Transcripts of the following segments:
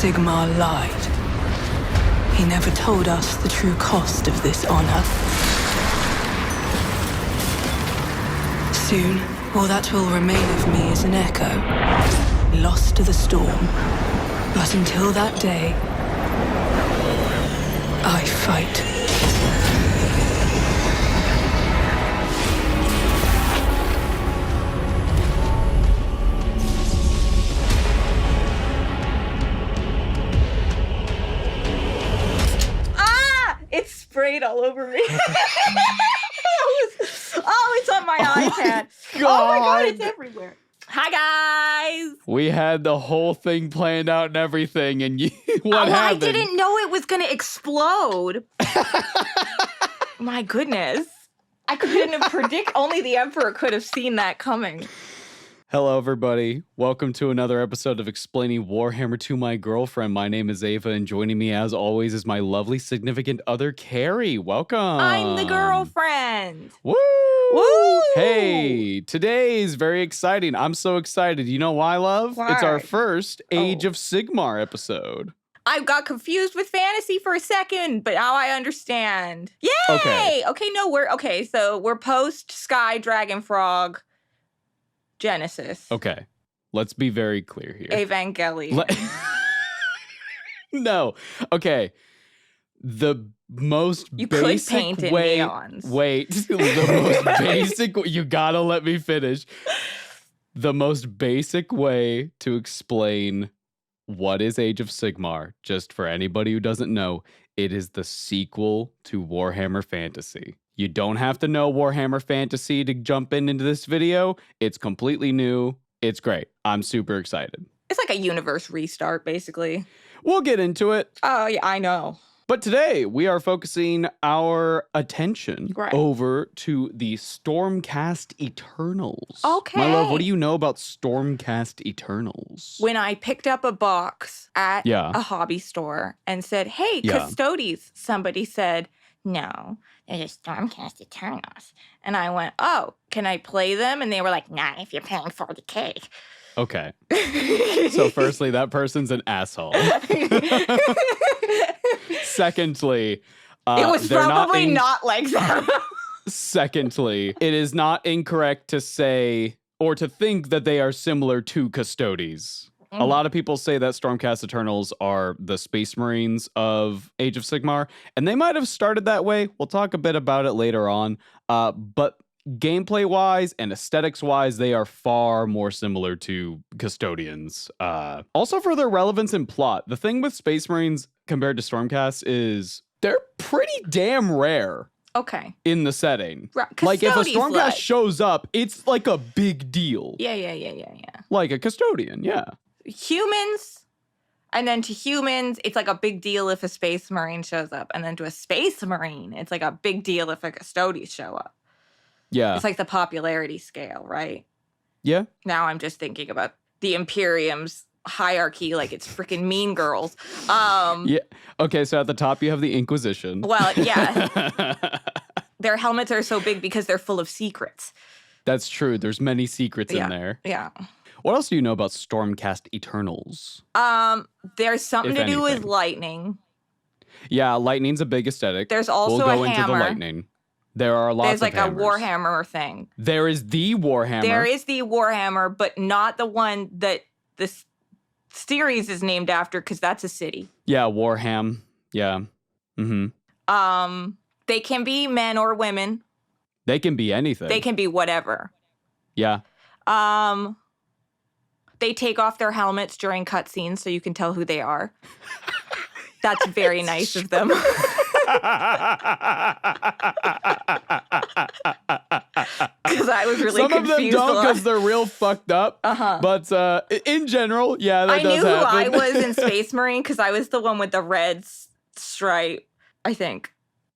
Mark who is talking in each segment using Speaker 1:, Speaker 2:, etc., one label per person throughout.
Speaker 1: Sigmar lied. He never told us the true cost of this honor. Soon, all that will remain of me is an echo, lost to the storm. But until that day, I fight.
Speaker 2: It sprayed all over me. It's on my iPad. Oh my god, it's everywhere. Hi guys.
Speaker 3: We had the whole thing planned out and everything, and what happened?
Speaker 2: I didn't know it was gonna explode. My goodness. I couldn't have predicted. Only the Emperor could have seen that coming.
Speaker 3: Hello, everybody. Welcome to another episode of Explaining Warhammer to My Girlfriend. My name is Ava, and joining me, as always, is my lovely significant other, Carrie. Welcome.
Speaker 2: I'm the girlfriend.
Speaker 3: Woo!
Speaker 2: Woo!
Speaker 3: Hey, today is very exciting. I'm so excited. You know why, love?
Speaker 2: Why?
Speaker 3: It's our first Age of Sigmar episode.
Speaker 2: I got confused with fantasy for a second, but now I understand. Yay! So we're post Sky Dragon Frog Genesis.
Speaker 3: Okay, let's be very clear here.
Speaker 2: Evangelion.
Speaker 3: No. Okay. The most
Speaker 2: You
Speaker 3: basic
Speaker 2: could paint in
Speaker 3: way.
Speaker 2: neons.
Speaker 3: Wait. The most basic. You gotta let me finish. The most basic way to explain what is Age of Sigmar, just for anybody who doesn't know, it is the sequel to Warhammer Fantasy. You don't have to know Warhammer Fantasy to jump into this video. It's completely new. It's great. I'm super excited.
Speaker 2: It's like a universe restart, basically.
Speaker 3: We'll get into it.
Speaker 2: Oh, yeah, I know.
Speaker 3: But today, we are focusing our attention over to the Stormcast Eternals.
Speaker 2: Okay.
Speaker 3: My love, what do you know about Stormcast Eternals?
Speaker 2: When I picked up a box at a hobby store and said, hey, Custodes, somebody said, no, there's a Stormcast Eternals. And I went, oh, can I play them? And they were like, nah, if you're paying $40K.
Speaker 3: Okay. So firstly, that person's an asshole. Secondly,
Speaker 2: it was probably not like that.
Speaker 3: Secondly, it is not incorrect to say or to think that they are similar to Custodes. A lot of people say that Stormcast Eternals are the Space Marines of Age of Sigmar, and they might have started that way. We'll talk a bit about it later on. But gameplay-wise and aesthetics-wise, they are far more similar to Custodians. Also for their relevance in plot, the thing with Space Marines compared to Stormcast is they're pretty damn rare.
Speaker 2: Okay.
Speaker 3: In the setting.
Speaker 2: Right.
Speaker 3: Like if a Stormcast shows up, it's like a big deal.
Speaker 2: Yeah.
Speaker 3: Like a Custodian, yeah.
Speaker 2: Humans, and then to humans, it's like a big deal if a Space Marine shows up. And then to a Space Marine, it's like a big deal if a Custodes show up.
Speaker 3: Yeah.
Speaker 2: It's like the popularity scale, right?
Speaker 3: Yeah.
Speaker 2: Now I'm just thinking about the Imperium's hierarchy like it's freaking Mean Girls.
Speaker 3: Yeah. Okay, so at the top you have the Inquisition.
Speaker 2: Well, yeah. Their helmets are so big because they're full of secrets.
Speaker 3: That's true. There's many secrets in there.
Speaker 2: Yeah.
Speaker 3: What else do you know about Stormcast Eternals?
Speaker 2: There's something to do with lightning.
Speaker 3: Yeah, lightning's a big aesthetic.
Speaker 2: There's also
Speaker 3: we'll go
Speaker 2: a
Speaker 3: into
Speaker 2: hammer.
Speaker 3: the lightning. There are lots of
Speaker 2: There's like
Speaker 3: hammers.
Speaker 2: a Warhammer thing.
Speaker 3: There is the Warhammer.
Speaker 2: There is the Warhammer, but not the one that the series is named after, because that's a city.
Speaker 3: Yeah, Warham. Yeah. Mm-hmm.
Speaker 2: They can be men or women.
Speaker 3: They can be anything.
Speaker 2: They can be whatever.
Speaker 3: Yeah.
Speaker 2: They take off their helmets during cutscenes so you can tell who they are. That's very nice of them. Because I was really
Speaker 3: Some
Speaker 2: confused.
Speaker 3: of them don't because they're real fucked up. But in general, yeah, that does happen.
Speaker 2: I knew who I was in Space Marine because I was the one with the red stripe, I think.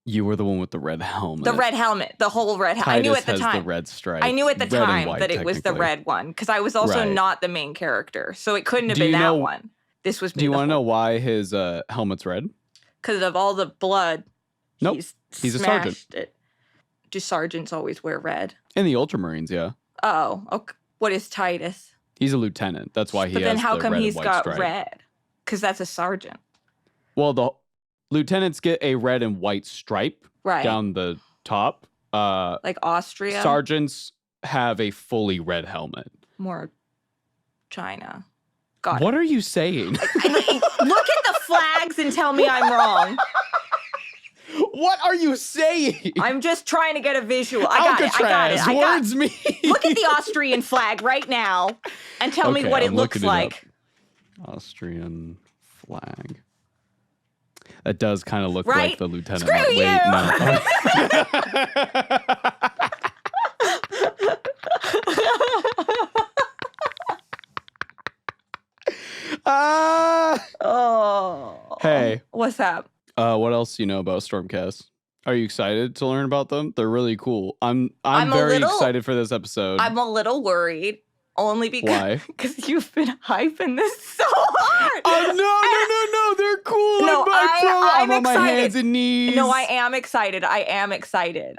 Speaker 3: You were the one with the red helmet.
Speaker 2: The red helmet, the whole red helmet. I knew at the time.
Speaker 3: Has the red stripe.
Speaker 2: I knew at the
Speaker 3: Red and
Speaker 2: time
Speaker 3: white,
Speaker 2: that it was the red one because I was also not the main character. So it couldn't have been that one. This was me.
Speaker 3: Do you want to know why his helmet's red?
Speaker 2: Because of all the blood.
Speaker 3: Nope. He's a sergeant.
Speaker 2: Do sergeants always wear red?
Speaker 3: In the Ultramarines, yeah.
Speaker 2: Oh, okay. What is Titus?
Speaker 3: He's a lieutenant. That's why he has the red and white stripe.
Speaker 2: But then how come he's got red? Because that's a sergeant.
Speaker 3: Well, the lieutenants get a red and white stripe down the top.
Speaker 2: Like Austria.
Speaker 3: Sergeants have a fully red helmet.
Speaker 2: More China.
Speaker 3: What are you saying?
Speaker 2: Look at the flags and tell me I'm wrong.
Speaker 3: What are you saying?
Speaker 2: I'm just trying to get a visual. I got it.
Speaker 3: Words mean.
Speaker 2: Look at the Austrian flag right now and tell me what it looks like.
Speaker 3: Austrian flag. That does kind of look
Speaker 2: right?
Speaker 3: like the lieutenant.
Speaker 2: Screw you!
Speaker 3: Wait, no. Hey.
Speaker 2: What's up?
Speaker 3: What else do you know about Stormcast? Are you excited to learn about them? They're really cool. I'm very excited for this episode.
Speaker 2: I'm a little worried. Only because
Speaker 3: Why?
Speaker 2: You've been hyping this so hard.
Speaker 3: Oh, no. They're cool.
Speaker 2: No, I'm
Speaker 3: on my hands and knees.
Speaker 2: No, I am excited.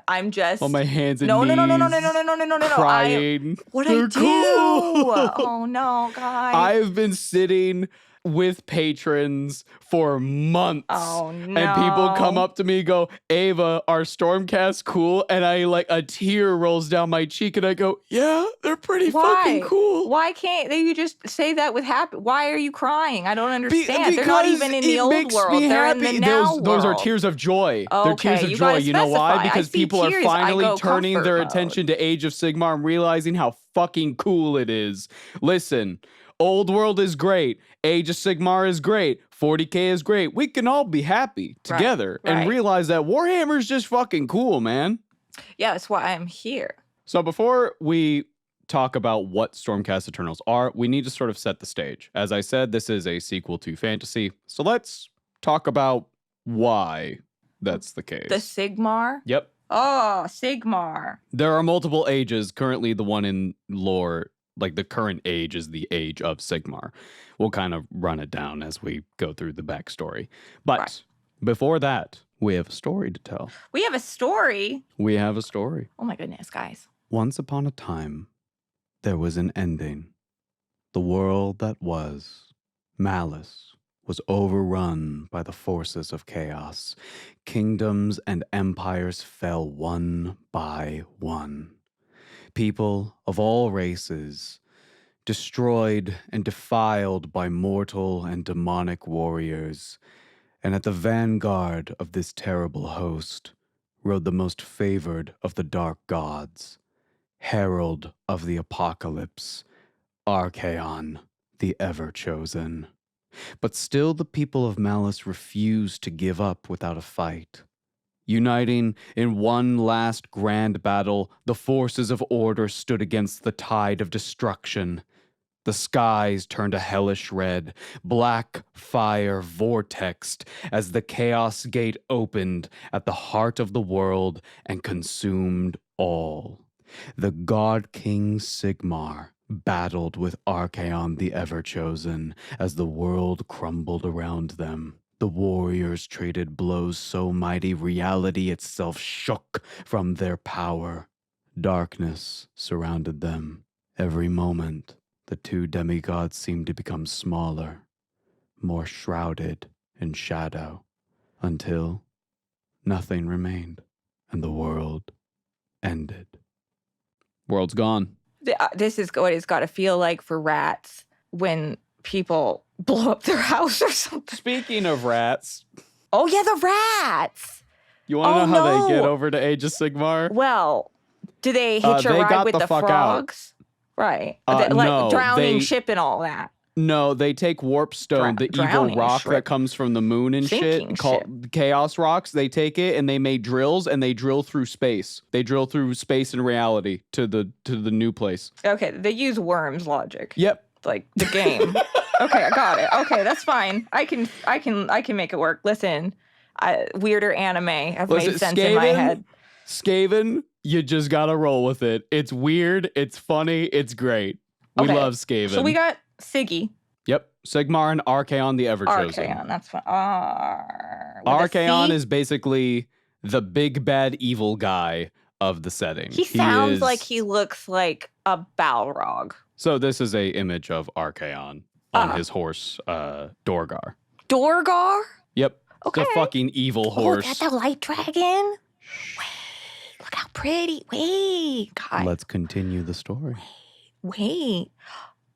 Speaker 2: I'm just
Speaker 3: on my hands and
Speaker 2: knees.
Speaker 3: No. Crying.
Speaker 2: What'd I do?
Speaker 3: Cool.
Speaker 2: Oh no, guys.
Speaker 3: I've been sitting with patrons for months.
Speaker 2: Oh no.
Speaker 3: And people come up to me and go, Ava, are Stormcast cool? And I a tear rolls down my cheek and I go, yeah, they're pretty fucking cool.
Speaker 2: Why can't you just say that with happy? Why are you crying? I don't understand. They're not even in the old world. They're in the now world.
Speaker 3: Those are tears of joy. They're tears of joy. You know why? Because people are finally turning their attention to Age of Sigmar and realizing how fucking cool it is. Listen. Old world is great. Age of Sigmar is great. 40K is great. We can all be happy together and realize that Warhammer is just fucking cool, man.
Speaker 2: Yeah, that's why I'm here.
Speaker 3: So before we talk about what Stormcast Eternals are, we need to sort of set the stage. As I said, this is a sequel to fantasy. So let's talk about why that's the case.
Speaker 2: The Sigmar?
Speaker 3: Yep.
Speaker 2: Oh, Sigmar.
Speaker 3: There are multiple ages. Currently, the one in lore, the current age is the Age of Sigmar. We'll kind of run it down as we go through the backstory. But before that, we have a story to tell.
Speaker 2: We have a story?
Speaker 3: We have a story.
Speaker 2: Oh my goodness, guys.
Speaker 3: Once upon a time, there was an ending. The world that was. Malice was overrun by the forces of chaos. Kingdoms and empires fell one by one. People of all races, destroyed and defiled by mortal and demonic warriors, and at the vanguard of this terrible host rode the most favored of the dark gods, herald of the apocalypse, Archaon, the ever-chosen. But still the people of Malice refused to give up without a fight. Uniting in one last grand battle, the forces of order stood against the tide of destruction. The skies turned a hellish red, black fire vortexed as the Chaos Gate opened at the heart of the world and consumed all. The God King Sigmar battled with Archaon the Ever-Chosen as the world crumbled around them. The warriors traded blows so mighty reality itself shook from their power. Darkness surrounded them. Every moment, the two demigods seemed to become smaller, more shrouded in shadow, until nothing remained, and the world ended. World's gone.
Speaker 2: This is what it's got to feel like for rats when people blow up their house or something.
Speaker 3: Speaking of rats.
Speaker 2: Oh, yeah, the rats.
Speaker 3: You want to know how they get over to Age of Sigmar?
Speaker 2: Well, do they hitch a ride with the frogs?
Speaker 3: Out.
Speaker 2: Right.
Speaker 3: No,
Speaker 2: drowning ship and all that.
Speaker 3: No, they take Warpstone, the evil rock that comes from the moon and
Speaker 2: Sinking
Speaker 3: shit, called Chaos Rocks. They take it and they make drills and they drill through space. They drill through space and reality to the new place.
Speaker 2: Okay, they use worms logic.
Speaker 3: Yep.
Speaker 2: Like the game. Okay, I got it. Okay, that's fine. I can make it work. Listen, weirder anime have made sense in my head.
Speaker 3: Skaven, you just gotta roll with it. It's weird, it's funny, it's great. We love Skaven.
Speaker 2: So we got Siggy.
Speaker 3: Yep. Sigmar and Archaon the Ever-Chosen.
Speaker 2: Archaon, that's fine.
Speaker 3: Archaon is basically the big bad evil guy of the setting.
Speaker 2: He sounds like he looks like a Balrog.
Speaker 3: So this is a image of Archaon. on his horse, Dorgar.
Speaker 2: Dorgar?
Speaker 3: Yep.
Speaker 2: Okay.
Speaker 3: It's a fucking evil horse.
Speaker 2: Oh, that's a light dragon? Wait, look how pretty. Wait, God.
Speaker 3: Let's continue the story.
Speaker 2: Wait.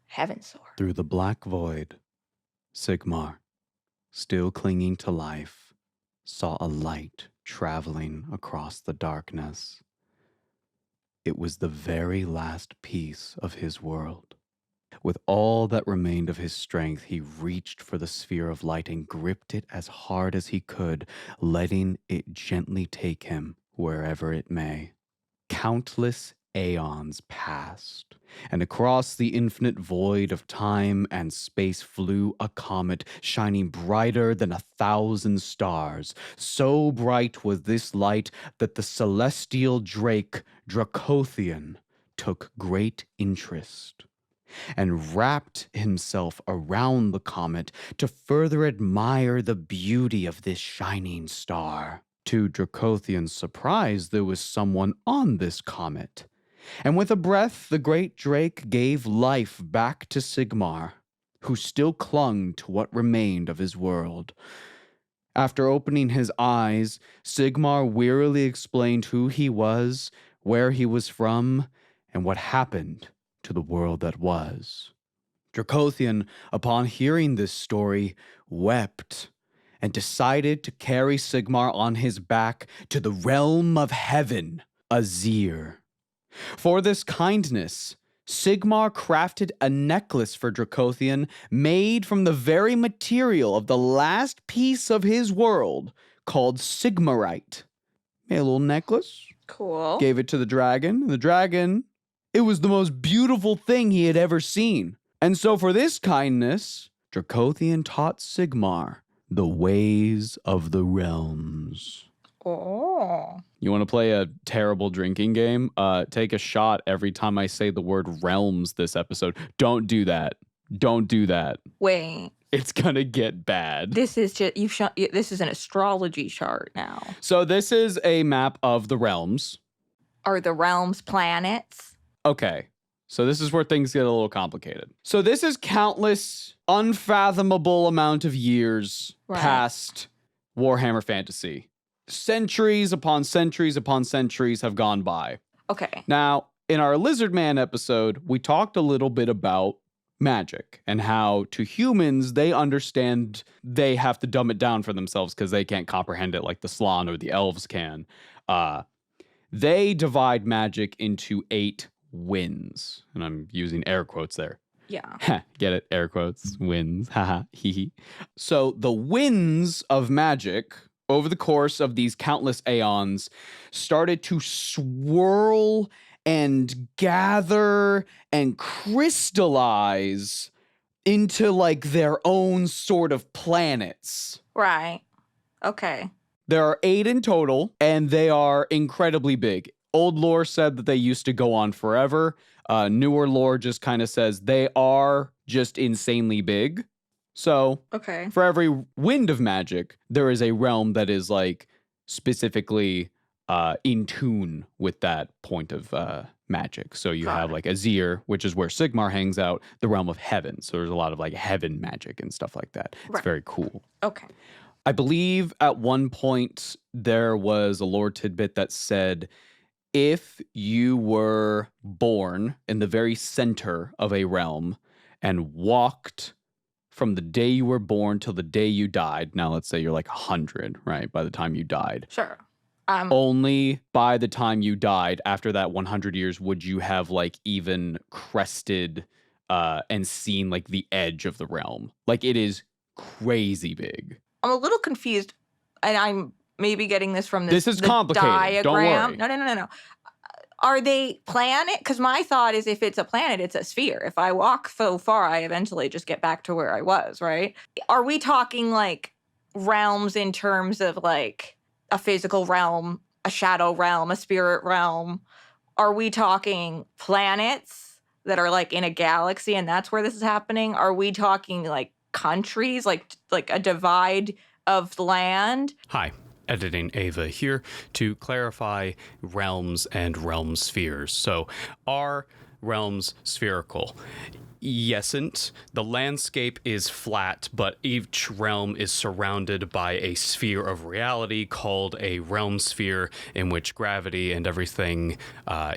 Speaker 2: Heaven sword.
Speaker 3: Through the black void, Sigmar, still clinging to life, saw a light traveling across the darkness. It was the very last piece of his world. With all that remained of his strength, he reached for the sphere of light and gripped it as hard as he could, letting it gently take him wherever it may. Countless aeons passed, and across the infinite void of time and space flew a comet shining brighter than 1,000 stars. So bright was this light that the celestial drake Dracothian took great interest and wrapped himself around the comet to further admire the beauty of this shining star. To Dracothian's surprise, there was someone on this comet, and with a breath, the great drake gave life back to Sigmar, who still clung to what remained of his world. After opening his eyes, Sigmar wearily explained who he was, where he was from, and what happened to the world that was. Dracothian, upon hearing this story, wept and decided to carry Sigmar on his back to the realm of heaven, Azir. For this kindness, Sigmar crafted a necklace for Dracothian made from the very material of the last piece of his world, called Sigmarite. Made a little necklace.
Speaker 2: Cool.
Speaker 3: Gave it to the dragon. The dragon, it was the most beautiful thing he had ever seen. And so for this kindness, Dracothian taught Sigmar the ways of the realms.
Speaker 2: Oh.
Speaker 3: You want to play a terrible drinking game? Take a shot every time I say the word realms this episode. Don't do that. Don't do that.
Speaker 2: Wait.
Speaker 3: It's gonna get bad.
Speaker 2: This is just this is an astrology chart now.
Speaker 3: So this is a map of the realms.
Speaker 2: Are the realms planets?
Speaker 3: Okay. So this is where things get a little complicated. So this is countless, unfathomable amount of years past Warhammer Fantasy. Centuries upon centuries upon centuries have gone by.
Speaker 2: Okay.
Speaker 3: Now, in our Lizard Man episode, we talked a little bit about magic and how to humans, they understand they have to dumb it down for themselves because they can't comprehend it like the Slann or the elves can. They divide magic into 8 winds. And I'm using air quotes there.
Speaker 2: Yeah.
Speaker 3: Get it? Air quotes. Winds. Haha. Hee. So the winds of magic over the course of these countless aeons started to swirl and gather and crystallize into like their own sort of planets.
Speaker 2: Right. Okay.
Speaker 3: There are 8 in total, and they are incredibly big. Old lore said that they used to go on forever. Newer lore just kind of says they are just insanely big. So,
Speaker 2: okay,
Speaker 3: for every wind of magic, there is a realm that is like specifically in tune with that point of magic. So you have like Azir, which is where Sigmar hangs out, the realm of heaven. So there's a lot of like heaven magic and stuff like that. It's very cool.
Speaker 2: Okay.
Speaker 3: I believe at one point there was a lore tidbit that said if you were born in the very center of a realm and walked from the day you were born till the day you died. Now, let's say you're like 100, right? By the time you died.
Speaker 2: Sure.
Speaker 3: Only by the time you died, after that 100 years, would you have like even crested and seen like the edge of the realm. Like it is crazy big.
Speaker 2: I'm a little confused, and I'm maybe getting this from
Speaker 3: this is complicated.
Speaker 2: Diagram.
Speaker 3: Don't worry.
Speaker 2: No. Are they planet? Because my thought is if it's a planet, it's a sphere. If I walk so far, I eventually just get back to where I was, right? Are we talking like realms in terms of like a physical realm, a shadow realm, a spirit realm? Are we talking planets that are like in a galaxy and that's where this is happening? Are we talking like countries, like a divide of land?
Speaker 4: Hi. Editing Ava here to clarify realms and realm spheres. So, are realms spherical? yesn't. The landscape is flat, but each realm is surrounded by a sphere of reality called a realm sphere, in which gravity and everything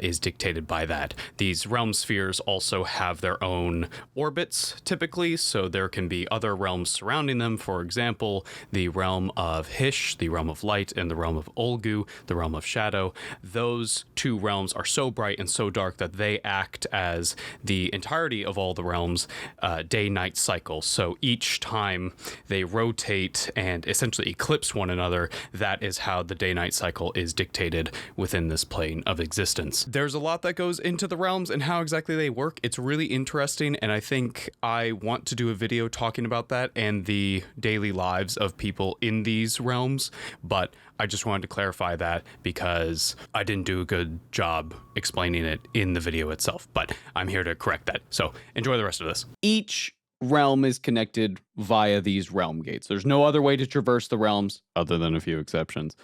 Speaker 4: is dictated by that. These realm spheres also have their own orbits, typically, so there can be other realms surrounding them. For example, the realm of Hish, the realm of light, and the realm of Olgu, the realm of shadow. Those two realms are so bright and so dark that they act as the entirety of all the realms' day-night cycle. So each time they rotate and essentially eclipse one another, that is how the day-night cycle is dictated within this plane of existence. There's a lot that goes into the realms and how exactly they work. It's really interesting, and I think I want to do a video talking about that and the daily lives of people in these realms, but I just wanted to clarify that because I didn't do a good job explaining it in the video itself, but I'm here to correct that. So enjoy the rest of this.
Speaker 3: Each realm is connected via these realm gates. There's no other way to traverse the realms, other than a few exceptions.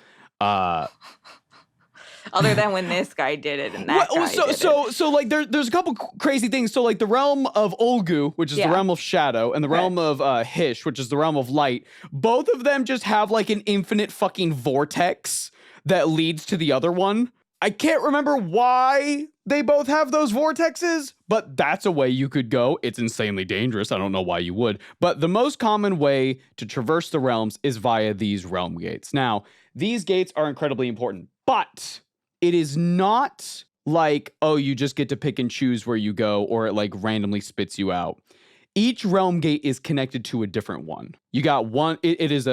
Speaker 2: Other than when this guy did it and that guy did it.
Speaker 3: So like there's a couple crazy things. So like the realm of Olgu, which is the realm of shadow, and the realm of Hish, which is the realm of light, both of them just have like an infinite fucking vortex that leads to the other one. I can't remember why they both have those vortexes, but that's a way you could go. It's insanely dangerous. I don't know why you would. But the most common way to traverse the realms is via these realm gates. Now, these gates are incredibly important, but it is not like, oh, you just get to pick and choose where you go, or it like randomly spits you out. Each realm gate is connected to a different one. You got one, it's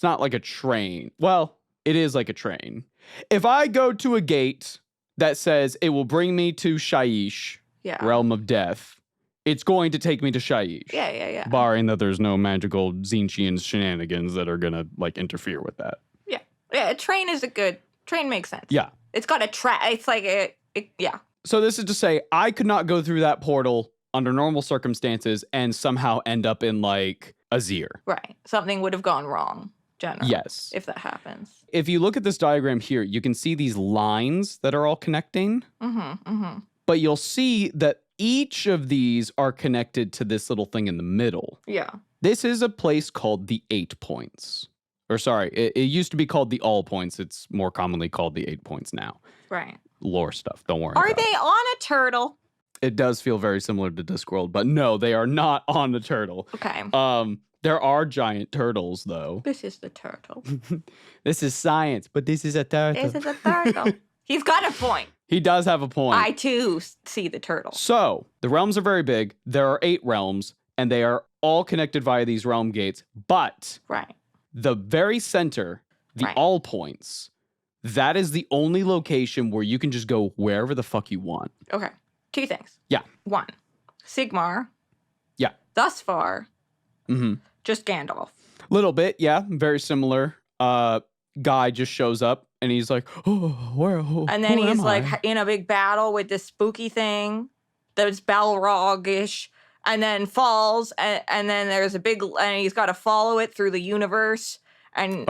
Speaker 3: not like a train. Well, it is like a train. If I go to a gate that says it will bring me to Shaiish, realm of death, it's going to take me to Shaiish.
Speaker 2: Yeah.
Speaker 3: Barring that there's no magical Tzeentchian shenanigans that are gonna like interfere with that.
Speaker 2: Yeah, a train makes sense.
Speaker 3: Yeah.
Speaker 2: It's got a track. It's like yeah.
Speaker 3: So this is to say, I could not go through that portal under normal circumstances and somehow end up in like Azir.
Speaker 2: Right. Something would have gone wrong, generally.
Speaker 3: Yes.
Speaker 2: If that happens.
Speaker 3: If you look at this diagram here, you can see these lines that are all connecting. But you'll see that each of these are connected to this little thing in the middle.
Speaker 2: Yeah.
Speaker 3: This is a place called the 8 points. Or sorry, it used to be called the all points. It's more commonly called the 8 points now.
Speaker 2: Right.
Speaker 3: Lore stuff. Don't worry.
Speaker 2: Are they on a turtle?
Speaker 3: It does feel very similar to Discworld, but no, they are not on the turtle.
Speaker 2: Okay.
Speaker 3: There are giant turtles, though.
Speaker 2: This is the turtle.
Speaker 3: This is science, but this is a turtle.
Speaker 2: This is a turtle. He's got a point.
Speaker 3: He does have a point.
Speaker 2: I, too, see the turtle.
Speaker 3: So, the realms are very big. There are 8 realms, and they are all connected via these realm gates. But the very center, the all points, that is the only location where you can just go wherever the fuck you want.
Speaker 2: Okay. 2 things.
Speaker 3: Yeah.
Speaker 2: 1, Sigmar.
Speaker 3: Yeah.
Speaker 2: Thus far, just Gandalf.
Speaker 3: Little bit, yeah. Very similar. Guy just shows up and he's like, oh, where? Oh,
Speaker 2: and then he's like in a big battle with this spooky thing that's Balrog-ish, and then falls, and then there's a big, and he's got to follow it through the universe. And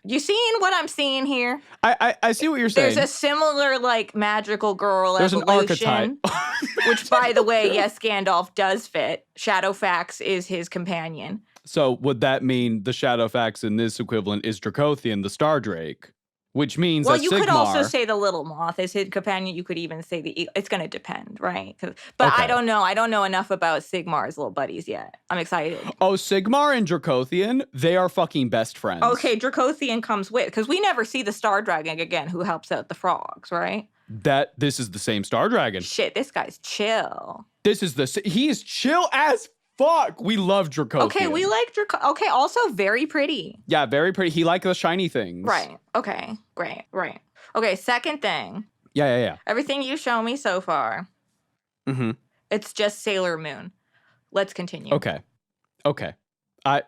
Speaker 2: you seeing what I'm seeing here?
Speaker 3: I see what you're saying.
Speaker 2: There's a similar like magical girl
Speaker 3: There's
Speaker 2: evolution,
Speaker 3: an archetype.
Speaker 2: which, by the way, yes, Gandalf does fit. Shadowfax is his companion. So
Speaker 3: would that mean the Shadowfax in this equivalent is Dracothian, the Stardrake? Which means that
Speaker 2: you
Speaker 3: Sigmar...
Speaker 2: could also say the Little Moth is his companion. You could even say the... It's going to depend, right? But I don't know. I don't know enough about Sigmar's little buddies yet. I'm excited.
Speaker 3: Oh, Sigmar and Dracothian, they are fucking best friends.
Speaker 2: Okay, Dracothian comes with... Because we never see the Star Dragon again who helps out the frogs, right?
Speaker 3: This is the same Star Dragon.
Speaker 2: Shit, this guy's chill.
Speaker 3: He is chill as fuck. We love Dracothian.
Speaker 2: Okay, we like Dracothian. Okay, also very pretty.
Speaker 3: Yeah, very pretty. He likes the shiny things.
Speaker 2: Right. Okay, great. Right. Okay, second thing.
Speaker 3: Yeah.
Speaker 2: Everything you show me so far, it's just Sailor Moon. Let's continue.
Speaker 3: Okay. I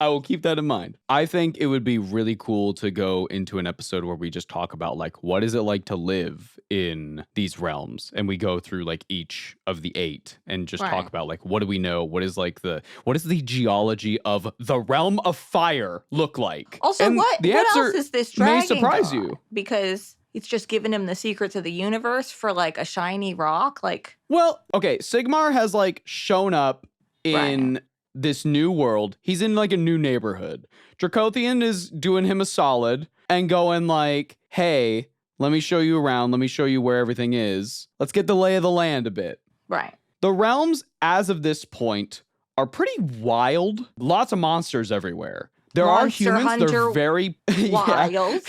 Speaker 3: I will keep that in mind. I think it would be really cool to go into an episode where we just talk about like, what is it like to live in these realms? And we go through like each of the 8 and just talk about like, what do we know? What is the geology of the realm of fire look like?
Speaker 2: Also,
Speaker 3: and
Speaker 2: what else is this dragon
Speaker 3: may surprise you.
Speaker 2: Because it's just giving him the secrets of the universe for like a shiny rock. Like,
Speaker 3: well, okay, Sigmar has like shown up in this new world. He's in like a new neighborhood. Dracothian is doing him a solid and going like, hey, let me show you around. Let me show you where everything is. Let's get the lay of the land a bit.
Speaker 2: Right.
Speaker 3: The realms, as of this point, are pretty wild. Lots of monsters everywhere. There
Speaker 2: Monster
Speaker 3: are humans.
Speaker 2: Hunter
Speaker 3: They're very
Speaker 2: wild.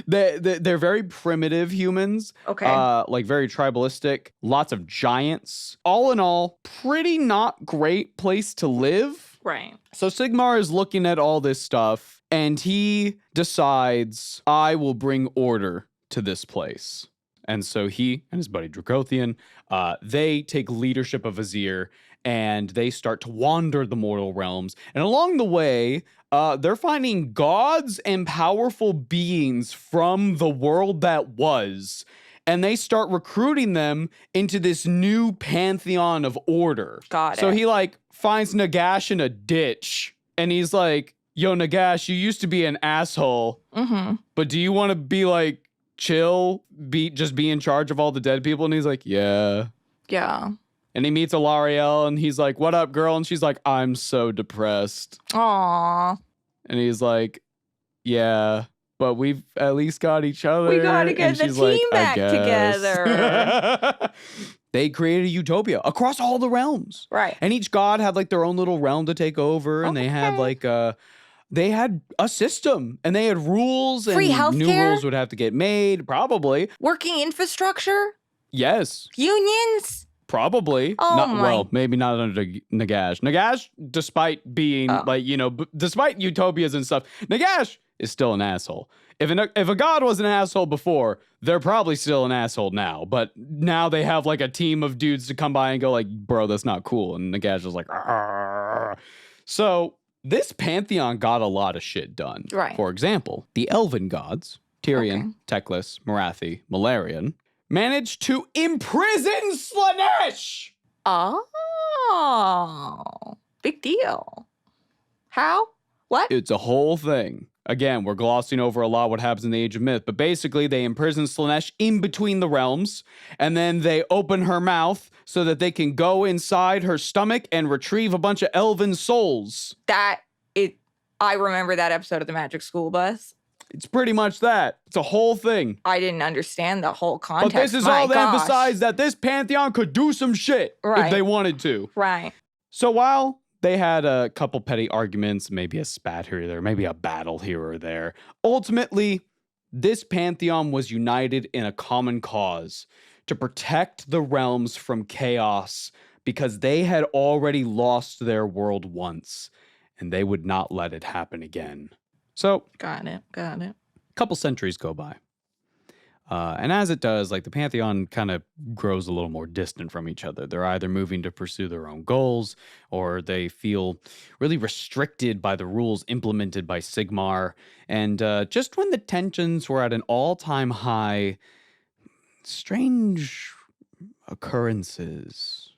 Speaker 3: They're very primitive humans.
Speaker 2: Okay.
Speaker 3: Like very tribalistic. Lots of giants. All in all, pretty not great place to live.
Speaker 2: Right.
Speaker 3: So Sigmar is looking at all this stuff, and he decides, I will bring order to this place. And so he and his buddy Dracothian, they take leadership of Azir, and they start to wander the mortal realms. And along the way, they're finding gods and powerful beings from the world that was. And they start recruiting them into this new pantheon of order.
Speaker 2: Got it.
Speaker 3: So he like finds Nagash in a ditch. And he's like, yo, Nagash, you used to be an asshole.
Speaker 2: Mm-hmm.
Speaker 3: But do you want to be like chill? Just be in charge of all the dead people? And he's like, yeah.
Speaker 2: Yeah.
Speaker 3: And he meets Alarielle, and he's like, what up, girl? And she's like, I'm so depressed.
Speaker 2: Aww.
Speaker 3: And he's like, yeah, but we've at least got each other.
Speaker 2: We gotta get the team back together.
Speaker 3: They created a utopia across all the realms.
Speaker 2: Right.
Speaker 3: And each god had like their own little realm to take over. And they had like they had a system, and they had rules.
Speaker 2: Free
Speaker 3: and
Speaker 2: healthcare?
Speaker 3: New rules would have to get made, probably.
Speaker 2: Working infrastructure?
Speaker 3: Yes.
Speaker 2: Unions?
Speaker 3: Probably. Well, maybe not under Nagash. Nagash, despite being despite utopias and stuff, Nagash is still an asshole. If a god was an asshole before, they're probably still an asshole now. But now they have like a team of dudes to come by and go like, bro, that's not cool. And Nagash is like, argh. So this pantheon got a lot of shit done.
Speaker 2: Right.
Speaker 3: For example, the elven gods, Tyrion, Teclis, Marathi, Malarian, managed to imprison Slaanesh!
Speaker 2: Oh, big deal. How? What?
Speaker 3: It's a whole thing. Again, we're glossing over a lot what happens in the Age of Myth, but basically they imprison Slaanesh in between the realms, and then they open her mouth so that they can go inside her stomach and retrieve a bunch of elven souls.
Speaker 2: I remember that episode of the Magic School Bus.
Speaker 3: It's pretty much that. It's a whole thing.
Speaker 2: I didn't understand the whole context.
Speaker 3: But this is all to emphasize that this pantheon could do some shit if they wanted to.
Speaker 2: Right.
Speaker 3: So while they had a couple petty arguments, maybe a spat here or there, maybe a battle here or there, ultimately, this pantheon was united in a common cause to protect the realms from chaos because they had already lost their world once, and they would not let it happen again. So,
Speaker 2: got it.
Speaker 3: A couple centuries go by. And as it does, like the pantheon kind of grows a little more distant from each other. They're either moving to pursue their own goals, or they feel really restricted by the rules implemented by Sigmar. And just when the tensions were at an all-time high, strange occurrences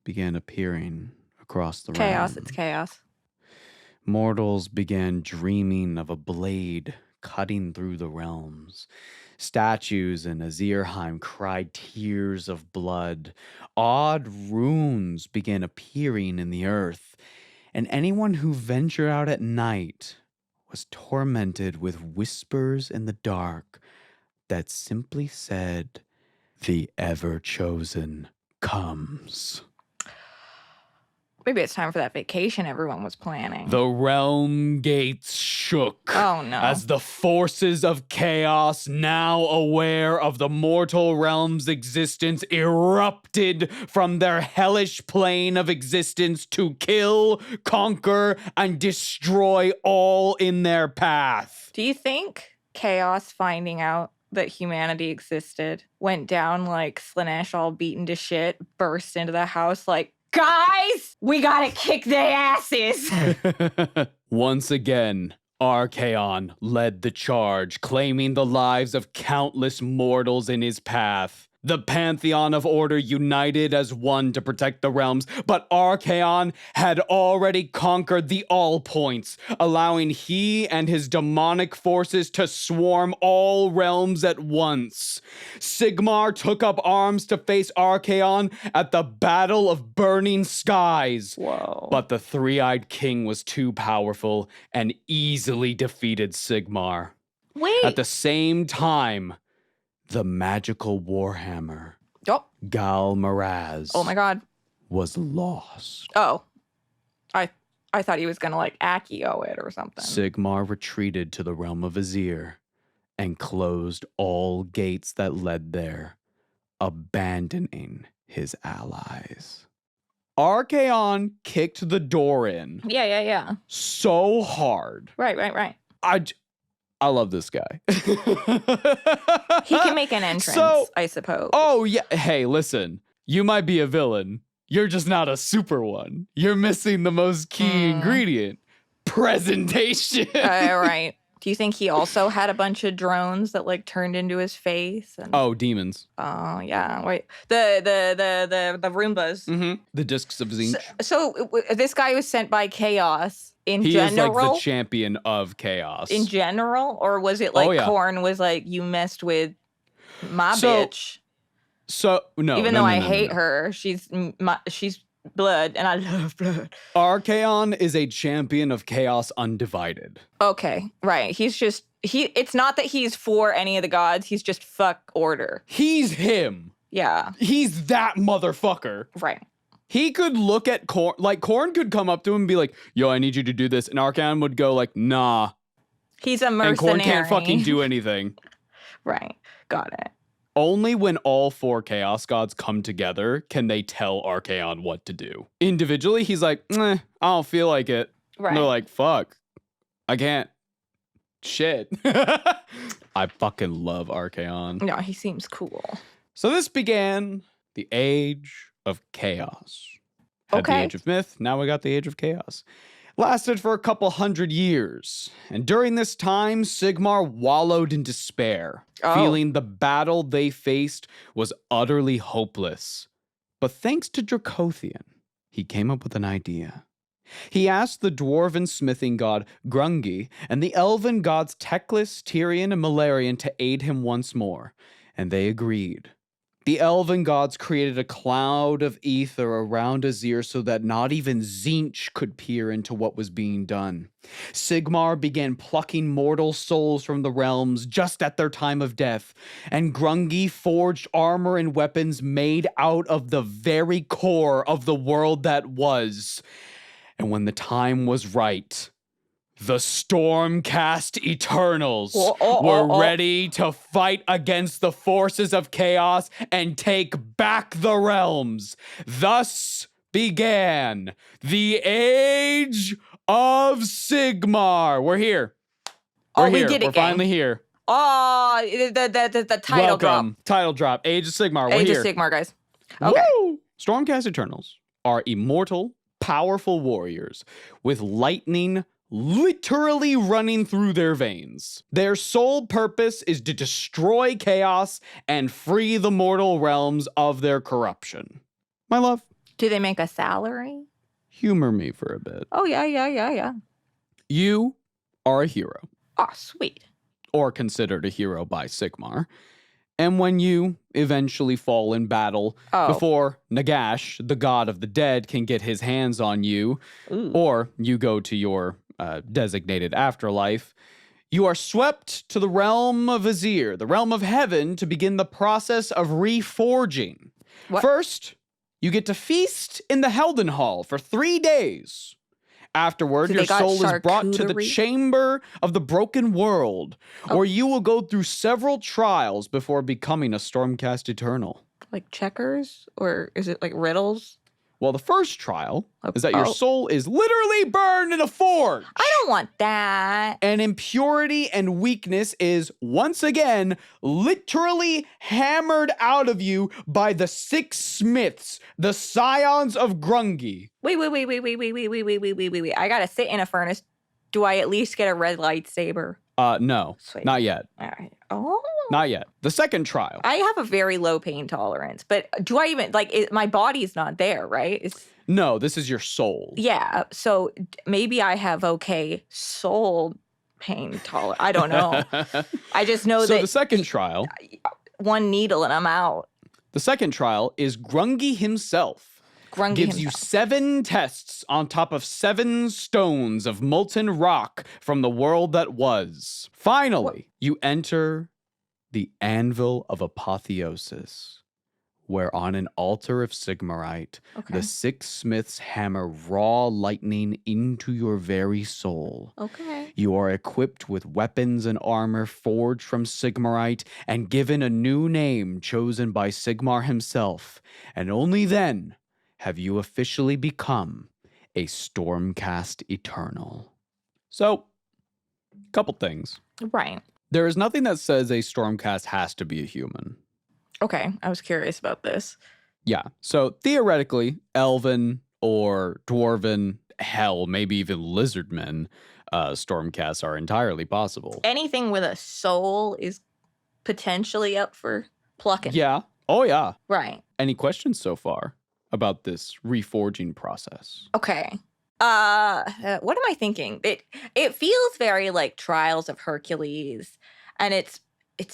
Speaker 3: began appearing across the realm.
Speaker 2: It's chaos.
Speaker 3: Mortals began dreaming of a blade cutting through the realms. Statues in Azirheim cried tears of blood. Odd runes began appearing in the earth, and anyone who ventured out at night was tormented with whispers in the dark that simply said, "The ever-chosen comes."
Speaker 2: Maybe it's time for that vacation everyone was planning.
Speaker 3: The realm gates shook.
Speaker 2: Oh, no.
Speaker 3: As the forces of chaos, now aware of the mortal realm's existence, erupted from their hellish plane of existence to kill, conquer, and destroy all in their path.
Speaker 2: Do you think chaos finding out that humanity existed went down like Slaanesh all beaten to shit, burst into the house like, guys, we gotta kick their asses.
Speaker 3: Once again, Archaon led the charge, claiming the lives of countless mortals in his path. The Pantheon of Order united as one to protect the realms, but Archaon had already conquered the All Points, allowing he and his demonic forces to swarm all realms at once. Sigmar took up arms to face Archaon at the Battle of Burning Skies.
Speaker 2: Whoa.
Speaker 3: But the Three-Eyed King was too powerful and easily defeated Sigmar.
Speaker 2: Wait.
Speaker 3: At the same time, the magical Warhammer, Gal Maraz,
Speaker 2: oh my God,
Speaker 3: was lost.
Speaker 2: Oh, I thought he was gonna like Accio it or something.
Speaker 3: Sigmar retreated to the realm of Azir and closed all gates that led there, abandoning his allies. Archaon kicked the door in.
Speaker 2: Yeah.
Speaker 3: So hard.
Speaker 2: Right.
Speaker 3: I love this guy.
Speaker 2: He can make an entrance, I suppose.
Speaker 3: Oh, yeah. Hey, listen. You might be a villain. You're just not a super one. You're missing the most key ingredient. Presentation.
Speaker 2: Right. Do you think he also had a bunch of drones that like turned into his face? And...
Speaker 3: Oh, demons.
Speaker 2: Oh, yeah. Wait. The Roombas.
Speaker 3: Mm-hmm. The discs of Zinch.
Speaker 2: So this guy was sent by Chaos. He
Speaker 3: is like the champion of chaos.
Speaker 2: In general? Or was it like Khorne was like, you messed with my bitch?
Speaker 3: So, no.
Speaker 2: Even though I hate her, she's blood and I love blood.
Speaker 3: Archaon is a champion of chaos undivided.
Speaker 2: Okay, right. It's not that he's for any of the gods. He's just fuck order.
Speaker 3: He's him.
Speaker 2: Yeah.
Speaker 3: He's that motherfucker.
Speaker 2: Right.
Speaker 3: He could look at Khorne, like Khorne could come up to him and be like, yo, I need you to do this. And Archaon would go like, nah.
Speaker 2: He's a mercenary.
Speaker 3: And Khorne can't fucking do anything.
Speaker 2: Right. Got it.
Speaker 3: Only when all four Chaos Gods come together can they tell Archaon what to do. Individually, he's like, I don't feel like it.
Speaker 2: Right.
Speaker 3: And they're like, fuck, I can't. Shit. I fucking love Archaon.
Speaker 2: No, he seems cool.
Speaker 3: So this began the Age of Chaos. Had the Age of Myth, now we got the Age of Chaos. Lasted for a couple hundred years, and during this time, Sigmar wallowed in despair, feeling the battle they faced was utterly hopeless. But thanks to Dracothian, he came up with an idea. He asked the dwarven smithing god Grungi and the elven gods Teclis, Tyrion, and Malarian to aid him once more, and they agreed. The elven gods created a cloud of ether around Azir so that not even Zinch could peer into what was being done. Sigmar began plucking mortal souls from the realms just at their time of death, and Grungi forged armor and weapons made out of the very core of the world that was. And when the time was right, the Stormcast Eternals were ready to fight against the forces of chaos and take back the realms. Thus began the Age of Sigmar. We're here. We're here.
Speaker 2: We did it.
Speaker 3: We're finally here.
Speaker 2: Oh, the title drop.
Speaker 3: Title drop. Age of Sigmar. We're here.
Speaker 2: Age of Sigmar, guys. Okay.
Speaker 3: Woo! Stormcast Eternals are immortal, powerful warriors with lightning literally running through their veins. Their sole purpose is to destroy chaos and free the mortal realms of their corruption. My love.
Speaker 2: Do they make a salary?
Speaker 3: Humor me for a bit.
Speaker 2: Oh, yeah.
Speaker 3: You are a hero.
Speaker 2: Oh, sweet.
Speaker 3: Or considered a hero by Sigmar. And when you eventually fall in battle, before Nagash, the god of the dead, can get his hands on you, or you go to your designated afterlife, you are swept to the realm of Azir, the realm of heaven, to begin the process of reforging.
Speaker 2: What?
Speaker 3: First, you get to feast in the Helden Hall for 3 days. Afterward, your soul is brought to the chamber of the broken world, where you will go through several trials before becoming a Stormcast Eternal.
Speaker 2: Like checkers? Or is it like riddles?
Speaker 3: Well, the first trial is that your soul is literally burned in a forge.
Speaker 2: I don't want that.
Speaker 3: And impurity and weakness is, once again, literally hammered out of you by the 6 smiths, the scions of Grungi.
Speaker 2: Wait. I gotta sit in a furnace Do I at least get a red lightsaber?
Speaker 3: No. Sweet. Not yet.
Speaker 2: All right. Oh.
Speaker 3: Not yet. The second trial.
Speaker 2: I have a very low pain tolerance, but do I even, my body's not there, right?
Speaker 3: No, this is your soul.
Speaker 2: Yeah, so maybe I have okay soul pain tolerance. I don't know. I just know that.
Speaker 3: So the second trial.
Speaker 2: One needle and I'm out.
Speaker 3: The second trial is Grungy himself. Gives you 7 tests on top of 7 stones of molten rock from the world that was. Finally, you enter the Anvil of Apotheosis, where on an altar of Sigmarite, the 6 smiths hammer raw lightning into your very soul.
Speaker 2: Okay.
Speaker 3: You are equipped with weapons and armor forged from Sigmarite and given a new name chosen by Sigmar himself, and only then have you officially become a Stormcast Eternal. So, couple things.
Speaker 2: Right.
Speaker 3: There is nothing that says a Stormcast has to be a human.
Speaker 2: Okay, I was curious about this.
Speaker 3: Yeah, so theoretically, elven or dwarven, hell, maybe even lizardmen Stormcasts are entirely possible.
Speaker 2: Anything with a soul is potentially up for plucking.
Speaker 3: Yeah. Oh, yeah.
Speaker 2: Right.
Speaker 3: Any questions so far about this reforging process?
Speaker 2: Okay. What am I thinking? It feels very like Trials of Hercules, and it's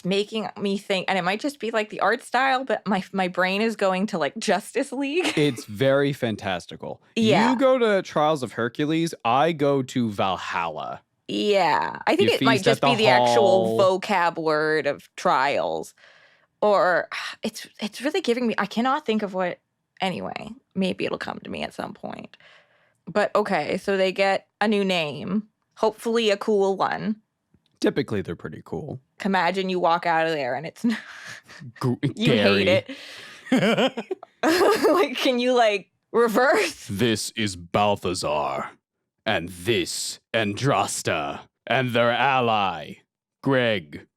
Speaker 2: making me think, and it might just be like the art style, but my brain is going to like Justice League.
Speaker 3: It's very fantastical.
Speaker 2: Yeah.
Speaker 3: You go to Trials of Hercules, I go to Valhalla.
Speaker 2: Yeah. I think it might just be the actual vocab word of trials. Or it's really giving me, I cannot think of what. Anyway, maybe it'll come to me at some point. But okay, so they get a new name, hopefully a cool one.
Speaker 3: Typically, they're pretty cool.
Speaker 2: Imagine you walk out of there and it's you
Speaker 3: Gary.
Speaker 2: hate it. Like, can you like reverse?
Speaker 3: This is Balthazar, and this Andrasta, and their ally, Greg.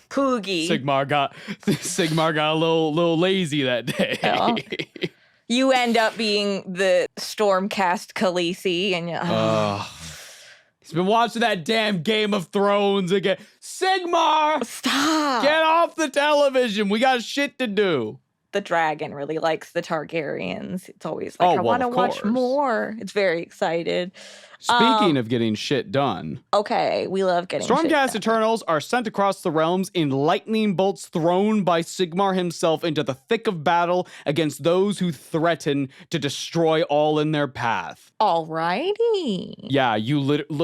Speaker 2: Poogie.
Speaker 3: Sigmar got a little lazy that day.
Speaker 2: Oh. You end up being the Stormcast Khaleesi, and
Speaker 3: he's been watching that damn Game of Thrones again. Sigmar,
Speaker 2: stop!
Speaker 3: Get off the television. We got shit to do.
Speaker 2: The dragon really likes the Targaryens. It's always like, I want to watch more. It's very excited.
Speaker 3: Speaking of getting shit done.
Speaker 2: Okay, we love getting shit done.
Speaker 3: Stormcast Eternals are sent across the realms in lightning bolts thrown by Sigmar himself into the thick of battle against those who threaten to destroy all in their path.
Speaker 2: Alrighty.
Speaker 3: Yeah,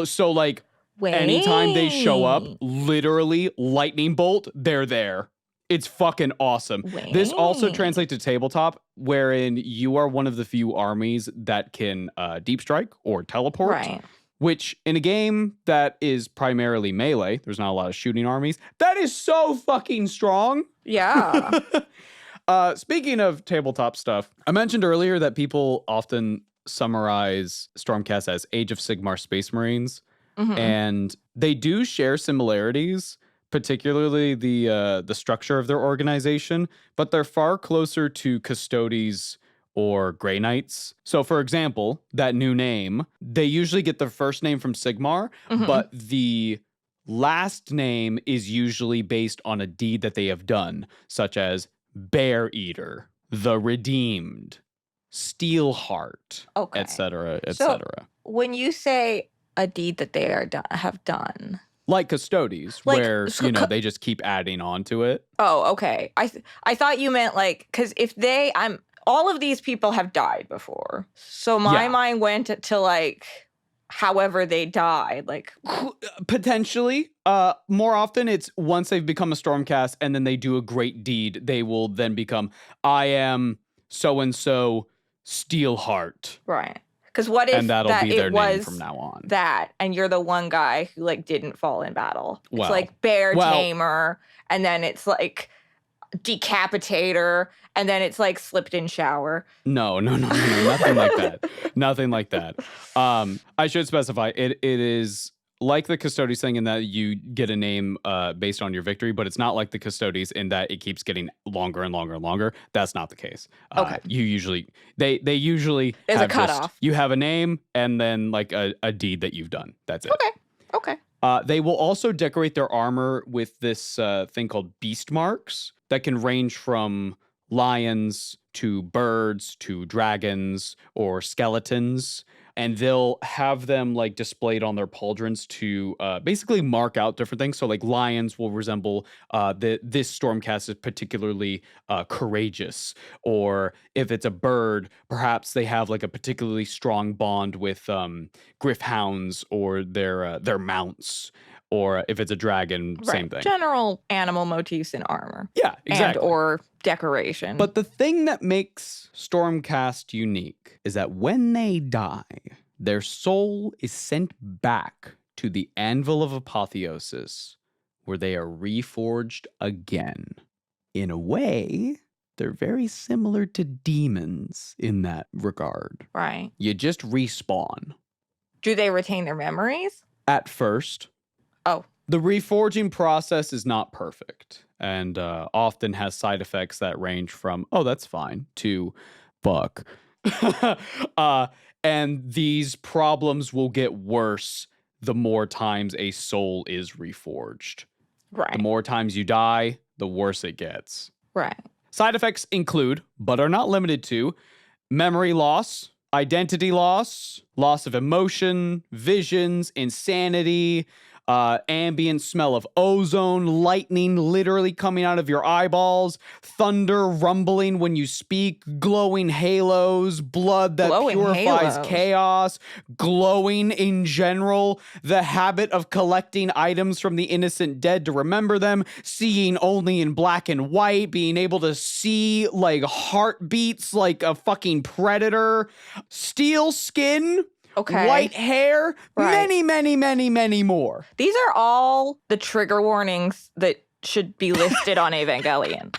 Speaker 3: so like anytime they show up, literally lightning bolt, they're there. It's fucking awesome. This also translates to tabletop, wherein you are one of the few armies that can deep strike or teleport.
Speaker 2: Right.
Speaker 3: Which, in a game that is primarily melee, there's not a lot of shooting armies, that is so fucking strong.
Speaker 2: Yeah.
Speaker 3: Speaking of tabletop stuff, I mentioned earlier that people often summarize Stormcast as Age of Sigmar Space Marines, and they do share similarities, particularly the structure of their organization, but they're far closer to Custodes or Grey Knights. So, for example, that new name, they usually get their first name from Sigmar, but the last name is usually based on a deed that they have done, such as Bear Eater, The Redeemed, Steelheart, etc., etc.
Speaker 2: When you say a deed that they have done,
Speaker 3: like Custodes, where, they just keep adding on to it.
Speaker 2: Oh, okay. I thought you meant like, because if all of these people have died before. So my mind went to like, however they died, like.
Speaker 3: Potentially. More often it's once they've become a Stormcast and then they do a great deed, they will then become, I am so-and-so Steelheart.
Speaker 2: Right. Because what if
Speaker 3: that'll be their name from now on?
Speaker 2: That, and you're the one guy who like didn't fall in battle. It's like Bear Tamer, and then it's like Decapitator, and then it's like Slipped in Shower.
Speaker 3: No, nothing like that. Nothing like that. I should specify it is like the Custodes thing in that you get a name based on your victory, but it's not like the Custodes in that it keeps getting longer and longer and longer. That's not the case.
Speaker 2: Okay.
Speaker 3: You usually, they usually
Speaker 2: There's
Speaker 3: have
Speaker 2: a cutoff.
Speaker 3: You have a name and then like a deed that you've done. That's it.
Speaker 2: Okay.
Speaker 3: They will also decorate their armor with this thing called beast marks that can range from lions to birds to dragons or skeletons. And they'll have them like displayed on their pauldrons to basically mark out different things. So like lions will resemble this Stormcast is particularly courageous. Or if it's a bird, perhaps they have like a particularly strong bond with griffhounds or their mounts. Or if it's a dragon, same thing.
Speaker 2: General animal motifs in armor.
Speaker 3: Yeah, exactly.
Speaker 2: And or decoration.
Speaker 3: But the thing that makes Stormcast unique is that when they die, their soul is sent back to the Anvil of Apotheosis, where they are reforged again. In a way, they're very similar to demons in that regard.
Speaker 2: Right.
Speaker 3: You just respawn.
Speaker 2: Do they retain their memories?
Speaker 3: At first.
Speaker 2: Oh.
Speaker 3: The reforging process is not perfect and often has side effects that range from, oh, that's fine, to fuck. And these problems will get worse the more times a soul is reforged.
Speaker 2: Right.
Speaker 3: The more times you die, the worse it gets.
Speaker 2: Right.
Speaker 3: Side effects include, but are not limited to, memory loss, identity loss, loss of emotion, visions, insanity, ambient smell of ozone, lightning literally coming out of your eyeballs, thunder rumbling when you speak, glowing halos, blood that purifies chaos, glowing in general, the habit of collecting items from the innocent dead to remember them, seeing only in black and white, being able to see like heartbeats like a fucking predator, steel skin,
Speaker 2: okay,
Speaker 3: white hair, many, many, many, many more.
Speaker 2: These are all the trigger warnings that should be listed on Evangelion.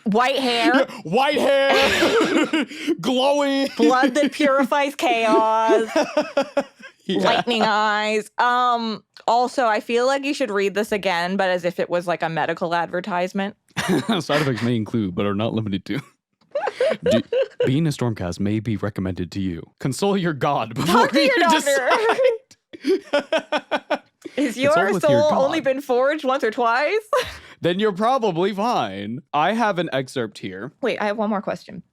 Speaker 2: White hair.
Speaker 3: Yeah, white hair. Glowing.
Speaker 2: Blood that purifies chaos. Yeah. Lightning eyes. Also, I feel like you should read this again, but as if it was like a medical advertisement.
Speaker 3: Side effects may include, but are not limited to. Being a Stormcast may be recommended to you. Console your god before
Speaker 2: Talk to your
Speaker 3: doctor.
Speaker 2: Is your soul only been forged once or twice?
Speaker 3: Then you're probably fine. I have an excerpt here.
Speaker 2: Wait, I have one more question.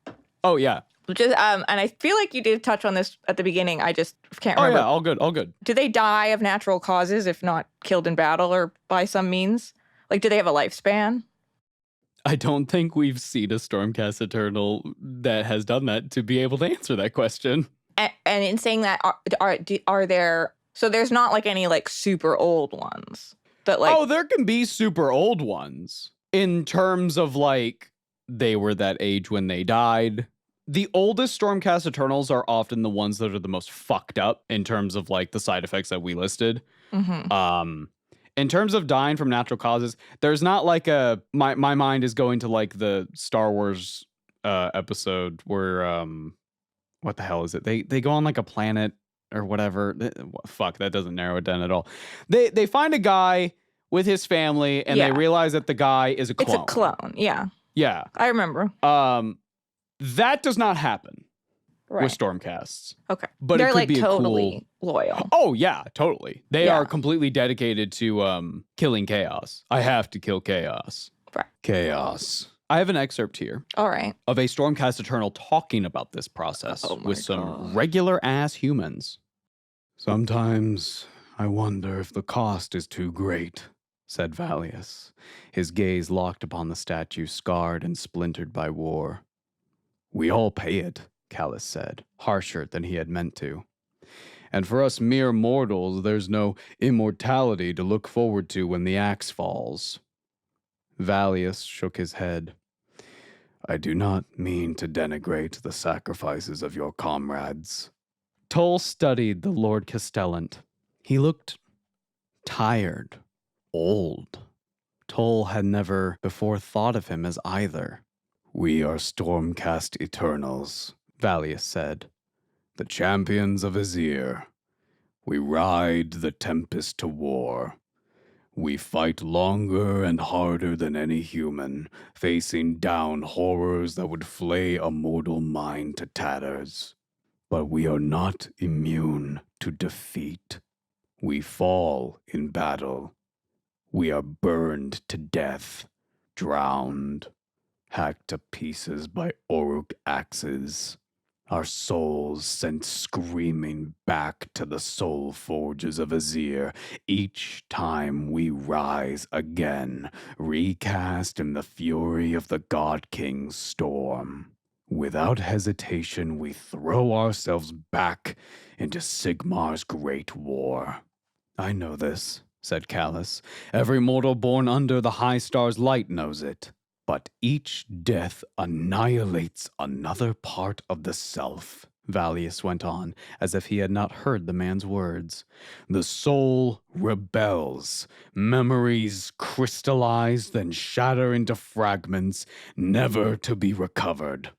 Speaker 3: Oh, yeah.
Speaker 2: Just, and I feel like you did touch on this at the beginning. I just can't remember.
Speaker 3: Oh, yeah, all good.
Speaker 2: Do they die of natural causes if not killed in battle or by some means? Like, do they have a lifespan?
Speaker 3: I don't think we've seen a Stormcast Eternal that has done that to be able to answer that question.
Speaker 2: And in saying that, are there... So there's not like any like super old ones that like...
Speaker 3: Oh, there can be super old ones in terms of like they were that age when they died. The oldest Stormcast Eternals are often the ones that are the most fucked up in terms of like the side effects that we listed. Mm-hmm. In terms of dying from natural causes, there's not like a... My mind is going to like the Star Wars episode where... what the hell is it? They go on like a planet or whatever. Fuck, that doesn't narrow it down at all. They find a guy with his family and they realize that the guy is a clone.
Speaker 2: It's a clone, yeah.
Speaker 3: Yeah.
Speaker 2: I remember.
Speaker 3: That does not happen with Stormcasts.
Speaker 2: Okay.
Speaker 3: But
Speaker 2: they're
Speaker 3: it could
Speaker 2: like
Speaker 3: be
Speaker 2: totally loyal.
Speaker 3: Oh, yeah, totally. They are completely dedicated to killing chaos. I have to kill chaos.
Speaker 2: Right.
Speaker 3: Chaos. I have an excerpt here.
Speaker 2: All right.
Speaker 3: Of a Stormcast Eternal talking about this process with some regular ass humans. Sometimes I wonder if the cost is too great, said Valius, his gaze locked upon the statue scarred and splintered by war. We all pay it, Callus said, harsher than he had meant to. And for us mere mortals, there's no immortality to look forward to when the axe falls. Valius shook his head. I do not mean to denigrate the sacrifices of your comrades. Toll studied the Lord Castellant. He looked tired, old. Toll had never before thought of him as either. We are Stormcast Eternals, Valius said. The champions of Azir.
Speaker 5: We ride the tempest to war. We fight longer and harder than any human, facing down horrors that would flay a mortal mind to tatters. But we are not immune to defeat. We fall in battle. We are burned to death, drowned, hacked to pieces by Orruk axes. Our souls sent screaming back to the soul forges of Azir each time we rise again, recast in the fury of the God King's storm. Without hesitation, we throw ourselves back into Sigmar's great war. I know this, said Callus. Every mortal born under the High Star's light knows it. But each death annihilates another part of the self, Valius went on, as if he had not heard the man's words. The soul rebels. Memories crystallize, then shatter into fragments, never to be recovered.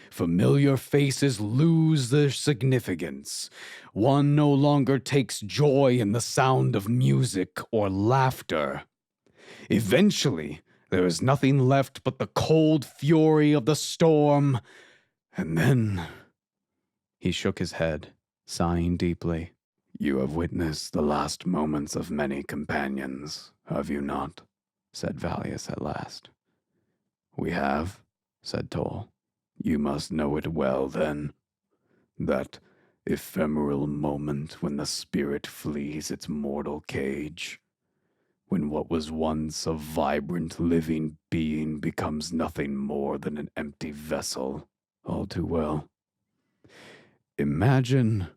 Speaker 5: Familiar faces lose their significance. One no longer takes joy in the sound of music or laughter. Eventually, there is nothing left but the cold fury of the storm. And then he shook his head, sighing deeply. You have witnessed the last moments of many companions, have you not? Said Valius at last. We have, said Toll. You must know it well, then. That ephemeral moment when the spirit flees its mortal cage. When what was once a vibrant living being becomes nothing more than an empty vessel, all too well. Imagine,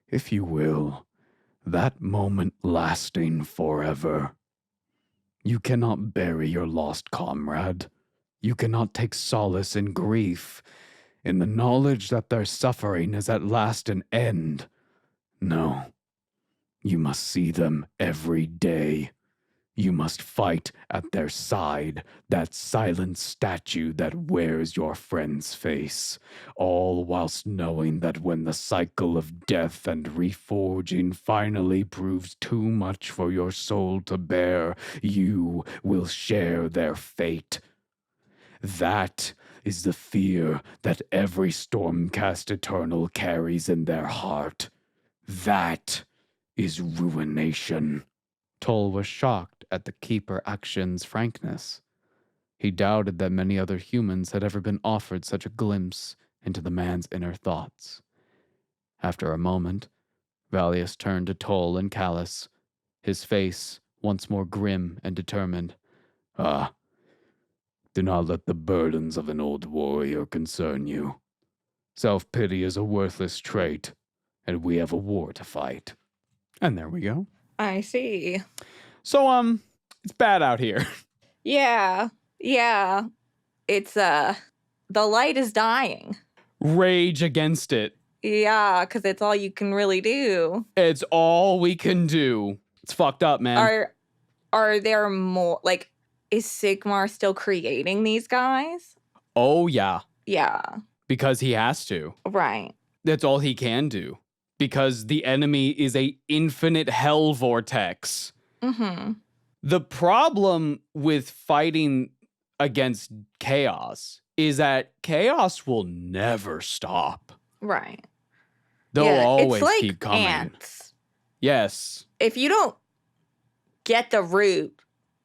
Speaker 5: if you will, that moment lasting forever. You cannot bury your lost comrade. You cannot take solace in grief, in the knowledge that their suffering is at last an end. No, you must see them every day. You must fight at their side, that silent statue that wears your friend's face, all whilst knowing that when the cycle of death and reforging finally proves too much for your soul to bear, you will share their fate. That is the fear that every Stormcast Eternal carries in their heart. That is ruination. Toll was shocked at the Keeper Action's frankness. He doubted that many other humans had ever been offered such a glimpse into the man's inner thoughts. After a moment, Valius turned to Toll and Callus, his face once more grim and determined. Ah, do not let the burdens of an old warrior concern you. Self-pity is a worthless trait, and we have a war to fight.
Speaker 3: And there we go.
Speaker 2: I see.
Speaker 3: So, it's bad out here.
Speaker 2: Yeah. It's, the light is dying.
Speaker 3: Rage against it.
Speaker 2: Yeah, because it's all you can really do.
Speaker 3: It's all we can do. It's fucked up, man.
Speaker 2: Are there more, like, is Sigmar still creating these guys?
Speaker 3: Oh, yeah.
Speaker 2: Yeah.
Speaker 3: Because he has to.
Speaker 2: Right.
Speaker 3: That's all he can do. Because the enemy is a infinite hell vortex.
Speaker 2: Mm-hmm.
Speaker 3: The problem with fighting against chaos is that chaos will never stop.
Speaker 2: Right.
Speaker 3: They'll always
Speaker 2: it's like
Speaker 3: keep coming.
Speaker 2: Ants.
Speaker 3: Yes.
Speaker 2: If you don't get the root,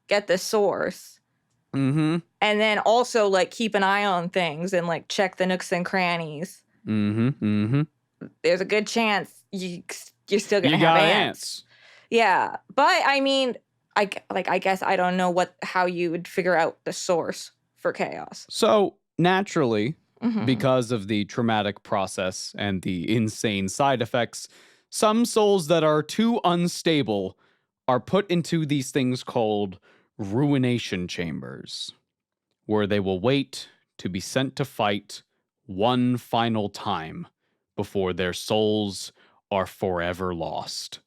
Speaker 2: get the source,
Speaker 3: mm-hmm.
Speaker 2: and then also like keep an eye on things and like check the nooks and crannies.
Speaker 3: Mm-hmm. Mm-hmm.
Speaker 2: There's a good chance you're still gonna have ants. Yeah, but I mean, I guess I don't know how you would figure out the source for chaos.
Speaker 3: So naturally, because of the traumatic process and the insane side effects, some souls that are too unstable are put into these things called ruination chambers, where they will wait to be sent to fight one final time before their souls are forever lost.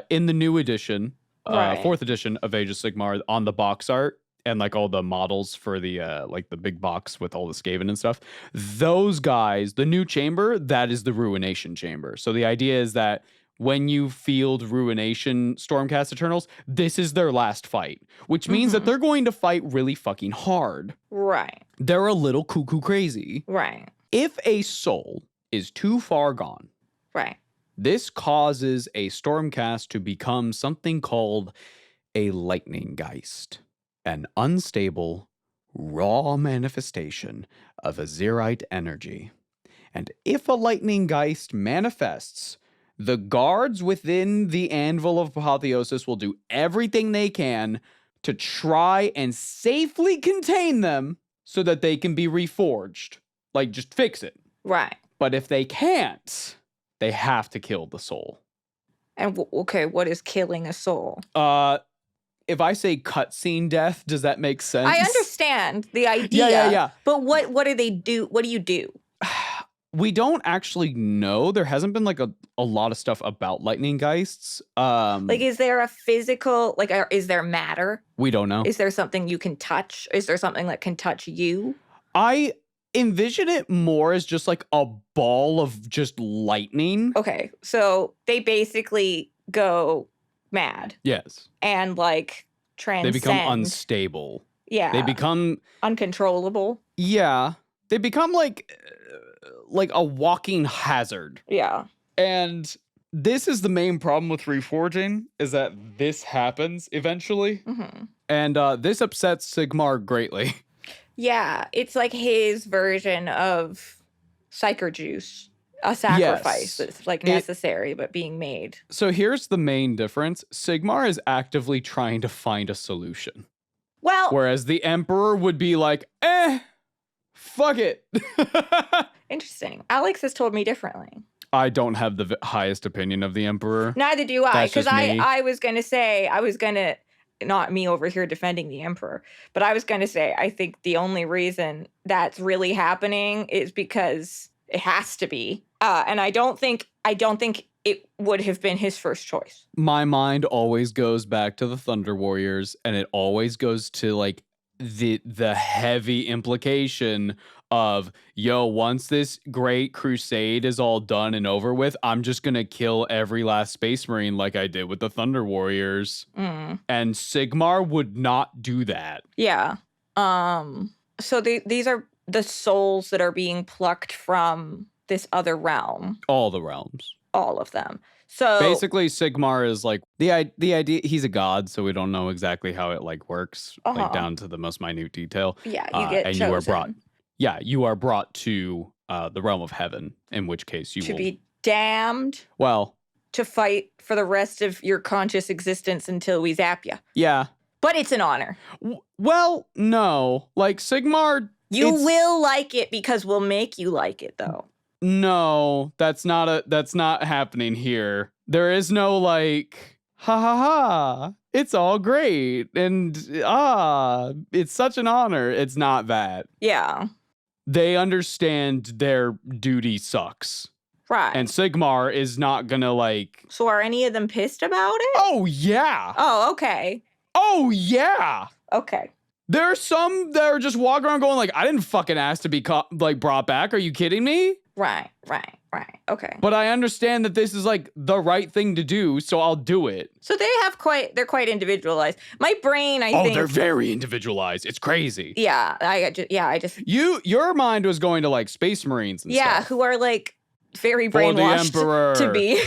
Speaker 3: In the new edition,
Speaker 2: right.
Speaker 3: 4th edition of Age of Sigmar, on the box art and like all the models for the like the big box with all the Skaven and stuff, those guys, the new chamber, that is the ruination chamber. So the idea is that when you field Ruination Stormcast Eternals, this is their last fight, which means that they're going to fight really fucking hard.
Speaker 2: Right.
Speaker 3: They're a little cuckoo crazy.
Speaker 2: Right.
Speaker 3: If a soul is too far gone,
Speaker 2: right,
Speaker 3: this causes a Stormcast to become something called a Lightning Geist, an unstable, raw manifestation of Azerite energy. And if a Lightning Geist manifests, the guards within the Anvil of Apotheosis will do everything they can to try and safely contain them so that they can be reforged. Like, just fix it.
Speaker 2: Right.
Speaker 3: But if they can't, they have to kill the soul.
Speaker 2: And, okay, what is killing a soul?
Speaker 3: If I say cutscene death, does that make sense?
Speaker 2: I understand the idea.
Speaker 3: Yeah.
Speaker 2: But what do they do? What do you do?
Speaker 3: We don't actually know. There hasn't been like a lot of stuff about Lightning Geists.
Speaker 2: Like, is there a physical, like, is there matter?
Speaker 3: We don't know.
Speaker 2: Is there something you can touch? Is there something that can touch you?
Speaker 3: I envision it more as just like a ball of just lightning.
Speaker 2: Okay, so they basically go mad.
Speaker 3: Yes.
Speaker 2: And like transcend.
Speaker 3: They become unstable.
Speaker 2: Yeah.
Speaker 3: They become
Speaker 2: uncontrollable.
Speaker 3: Yeah. They become like a walking hazard.
Speaker 2: Yeah.
Speaker 3: And this is the main problem with reforging, is that this happens eventually. And this upsets Sigmar greatly.
Speaker 2: Yeah, it's like his version of psyker juice, a sacrifice that's like necessary but being made.
Speaker 3: So here's the main difference. Sigmar is actively trying to find a solution.
Speaker 2: Well,
Speaker 3: whereas the Emperor would be like, fuck it.
Speaker 2: Interesting. Alex has told me differently.
Speaker 3: I don't have the highest opinion of the Emperor.
Speaker 2: Neither do I, because I was going to say, not me over here defending the Emperor, but I was going to say, I think the only reason that's really happening is because it has to be. And I don't think it would have been his first choice.
Speaker 3: My mind always goes back to the Thunder Warriors, and it always goes to like the heavy implication of, once this great crusade is all done and over with, I'm just gonna kill every last Space Marine like I did with the Thunder Warriors. And Sigmar would not do that.
Speaker 2: Yeah. So these are the souls that are being plucked from this other realm.
Speaker 3: All the realms.
Speaker 2: All of them. So
Speaker 3: basically, Sigmar is like the idea. He's a god, so we don't know exactly how it like works, like down to the most minute detail.
Speaker 2: Yeah, you get
Speaker 3: and
Speaker 2: chosen.
Speaker 3: you are brought. Yeah, you are brought to the realm of heaven, in which case you will
Speaker 2: be damned.
Speaker 3: Well,
Speaker 2: to fight for the rest of your conscious existence until we zap you.
Speaker 3: Yeah,
Speaker 2: but it's an honor.
Speaker 3: Well, no, like Sigmar,
Speaker 2: you will like it because we'll make you like it, though.
Speaker 3: No, that's not happening here. There is no like, ha ha ha, it's all great, and it's such an honor. It's not that.
Speaker 2: Yeah.
Speaker 3: They understand their duty sucks.
Speaker 2: Right.
Speaker 3: And Sigmar is not gonna like.
Speaker 2: So are any of them pissed about it?
Speaker 3: Oh, yeah.
Speaker 2: Oh, okay.
Speaker 3: Oh, yeah.
Speaker 2: Okay.
Speaker 3: There are some that are just walking around going like, I didn't fucking ask to be brought back. Are you kidding me?
Speaker 2: Right. Okay.
Speaker 3: But I understand that this is like the right thing to do, so I'll do it.
Speaker 2: So they're quite individualized. My brain, I think.
Speaker 3: Oh, they're very individualized. It's crazy.
Speaker 2: Yeah, I just.
Speaker 3: Your mind was going to like Space Marines and stuff.
Speaker 2: Yeah, who are like very brainwashed to be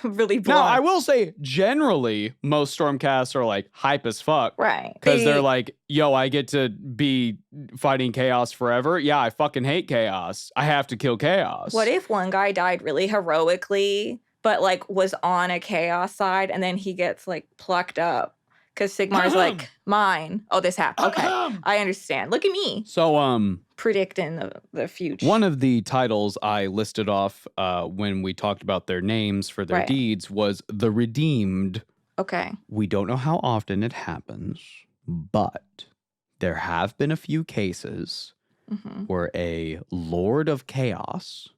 Speaker 2: really blunt.
Speaker 3: Now, I will say, generally, most Stormcasts are like hype as fuck.
Speaker 2: Right.
Speaker 3: Because they're like, I get to be fighting chaos forever. Yeah, I fucking hate chaos. I have to kill chaos.
Speaker 2: What if one guy died really heroically, but like was on a chaos side, and then he gets like plucked up? Because Sigmar's like, mine. Oh, this happened. Okay. I understand. Look at me.
Speaker 3: So,
Speaker 2: predicting the future.
Speaker 3: One of the titles I listed off when we talked about their names for their deeds was the Redeemed.
Speaker 2: Okay.
Speaker 3: We don't know how often it happens, but there have been a few cases where a Lord of Chaos,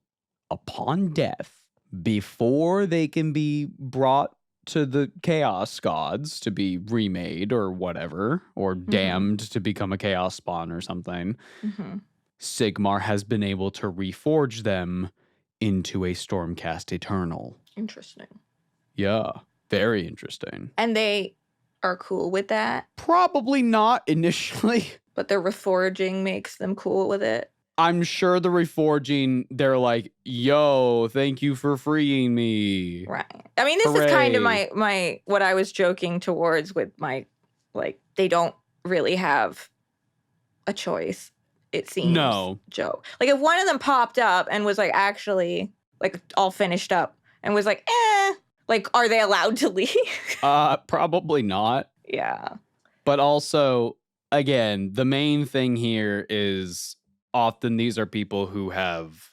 Speaker 3: upon death, before they can be brought to the Chaos Gods to be remade or whatever, or damned to become a Chaos Spawn or something, Sigmar has been able to reforge them into a Stormcast Eternal.
Speaker 2: Interesting.
Speaker 3: Yeah. Very interesting.
Speaker 2: And they are cool with that?
Speaker 3: Probably not initially.
Speaker 2: But the reforging makes them cool with it?
Speaker 3: I'm sure the reforging, they're like, yo, thank you for freeing me.
Speaker 2: Right. I mean, this
Speaker 3: Hooray.
Speaker 2: is kind of my what I was joking towards with my, like, they don't really have a choice, it seems.
Speaker 3: No.
Speaker 2: Joe. Like, if one of them popped up and was, like, actually, like, all finished up and was like, like, are they allowed to leave?
Speaker 3: Probably not.
Speaker 2: Yeah.
Speaker 3: But also, again, the main thing here is often these are people who have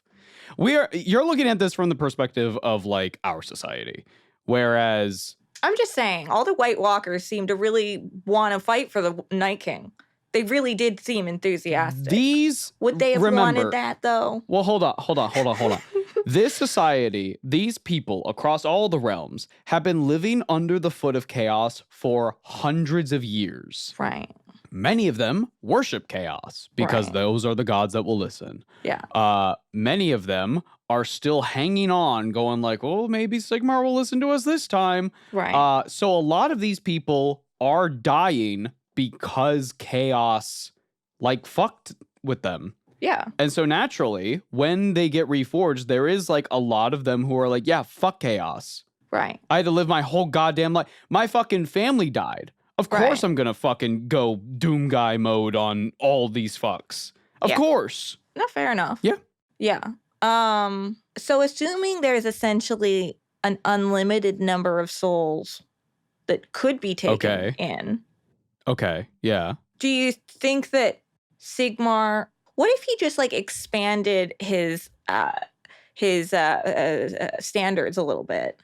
Speaker 3: you're looking at this from the perspective of like our society, whereas
Speaker 2: I'm just saying, all the White Walkers seem to really want to fight for the Night King. They really did seem enthusiastic. Would they have wanted that though?
Speaker 3: Well, hold on. This society, these people across all the realms have been living under the foot of chaos for hundreds of years.
Speaker 2: Right.
Speaker 3: Many of them worship chaos because those are the gods that will listen.
Speaker 2: Yeah.
Speaker 3: Many of them are still hanging on, going like, oh, maybe Sigmar will listen to us this time.
Speaker 2: Right.
Speaker 3: So a lot of these people are dying because chaos like fucked with them.
Speaker 2: Yeah.
Speaker 3: And so naturally, when they get reforged, there is like a lot of them who are like, yeah, fuck chaos.
Speaker 2: Right.
Speaker 3: I had to live my whole goddamn life. My fucking family died. Of course I'm gonna fucking go Doom Guy mode on all these fucks. Of course.
Speaker 2: No, fair enough.
Speaker 3: Yeah.
Speaker 2: Yeah. So assuming there's essentially an unlimited number of souls that could be taken in.
Speaker 3: Okay. Yeah.
Speaker 2: Do you think that Sigmar, what if he just like expanded his standards a little bit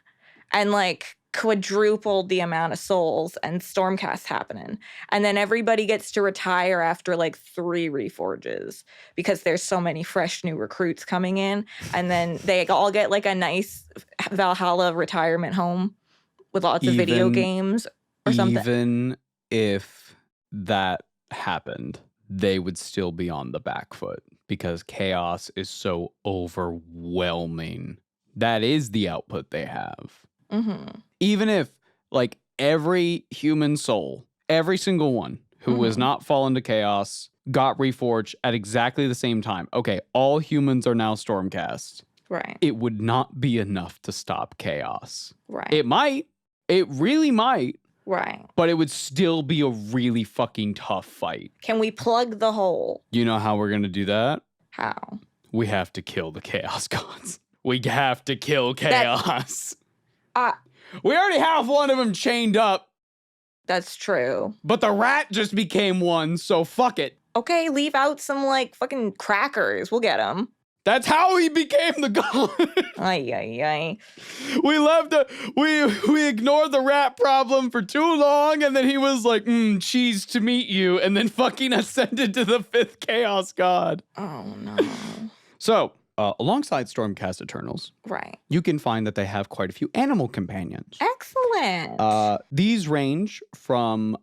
Speaker 2: and like quadrupled the amount of souls and Stormcast happening, and then everybody gets to retire after like 3 reforges because there's so many fresh new recruits coming in, and then they all get like a nice Valhalla retirement home with lots of video games or something?
Speaker 3: Even if that happened, they would still be on the back foot because chaos is so overwhelming. That is the output they have.
Speaker 2: Mm-hmm.
Speaker 3: Even if, like, every human soul, every single one who was not fallen to chaos, got reforged at exactly the same time. Okay, all humans are now Stormcast.
Speaker 2: Right.
Speaker 3: It would not be enough to stop chaos.
Speaker 2: Right.
Speaker 3: It might. It really might.
Speaker 2: Right.
Speaker 3: But it would still be a really fucking tough fight.
Speaker 2: Can we plug the hole?
Speaker 3: You know how we're going to do that?
Speaker 2: How?
Speaker 3: We have to kill the Chaos Gods. We have to kill chaos. We already have one of them chained up.
Speaker 2: That's true.
Speaker 3: But the rat just became one, so fuck it.
Speaker 2: Okay, leave out some, like, fucking crackers. We'll get them.
Speaker 3: That's how he became the god.
Speaker 2: Ay, ay, ay.
Speaker 3: We ignored the rat problem for too long, and then he was like, cheese to meet you, and then fucking ascended to the 5th Chaos God.
Speaker 2: Oh, no.
Speaker 3: So, alongside Stormcast Eternals,
Speaker 2: right,
Speaker 3: you can find that they have quite a few animal companions.
Speaker 2: Excellent.
Speaker 3: These range from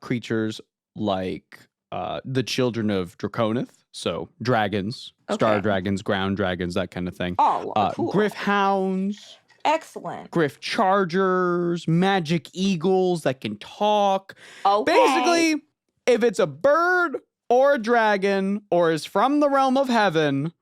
Speaker 3: creatures like the children of Draconith, so dragons, star dragons, ground dragons, that kind of thing.
Speaker 2: Oh, cool.
Speaker 3: Griff hounds.
Speaker 2: Excellent.
Speaker 3: Griff chargers, magic eagles that can talk.
Speaker 2: Okay.
Speaker 3: Basically, if it's a bird or a dragon or is from the realm of heaven,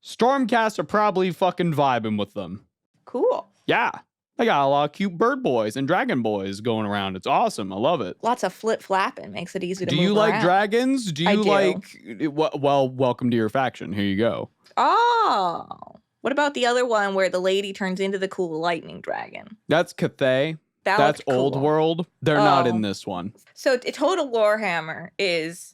Speaker 3: Stormcast are probably fucking vibing with them.
Speaker 2: Cool.
Speaker 3: Yeah. They got a lot of cute bird boys and dragon boys going around. It's awesome. I love it.
Speaker 2: Lots of flip-flapping. Makes it easy to move
Speaker 3: Do you like
Speaker 2: around.
Speaker 3: dragons? Do you like... Well, welcome to your faction. Here you go.
Speaker 2: Oh. What about the other one where the lady turns into the cool lightning dragon?
Speaker 3: That's Cathay. That's Old
Speaker 2: cool.
Speaker 3: World. They're not in this one.
Speaker 2: So Total Warhammer is...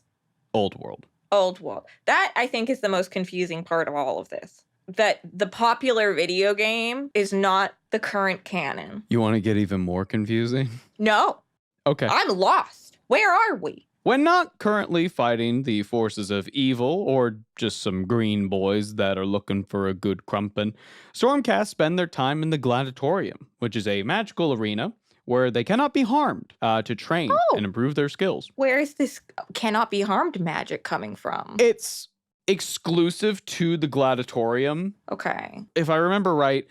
Speaker 3: Old World.
Speaker 2: Old World. That, I think, is the most confusing part of all of this. That the popular video game is not the current canon.
Speaker 3: You want to get even more confusing?
Speaker 2: No.
Speaker 3: Okay.
Speaker 2: I'm lost. Where are we?
Speaker 3: When not currently fighting the forces of evil or just some green boys that are looking for a good crumpin', Stormcast spend their time in the Gladiatorium, which is a magical arena where they cannot be harmed to train and improve their skills.
Speaker 2: Where is this cannot be harmed magic coming from?
Speaker 3: It's exclusive to the Gladiatorium.
Speaker 2: Okay.
Speaker 3: If I remember right,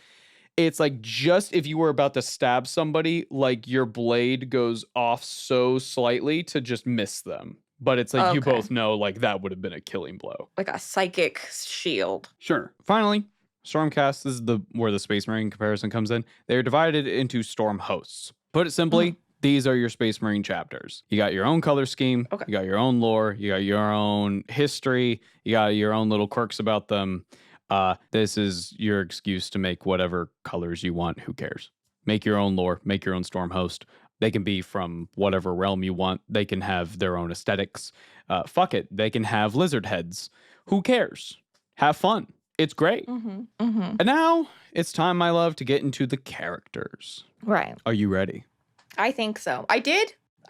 Speaker 3: It's like just if you were about to stab somebody, like your blade goes off so slightly to just miss them. But it's like you both know like that would have been a killing blow.
Speaker 2: Like a psychic shield.
Speaker 3: Sure. Finally, Stormcast, this is where the Space Marine comparison comes in. They're divided into storm hosts. Put it simply, these are your Space Marine chapters. You got your own color scheme, you got your own lore, you got your own history, you got your own little quirks about them. This is your excuse to make whatever colors you want. Who cares? Make your own lore, make your own storm host. They can be from whatever realm you want. They can have their own aesthetics. Fuck it. They can have lizard heads. Who cares? Have fun. It's great. And now it's time, my love, to get into the characters.
Speaker 2: Right.
Speaker 3: Are you ready?
Speaker 2: I think so. I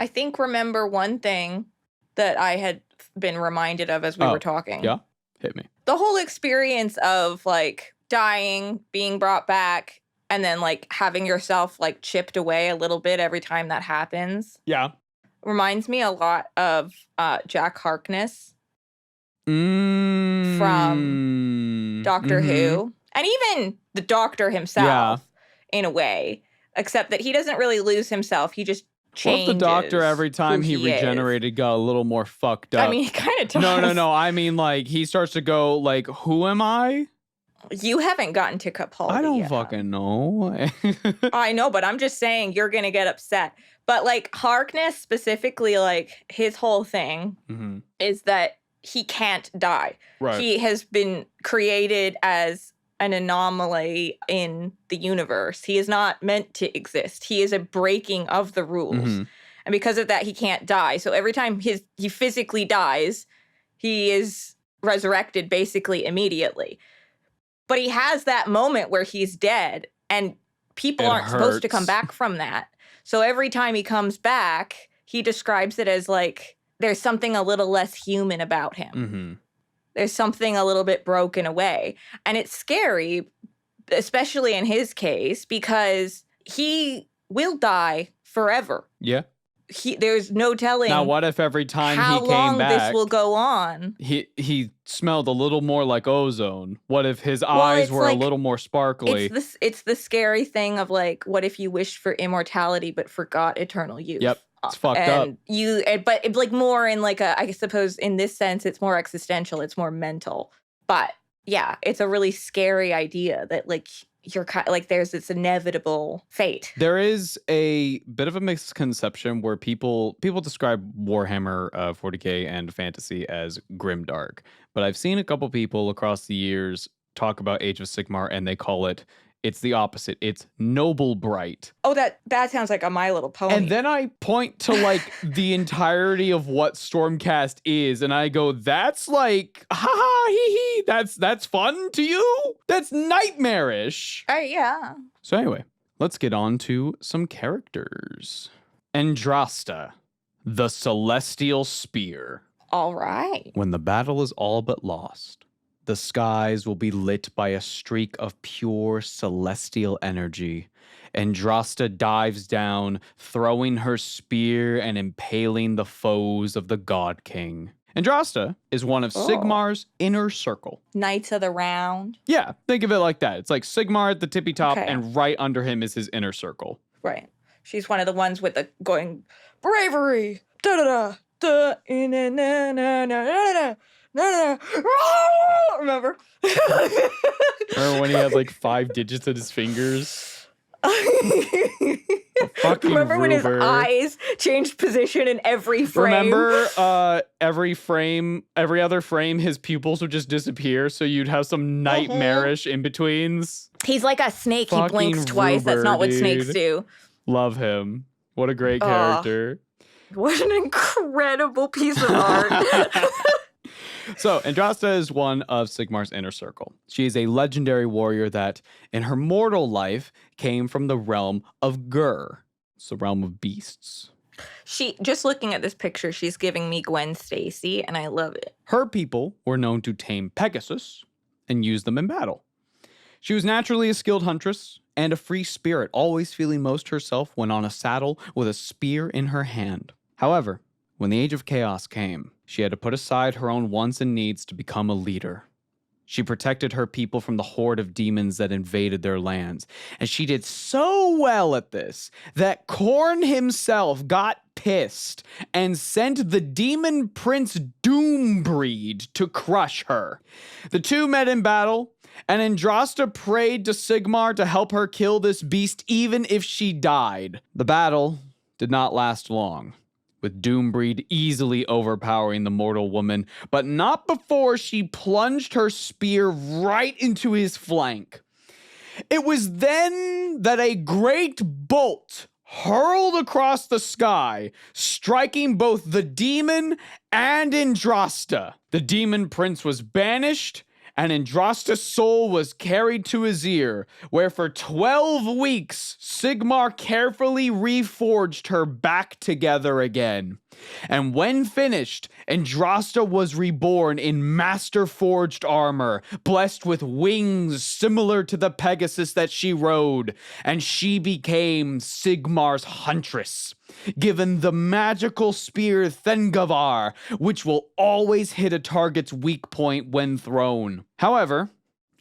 Speaker 2: think remember one thing that I had been reminded of as we were talking.
Speaker 3: Yeah? Hit me.
Speaker 2: The whole experience of like dying, being brought back, and then like having yourself like chipped away a little bit every time that happens.
Speaker 3: Yeah.
Speaker 2: Reminds me a lot of Jack Harkness from Doctor Who. And even the Doctor himself in a way. Except that he doesn't really lose himself. He just changes.
Speaker 3: Well, the Doctor, every time he regenerated, got a little more fucked up.
Speaker 2: I mean, he kind of does.
Speaker 3: No. I mean, like, he starts to go, like, who am I?
Speaker 2: You haven't gotten to Capaldi
Speaker 3: I don't
Speaker 2: yet,
Speaker 3: fucking know.
Speaker 2: I know, but I'm just saying you're going to get upset. But, like, Harkness specifically, like, his whole thing is that he can't die.
Speaker 3: Right.
Speaker 2: He has been created as an anomaly in the universe. He is not meant to exist. He is a breaking of the rules. And because of that, he can't die. So every time he physically dies, he is resurrected basically immediately. But he has that moment where he's dead, and people aren't supposed to come back from that. So every time he comes back, he describes it as like there's something a little less human about him. There's something a little bit broken away. And it's scary, especially in his case, because he will die forever.
Speaker 3: Yeah.
Speaker 2: There's no telling.
Speaker 3: Now, what if every time
Speaker 2: how
Speaker 3: he came
Speaker 2: long
Speaker 3: back,
Speaker 2: this will go on?
Speaker 3: He smelled a little more like ozone? What if his eyes were like, a little more sparkly?
Speaker 2: It's the scary thing of like, what if you wished for immortality but forgot eternal youth?
Speaker 3: Yep. It's fucked up.
Speaker 2: But it's like more in like I suppose in this sense, it's more existential. It's more mental. But yeah, it's a really scary idea that like you're kind of like there's this inevitable fate.
Speaker 3: There is a bit of a misconception where people describe Warhammer 40K and fantasy as grimdark. But I've seen a couple people across the years talk about Age of Sigmar and they call it's the opposite. It's noble bright.
Speaker 2: Oh, that sounds like a My Little Pony.
Speaker 3: And then I point to like the entirety of what Stormcast is, and I go, "That's like, ha ha, hee hee. That's fun to you? That's nightmarish."
Speaker 2: Yeah.
Speaker 3: So anyway, let's get on to some characters. Andrasta, the Celestial Spear.
Speaker 2: All right.
Speaker 3: When the battle is all but lost, the skies will be lit by a streak of pure celestial energy. Andrasta dives down, throwing her spear and impaling the foes of the God King. Andrasta is one of Sigmar's inner circle.
Speaker 2: Knights of the Round.
Speaker 3: Yeah, think of it like that. It's like Sigmar at the tippy top, and right under him is his inner circle.
Speaker 2: Right. She's one of the ones with the going, bravery, da-da-da, da, na na na na na. No. Remember?
Speaker 3: Remember when he had like 5 digits in his fingers?
Speaker 2: Remember when his eyes changed position in every frame?
Speaker 3: Remember every other frame, his pupils would just disappear, so you'd have some nightmarish in-betweens?
Speaker 2: He's like a snake. He blinks twice. That's not what snakes do.
Speaker 3: Love him. What a great character.
Speaker 2: What an incredible piece of art.
Speaker 3: So, Andrasta is one of Sigmar's inner circle. She is a legendary warrior that, in her mortal life, came from the realm of Gur. It's the realm of beasts.
Speaker 2: Just looking at this picture, she's giving me Gwen Stacy, and I love it.
Speaker 3: Her people were known to tame Pegasus and use them in battle. She was naturally a skilled huntress and a free spirit, always feeling most herself when on a saddle with a spear in her hand. However, when the Age of Chaos came, she had to put aside her own wants and needs to become a leader. She protected her people from the horde of demons that invaded their lands. And she did so well at this that Khorne himself got pissed and sent the demon prince Doombreed to crush her. The two met in battle, and Andrasta prayed to Sigmar to help her kill this beast even if she died. The battle did not last long, with Doombreed easily overpowering the mortal woman, but not before she plunged her spear right into his flank. It was then that a great bolt hurled across the sky, striking both the demon and Andrasta. The demon prince was banished, and Andrasta's soul was carried to Azir, where for 12 weeks, Sigmar carefully reforged her back together again. And when finished, Andrasta was reborn in master-forged armor, blessed with wings similar to the Pegasus that she rode, and she became Sigmar's huntress, given the magical spear Thengavar, which will always hit a target's weak point when thrown. However,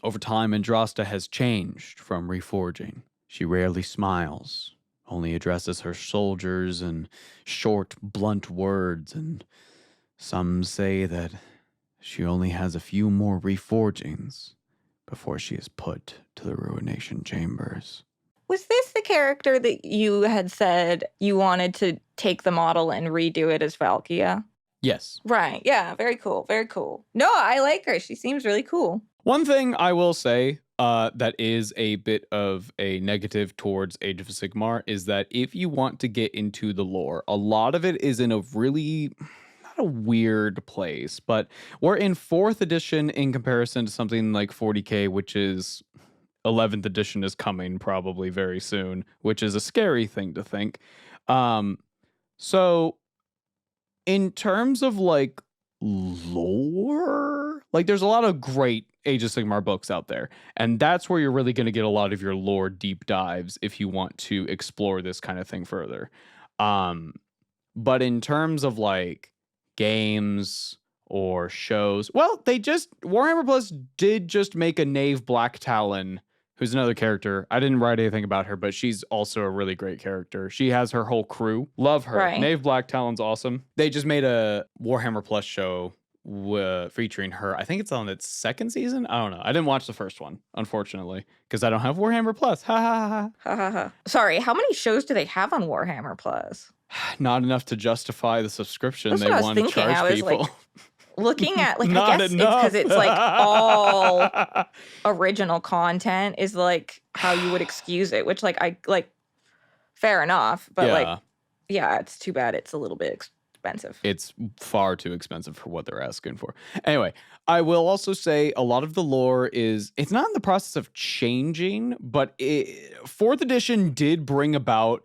Speaker 3: over time, Andrasta has changed from reforging. She rarely smiles, only addresses her soldiers in short, blunt words, and some say that she only has a few more reforgings before she is put to the ruination chambers.
Speaker 2: Was this the character that you had said you wanted to take the model and redo it as Valkia?
Speaker 3: Yes.
Speaker 2: Right. Yeah. Very cool. Very cool. No, I like her. She seems really cool.
Speaker 3: One thing I will say that is a bit of a negative towards Age of Sigmar is that if you want to get into the lore, a lot of it is in a really, not a weird place, but we're in 4th edition in comparison to something like 40K, which is 11th edition is coming probably very soon, which is a scary thing to think. So in terms of like lore, like there's a lot of great Age of Sigmar books out there, and that's where you're really going to get a lot of your lore deep dives if you want to explore this kind of thing further. But in terms of like games or shows, well, Warhammer Plus did just make a Knave Black Talon, who's another character. I didn't write anything about her, but she's also a really great character. She has her whole crew. Love her.
Speaker 2: Right.
Speaker 3: Knave Black Talon's awesome. They just made a Warhammer Plus show featuring her. I think it's on its 2nd season. I don't know. I didn't watch the first one, unfortunately, because I don't have Warhammer Plus. Ha ha ha.
Speaker 2: Ha ha ha. Sorry, how many shows do they have on Warhammer Plus?
Speaker 3: Not enough to justify the subscription
Speaker 2: That's
Speaker 3: they
Speaker 2: what I was
Speaker 3: want to
Speaker 2: thinking.
Speaker 3: charge
Speaker 2: I was
Speaker 3: people.
Speaker 2: like, looking at, like,
Speaker 3: Not
Speaker 2: I guess
Speaker 3: enough.
Speaker 2: it's because it's like all original content is like how you would excuse it, which I fair enough, but it's too bad it's a little bit expensive.
Speaker 3: It's far too expensive for what they're asking for. Anyway, I will also say a lot of the lore it's not in the process of changing, but 4th edition did bring about,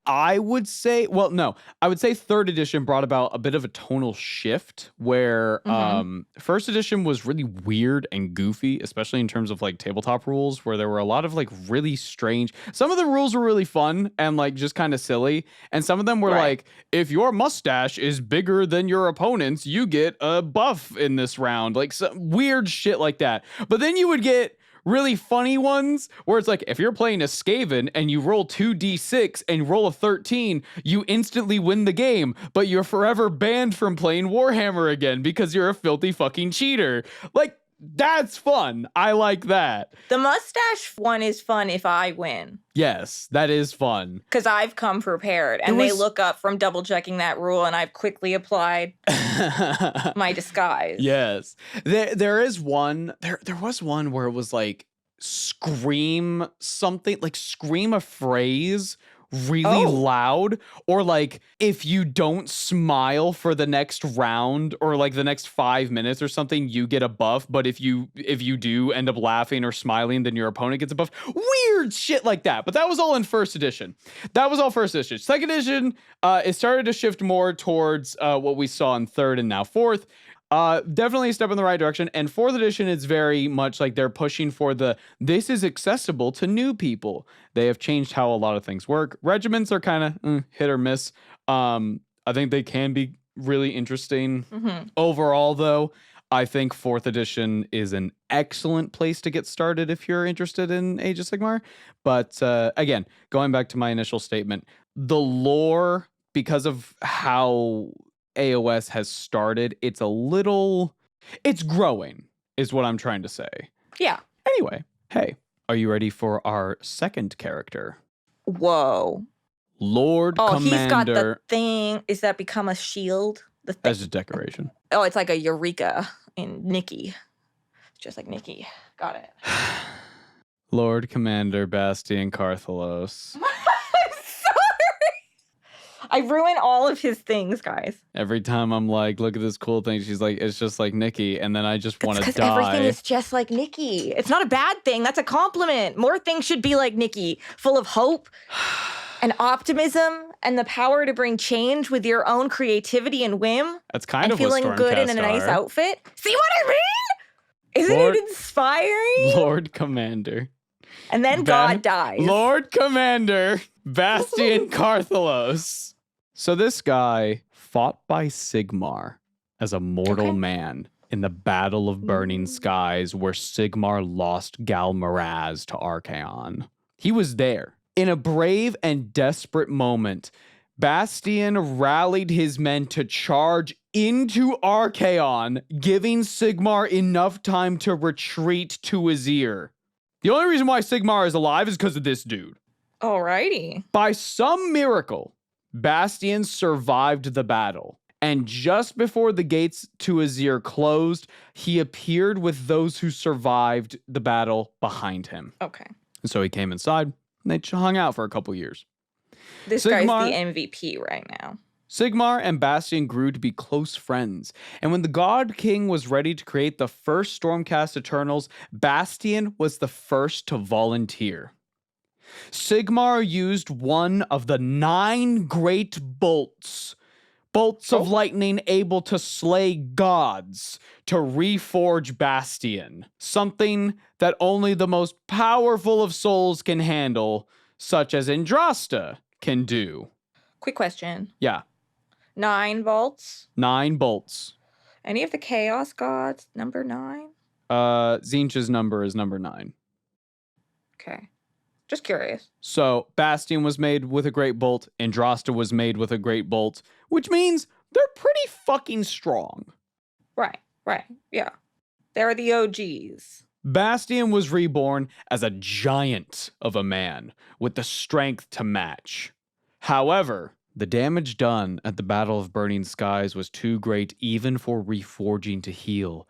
Speaker 3: I would say 3rd edition brought about a bit of a tonal shift where 1st edition was really weird and goofy, especially in terms of like tabletop rules, where there were a lot of like really strange. Some of the rules were really fun and like just kind of silly, and some of them were like, if your mustache is bigger than your opponent's, you get a buff in this round, like some weird shit like that. But then you would get really funny ones where it's like, if you're playing a Skaven and you roll 2d6 and roll a 13, you instantly win the game, but you're forever banned from playing Warhammer again because you're a filthy fucking cheater. Like, that's fun. I like that.
Speaker 2: The mustache one is fun if I win.
Speaker 3: Yes, that is fun.
Speaker 2: Because I've come prepared, and they look up from double checking that rule, and I've quickly applied my disguise.
Speaker 3: Yes. There is one. There was one where it was like scream something, like scream a phrase really loud, or like if you don't smile for the next round or like the next 5 minutes or something, you get a buff, but if you do end up laughing or smiling, then your opponent gets a buff. Weird shit like that. But that was all in 1st edition. That was all 1st edition. 2nd edition, it started to shift more towards what we saw in 3rd and now 4th. Definitely a step in the right direction. And 4th edition is very much like they're pushing for this is accessible to new people. They have changed how a lot of things work. Regiments are kind of hit or miss. I think they can be really interesting overall, though. I think 4th edition is an excellent place to get started if you're interested in Age of Sigmar. But again, going back to my initial statement, the lore, because of how AOS has started, it's growing, is what I'm trying to say.
Speaker 2: Yeah.
Speaker 3: Anyway, hey, are you ready for our second character?
Speaker 2: Whoa.
Speaker 3: Lord Commander.
Speaker 2: He's got the thing. Is that become a shield? The thing.
Speaker 3: As a decoration.
Speaker 2: Oh, it's like a Eureka in Nikki. Just like Nikki. Got it.
Speaker 3: Lord Commander Bastian Carthalos.
Speaker 2: I'm sorry. I ruin all of his things, guys.
Speaker 3: Every time I'm like, look at this cool thing, she's like, it's just like Nikki, and then I just want to die.
Speaker 2: Because everything is just like Nikki. It's not a bad thing. That's a compliment. More things should be like Nikki, full of hope and optimism and the power to bring change with your own creativity and whim.
Speaker 3: That's kind of
Speaker 2: feeling
Speaker 3: what
Speaker 2: good
Speaker 3: Stormcast
Speaker 2: in a nice
Speaker 3: are.
Speaker 2: outfit. See what I mean? Isn't it inspiring?
Speaker 3: Lord Commander.
Speaker 2: And then God dies.
Speaker 3: Lord Commander Bastian Carthalos. So this guy fought by Sigmar as a mortal man in the Battle of Burning Skies, where Sigmar lost Galmaraz to Archaon. He was there. In a brave and desperate moment, Bastian rallied his men to charge into Archaon, giving Sigmar enough time to retreat to Azir. The only reason why Sigmar is alive is because of this dude.
Speaker 2: Alrighty.
Speaker 3: By some miracle, Bastian survived the battle. And just before the gates to Azir closed, he appeared with those who survived the battle behind him.
Speaker 2: Okay.
Speaker 3: And so he came inside, and they hung out for a couple years.
Speaker 2: This guy's the MVP right now.
Speaker 3: Sigmar and Bastian grew to be close friends, and when the God King was ready to create the first Stormcast Eternals, Bastian was the first to volunteer. Sigmar used one of the 9 great bolts of lightning able to slay gods, to reforge Bastian, something that only the most powerful of souls can handle, such as Andrasta can do.
Speaker 2: Quick question.
Speaker 3: Yeah.
Speaker 2: 9 bolts?
Speaker 3: 9 bolts.
Speaker 2: Any of the Chaos Gods, number 9?
Speaker 3: Tzeentch's number is number 9.
Speaker 2: Okay. Just curious.
Speaker 3: So, Bastian was made with a great bolt, Andrasta was made with a great bolt, which means they're pretty fucking strong.
Speaker 2: Right. Yeah. They're the OGs.
Speaker 3: Bastian was reborn as a giant of a man with the strength to match. However, the damage done at the Battle of Burning Skies was too great even for reforging to heal.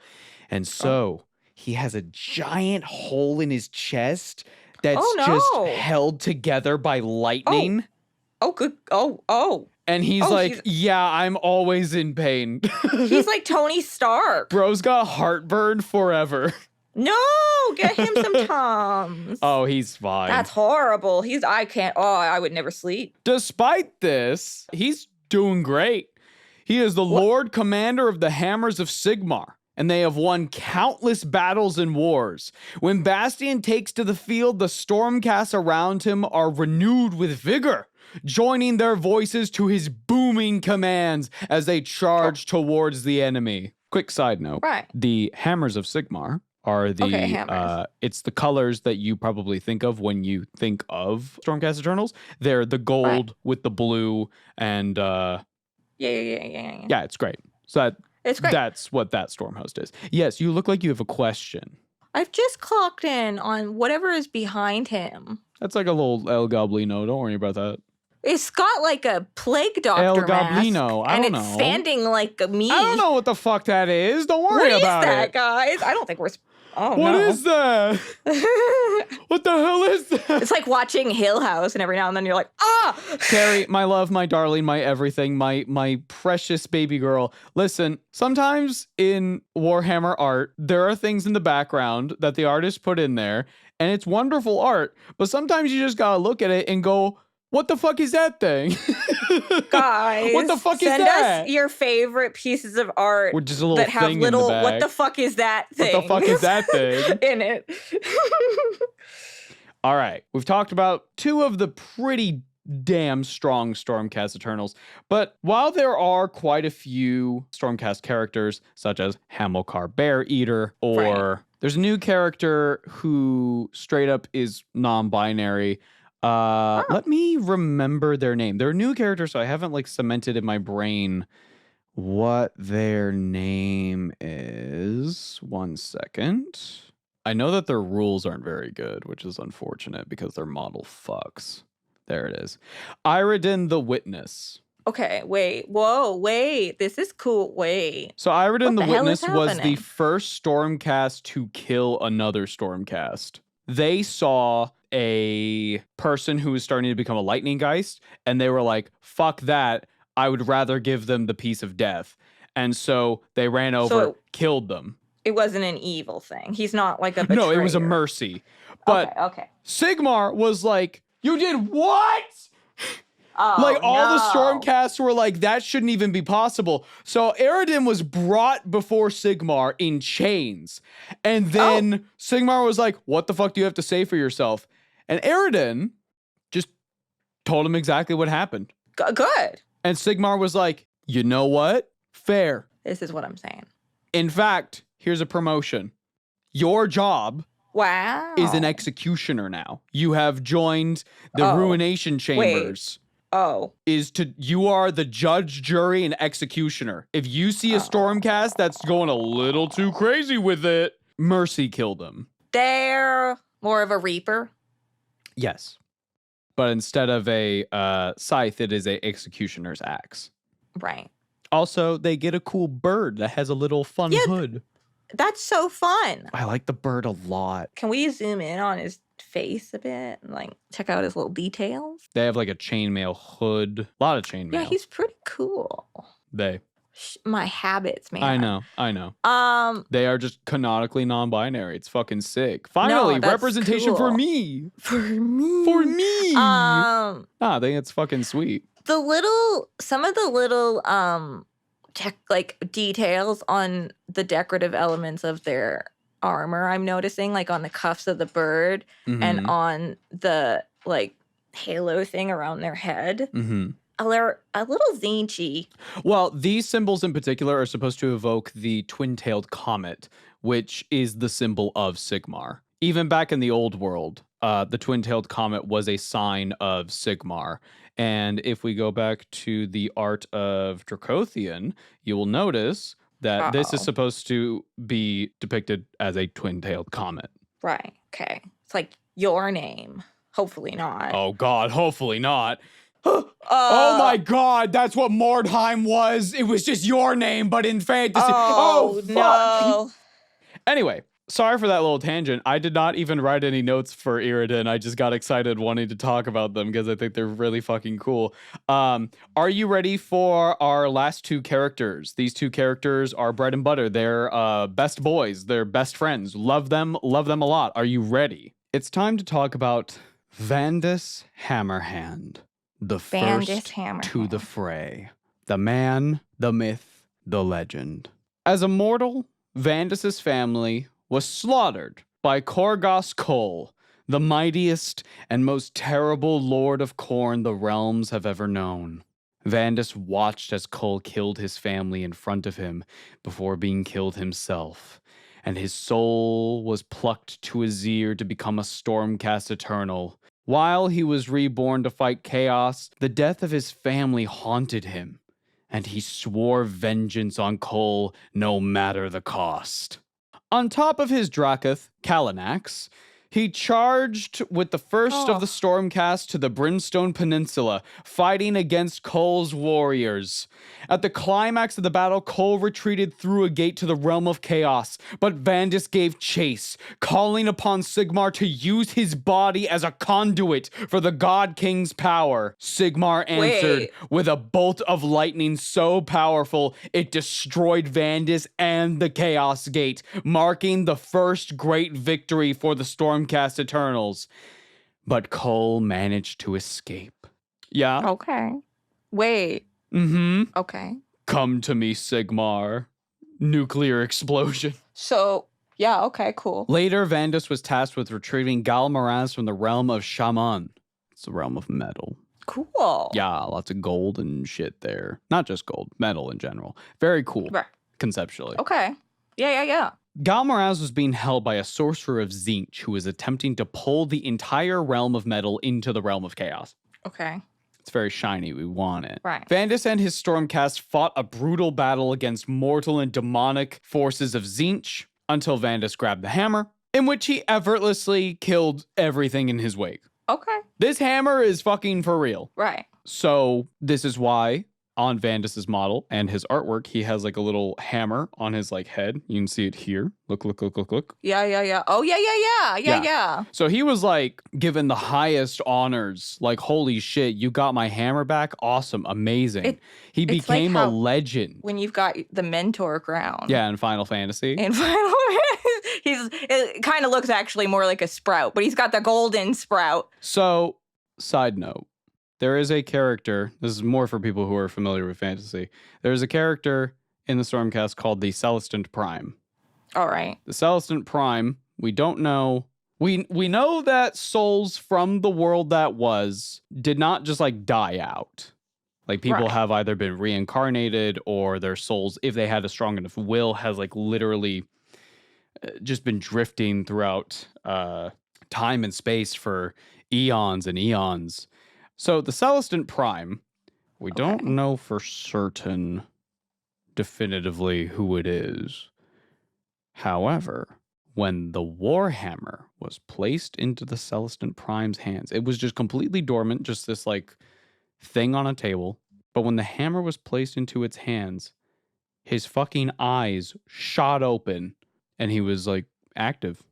Speaker 3: And so, he has a giant hole in his chest that's just held together by lightning.
Speaker 2: Good.
Speaker 3: And he's yeah, I'm always in pain.
Speaker 2: He's like Tony Stark.
Speaker 3: Bro's got heartburn forever.
Speaker 2: No, get him some Tums.
Speaker 3: Oh, he's fine.
Speaker 2: That's horrible. I would never sleep.
Speaker 3: Despite this, he's doing great. He is the Lord Commander of the Hammers of Sigmar, and they have won countless battles and wars. When Bastian takes to the field, the Stormcasts around him are renewed with vigor, joining their voices to his booming commands as they charge towards the enemy. Quick side note.
Speaker 2: Right.
Speaker 3: The Hammers of Sigmar are the it's the colors that you probably think of when you think of Stormcast Eternals. They're the gold with the blue and
Speaker 2: Yeah,
Speaker 3: it's great. So
Speaker 2: it's great.
Speaker 3: That's what that storm host is. Yes, you look like you have a question.
Speaker 2: I've just clocked in on whatever is behind him.
Speaker 3: That's like a little El Goblino. Don't worry about that.
Speaker 2: It's got like a plague doctor
Speaker 3: El
Speaker 2: mask.
Speaker 3: Goblino. I don't know.
Speaker 2: And it's standing like me.
Speaker 3: I don't know what the fuck that is. Don't worry about it.
Speaker 2: What is that, guys? I don't think we're... Oh,
Speaker 3: What
Speaker 2: no.
Speaker 3: is that? What the hell is that?
Speaker 2: It's like watching Hill House, and every now and then you're like, ah!
Speaker 3: Carrie, my love, my darling, my everything, my precious baby girl. Listen, sometimes in Warhammer art, there are things in the background that the artist put in there, and it's wonderful art, but sometimes you just gotta look at it and go, what the fuck is that thing?
Speaker 2: Guys,
Speaker 3: what the fuck is that?
Speaker 2: Send us your favorite pieces of art
Speaker 3: With just a little
Speaker 2: that have
Speaker 3: thing
Speaker 2: little,
Speaker 3: in the back.
Speaker 2: what the fuck is that thing?
Speaker 3: What the fuck is that thing?
Speaker 2: in it.
Speaker 3: All right. We've talked about 2 of the pretty damn strong Stormcast Eternals. But while there are quite a few Stormcast characters, such as Hamilcar Bear Eater, or there's a new character who straight up is non-binary. Let me remember their name. They're a new character, so I haven't like cemented in my brain what their name is. 1 second. I know that their rules aren't very good, which is unfortunate because their model fucks. There it is. Iridin the Witness.
Speaker 2: Okay, wait. Whoa, wait. This is cool. Wait.
Speaker 3: So Iridin the Witness was the first Stormcast to kill another Stormcast. They saw a person who was starting to become a Lightning Geist, and they were like, fuck that. I would rather give them the piece of death. And so they ran over, killed them.
Speaker 2: It wasn't an evil thing. He's not like a betrayer.
Speaker 3: No, it was a mercy. But
Speaker 2: okay.
Speaker 3: Sigmar was like, you did what?
Speaker 2: Oh,
Speaker 3: like all the Stormcasts were like, that shouldn't even be possible. So Aridin was brought before Sigmar in chains. And then Sigmar was like, what the fuck do you have to say for yourself? And Aridin just told him exactly what happened.
Speaker 2: Good.
Speaker 3: And Sigmar was like, you know what? Fair.
Speaker 2: This is what I'm saying.
Speaker 3: In fact, here's a promotion. Your job is an executioner now. You have joined the Ruination Chambers. You are the judge, jury, and executioner. If you see a Stormcast that's going a little too crazy with it, mercy kill them.
Speaker 2: They're more of a Reaper?
Speaker 3: Yes. But instead of a scythe, it is a executioner's axe.
Speaker 2: Right.
Speaker 3: Also, they get a cool bird that has a little fun hood.
Speaker 2: That's so fun.
Speaker 3: I like the bird a lot.
Speaker 2: Can we zoom in on his face a bit and like check out his little details?
Speaker 3: They have like a chainmail hood. A lot of chainmail.
Speaker 2: Yeah, he's pretty cool. My habits, man.
Speaker 3: I know. They are just canonically non-binary. It's fucking sick. Finally, representation for me.
Speaker 2: For me.
Speaker 3: For me. I think it's fucking sweet.
Speaker 2: Some of the little details on the decorative elements of their armor, I'm noticing, like on the cuffs of the bird and on the like halo thing around their head. They're a little zinchy.
Speaker 3: Well, these symbols in particular are supposed to evoke the twin-tailed comet, which is the symbol of Sigmar. Even back in the old world, the twin-tailed comet was a sign of Sigmar. And if we go back to the art of Dracothian, you will notice that this is supposed to be depicted as a twin-tailed comet.
Speaker 2: Right. Okay. It's like your name. Hopefully not.
Speaker 3: Oh, God. Hopefully not. Oh my God, that's what Mordheim was. It was just your name, but in fantasy. Oh fuck.
Speaker 2: No.
Speaker 3: Anyway, sorry for that little tangent. I did not even write any notes for Iridan. I just got excited wanting to talk about them because I think they're really fucking cool. Are you ready for our last two characters? These two characters are bread and butter. They're best boys. They're best friends. Love them a lot. Are you ready? It's time to talk about Vandus Hammerhand. The first to the fray. The man, the myth, the legend. As a mortal, Vandus' family was slaughtered by Korgos Kol, the mightiest and most terrible lord of Khorne the realms have ever known. Vandus watched as Kol killed his family in front of him before being killed himself, and his soul was plucked to Azir to become a Stormcast Eternal. While he was reborn to fight chaos, the death of his family haunted him, and he swore vengeance on Kol no matter the cost. On top of his Dracath, Kalanax, he charged with the first of the Stormcast to the Brimstone Peninsula, fighting against Kol's warriors. At the climax of the battle, Kol retreated through a gate to the realm of chaos, but Vandus gave chase, calling upon Sigmar to use his body as a conduit for the God King's power. Sigmar answered with a bolt of lightning so powerful it destroyed Vandus and the Chaos Gate, marking the first great victory for the Stormcast Eternals. But Kol managed to escape. Yeah?
Speaker 2: Okay. Wait. Okay.
Speaker 3: Come to me, Sigmar. Nuclear explosion.
Speaker 2: So, yeah, okay, cool.
Speaker 3: Later, Vandus was tasked with retrieving Galmaraz from the realm of Shaman. It's the realm of metal.
Speaker 2: Cool.
Speaker 3: Yeah, lots of gold and shit there. Not just gold, metal in general. Very cool,
Speaker 2: Right.
Speaker 3: conceptually.
Speaker 2: Okay. Yeah.
Speaker 3: Galmaraz was being held by a sorcerer of Tzeentch who was attempting to pull the entire realm of metal into the realm of chaos.
Speaker 2: Okay.
Speaker 3: It's very shiny. We want it.
Speaker 2: Right.
Speaker 3: Vandus and his Stormcast fought a brutal battle against mortal and demonic forces of Tzeentch until Vandus grabbed the hammer, in which he effortlessly killed everything in his wake.
Speaker 2: Okay.
Speaker 3: This hammer is fucking for real.
Speaker 2: Right.
Speaker 3: So this is why on Vandus's model and his artwork, he has like a little hammer on his like head. You can see it here. Look.
Speaker 2: Yeah. Oh, yeah.
Speaker 3: So he was like given the highest honors. Like, holy shit, you got my hammer back? Awesome. Amazing. He became
Speaker 2: like
Speaker 3: a legend.
Speaker 2: When you've got the mentor crown.
Speaker 3: Yeah, in Final Fantasy.
Speaker 2: It kind of looks actually more like a sprout, but he's got the golden sprout.
Speaker 3: So, side note. There is a character, this is more for people who are familiar with fantasy. There's a character in the Stormcast called the Celestant Prime.
Speaker 2: All right.
Speaker 3: The Celestant Prime, we don't know. We know that souls from the world that was did not just like die out. Like people have either been reincarnated or their souls, if they had a strong enough will, has like literally just been drifting throughout time and space for eons and eons. So the Celestant Prime, we don't know for certain definitively who it is. However, when the Warhammer was placed into the Celestant Prime's hands, it was just completely dormant, just this like thing on a table. But when the hammer was placed into its hands, his fucking eyes shot open and he was like active.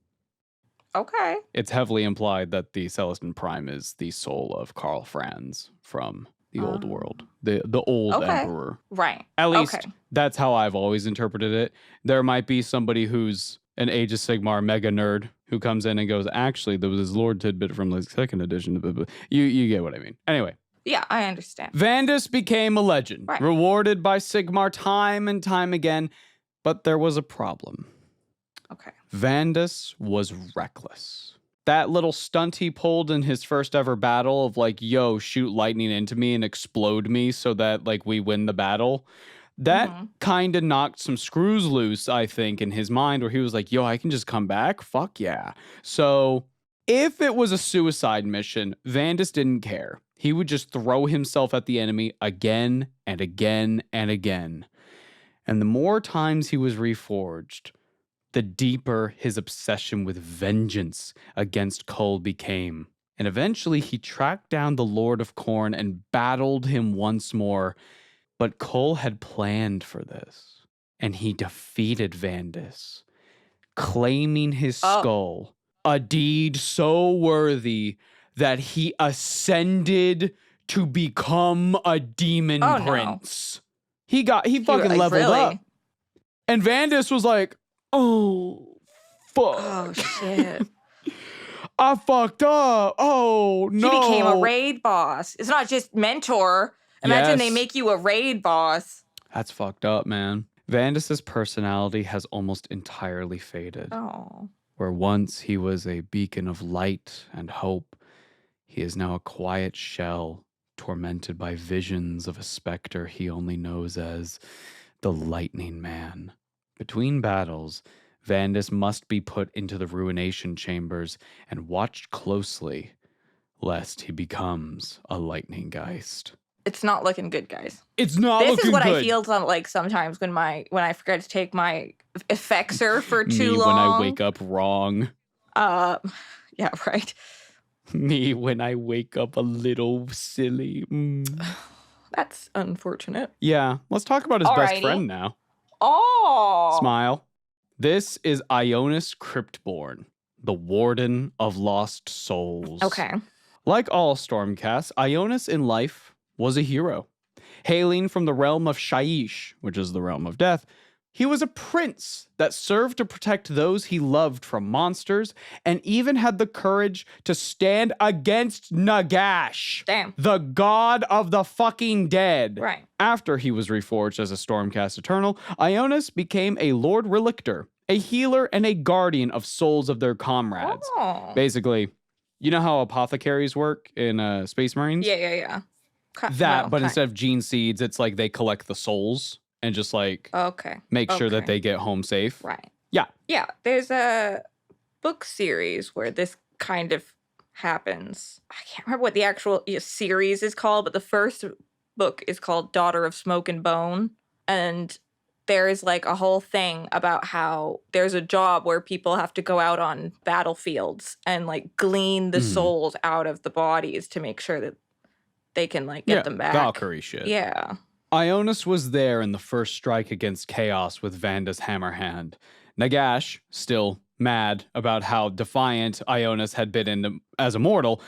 Speaker 2: Okay.
Speaker 3: It's heavily implied that the Celestant Prime is the soul of Karl Franz from the old world, the old emperor.
Speaker 2: Right.
Speaker 3: At least that's how I've always interpreted it. There might be somebody who's an Age of Sigmar mega nerd who comes in and goes, actually, there was this Lord tidbit from the second edition. You get what I mean. Anyway.
Speaker 2: Yeah, I understand.
Speaker 3: Vandus became a legend, rewarded by Sigmar time and time again, but there was a problem.
Speaker 2: Okay.
Speaker 3: Vandus was reckless. That little stunt he pulled in his first ever battle of like, yo, shoot lightning into me and explode me so that like we win the battle. That kind of knocked some screws loose, I think, in his mind where he was like, yo, I can just come back? Fuck yeah. So if it was a suicide mission, Vandus didn't care. He would just throw himself at the enemy again and again and again. And the more times he was reforged, the deeper his obsession with vengeance against Kull became. And eventually he tracked down the Lord of Khorne and battled him once more. But Kull had planned for this, and he defeated Vandus, claiming his skull, a deed so worthy that he ascended to become a demon prince. No. He fucking leveled up. And Vandus was like, oh, fuck.
Speaker 2: Oh, shit.
Speaker 3: I fucked up. Oh, no.
Speaker 2: He became a raid boss. It's not just mentor. Imagine they make you a raid boss.
Speaker 3: That's fucked up, man. Vandus's personality has almost entirely faded.
Speaker 2: Oh.
Speaker 3: Where once he was a beacon of light and hope, he is now a quiet shell, tormented by visions of a specter he only knows as the Lightning Man. Between battles, Vandus must be put into the ruination chambers and watched closely, lest he becomes a lightning geist.
Speaker 2: It's not looking good, guys.
Speaker 3: It's not looking good.
Speaker 2: This is what I feel like sometimes when I forget to take my effexor for too long.
Speaker 3: Me when I wake up wrong.
Speaker 2: Yeah, right.
Speaker 3: Me when I wake up a little silly.
Speaker 2: That's unfortunate.
Speaker 3: Yeah, let's talk about his best friend now.
Speaker 2: Oh!
Speaker 3: Smile. This is Ionis Cryptborn, the Warden of Lost Souls.
Speaker 2: Okay.
Speaker 3: Like all Stormcasts, Ionis in life was a hero. Hailing from the realm of Shaiish, which is the realm of death, he was a prince that served to protect those he loved from monsters and even had the courage to stand against Nagash, the god of the fucking dead.
Speaker 2: Right.
Speaker 3: After he was reforged as a Stormcast Eternal, Ionis became a Lord Relictor, a healer and a guardian of souls of their comrades.
Speaker 2: Oh.
Speaker 3: Basically, You know how apothecaries work in Space Marines?
Speaker 2: Yeah.
Speaker 3: But instead of gene seeds, it's like they collect the souls and just like make sure that they get home safe.
Speaker 2: Right.
Speaker 3: Yeah.
Speaker 2: Yeah. There's a book series where this kind of happens. I can't remember what the actual series is called, but the first book is called Daughter of Smoke and Bone. And there's like a whole thing about how there's a job where people have to go out on battlefields and like glean the souls out of the bodies to make sure that they can like get them back.
Speaker 3: Valkyrie shit.
Speaker 2: Yeah.
Speaker 3: Ionis was there in the first strike against Chaos with Vanda's hammer hand. Nagash, still mad about how defiant Ionis had been as a mortal,